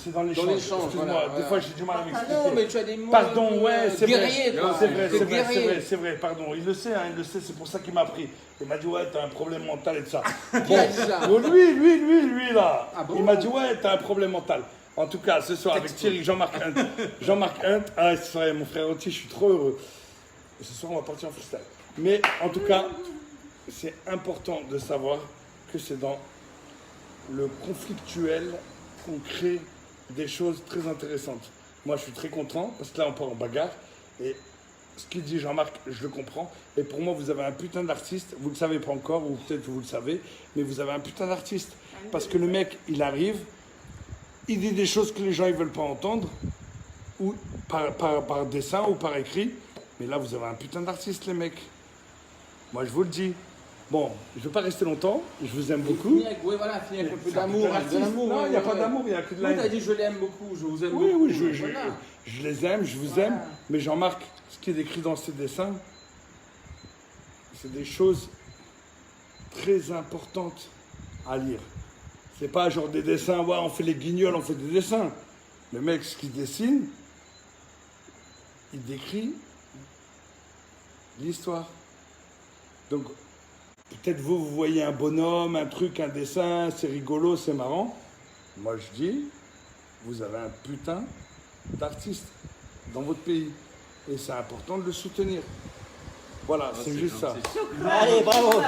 C'est dans l'échange. l'échange, Excuse-moi, voilà, des voilà. fois j'ai du mal à Ah m'expliquer. non, mais tu as des mots. Pardon, ouais, c'est vrai. guerrier, quoi. C'est vrai, T'es c'est vrai, guerrier. c'est vrai, pardon. Il le sait, c'est pour ça qu'il m'a pris. Il m'a dit, ouais, t'as un problème mental et tout ça. Qui a dit ça? Bon, lui, là. Ah bon? Il m'a dit, ouais, t'as un problème mental. En tout cas, ce soir, avec Thierry, Jean-Marc Hunt. Jean-Marc Hunt, ah, ce soir, mon frère entier, je suis trop heureux. Et ce soir, on va partir en freestyle. Mais en tout cas, c'est important de savoir que c'est dans le conflictuel qu'on crée des choses très intéressantes. Moi, je suis très content parce que là, on part en bagarre. Et ce qu'il dit Jean-Marc, je le comprends. Et pour moi, vous avez un putain d'artiste. Vous ne le savez pas encore, ou peut-être que vous le savez, mais vous avez un putain d'artiste. Parce que le mec, il arrive, il dit des choses que les gens ne veulent pas entendre, ou par dessin ou par écrit. Mais là, vous avez un putain d'artiste, les mecs. Moi, je vous le dis. Bon, je ne vais pas rester longtemps. Je vous aime beaucoup. Finis avec, oui, voilà, finis avec un peu d'amour. De l'amour. Non, il n'y a pas d'amour, il n'y a que de la Oui, t'as haine. dit je l'aime beaucoup, je vous aime Oui, beaucoup. oui, Voilà. je les aime, je vous aime. Mais Jean-Marc, ce qui est décrit dans ces dessins, c'est des choses très importantes à lire. C'est pas genre des dessins, ouais, on fait les guignols, on fait des dessins. Le mec, ce qu'il dessine, il décrit l'histoire. Donc, peut-être vous voyez un bonhomme, un truc, un dessin, c'est rigolo, c'est marrant. Moi, je dis, vous avez un putain d'artiste dans votre pays. Et c'est important de le soutenir. Voilà, c'est juste ça. Allez, bravo.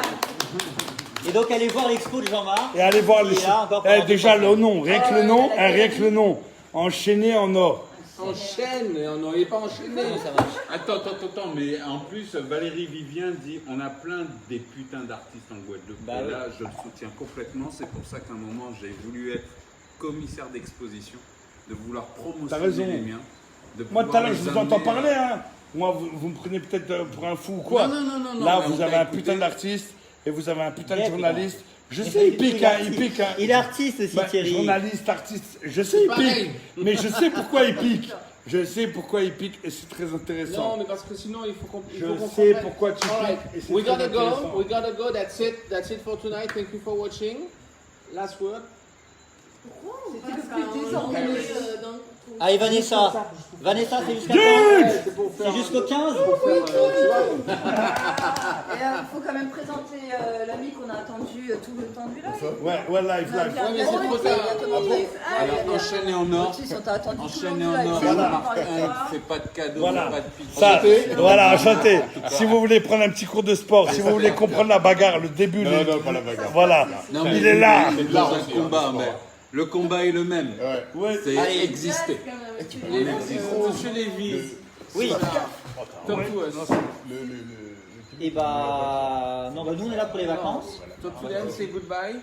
Et donc, allez voir l'expo de Jean-Marc. Et allez voir les Et là, encore Eh, pendant déjà, tout le nom, rien que le nom, rien que le nom. Enchaîné en or. Enchaîne, on n'aurait pas enchaîné. ça marche. Attends, mais en plus, Valérie Vivien dit on a plein des putains d'artistes en Guadeloupe. Bah Et oui. là, je le soutiens complètement. C'est pour ça qu'à un moment, j'ai voulu être commissaire d'exposition, de vouloir T'as raison. promotionner les miens. De Moi, tout pouvoir à l'heure, les je vous amener, entends parler, hein. Moi, vous me prenez peut-être pour un fou ou quoi. Non, Là, mais vous on avez t'a un écouté. putain d'artiste et vous avez un putain de Ouais, journaliste. Je Mais sais, il il pique, est hein, artiste. il pique, hein. Il est artiste aussi, Bah, Thierry. journaliste, artiste, je sais, il pareil. pique. Mais je sais pourquoi il pique. Je sais pourquoi il pique et c'est très Non, intéressant. mais parce que sinon, il faut qu'on. Je sais pourquoi tu Alright, piques et c'est we très gotta intéressant. go. We gotta go. That's it for tonight. Thank you for watching. Last word. C'était le plus désormais. Allez, Vanessa. Vanessa, c'est jusqu'à quand? C'est pour faire. C'est jusqu'au 15? Et il faut quand même présenter l'ami qu'on a attendu tout le temps du live. Ouais, live. Ouais, mais c'est trop tard. Alors, enchaîné en or. Si, on t'a attendu tout le Enchaîné long en du live. or. Voilà. Jean-Marc Hunt, fais pas de cadeaux, Voilà. pas de pizza. Ça, voilà, enchanté. Si vous voulez prendre un petit cours de sport, si vous voulez comprendre la bagarre, le début, pas la bagarre. voilà, Non, mais il est là. C'est là le combat, mais le combat est le même. Ouais. C'est Allez. exister. Monsieur Lévy. Oui. Talk to us. Et bah, non, bah nous on est là pour les vacances. Talk to them. Say goodbye.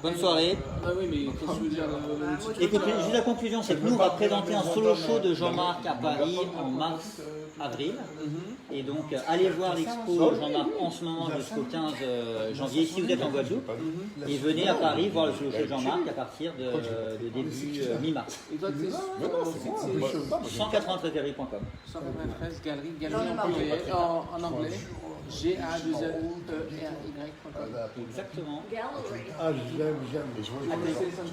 Bonne soirée. Ah oui, mais qu'est-ce que tu veux dire le petit truc, Écoutez, là juste la conclusion, c'est que nous on va présenter un solo show de Jean-Marc à Paris en mars-avril. Et donc allez voir l'expo Jean-Marc en ce moment jusqu'au 15 janvier si vous êtes en Guadeloupe. Et venez à Paris voir le solo show de Jean-Marc à partir de début mi-mars. Et toi, t'es 193galerie.com. 193 galerie en anglais. G-A-2-L-E-R-Y.com. Exactement. Ah, j'aime.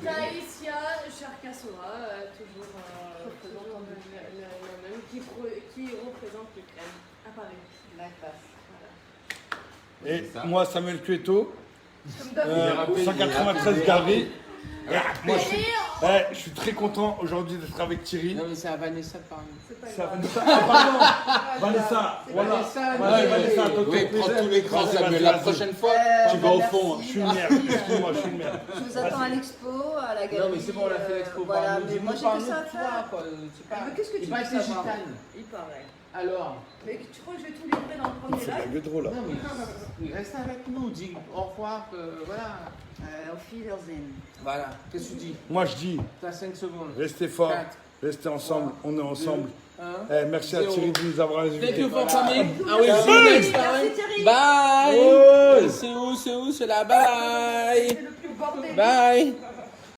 Taïsia Cherkassora, toujours représentant la même, qui représente l'Ukraine à Paris. Et moi, Samuel Cueto, Comme d'hab. 193 galeries. Moi, je suis très content aujourd'hui d'être avec Thierry. Non, mais c'est à Vanessa de parler. Ça, Vanessa. Ah, pardon. Vanessa. Voilà. Vanessa, Vanessa, docteur Oui, prends Plaisir. tout l'écran, Vas-y, Samuel. vas-y, La vas-y. prochaine fois, tu vas bah, au fond. Je suis une merde. Excuse-moi, je suis une merde. Je vous attends à l'expo, à la galerie. Non, mais c'est bon, on a fait l'expo. Voilà, mais moi j'ai que parle-nous ça à de toi, faire. quoi. C'est pas... Mais qu'est-ce que tu Il veux paraît que c'est savoir gitane. Il paraît. Alors. Mais tu crois que je vais tout livrer dans le Il premier fait la live gueule drôle là. Non, mais reste avec nous, dis au revoir, voilà. Auf Wiedersehen. Voilà, qu'est-ce que tu dis? Moi, je dis, T'as 5 secondes. restez forts, 4, restez ensemble, on est ensemble. 1. Merci à Thierry de nous avoir Thank invités. you for coming. Voilà. I will see you next Merci time. Thierry. Bye. Ouais. C'est où? C'est là? Bye. C'est le plus bordel. Bye.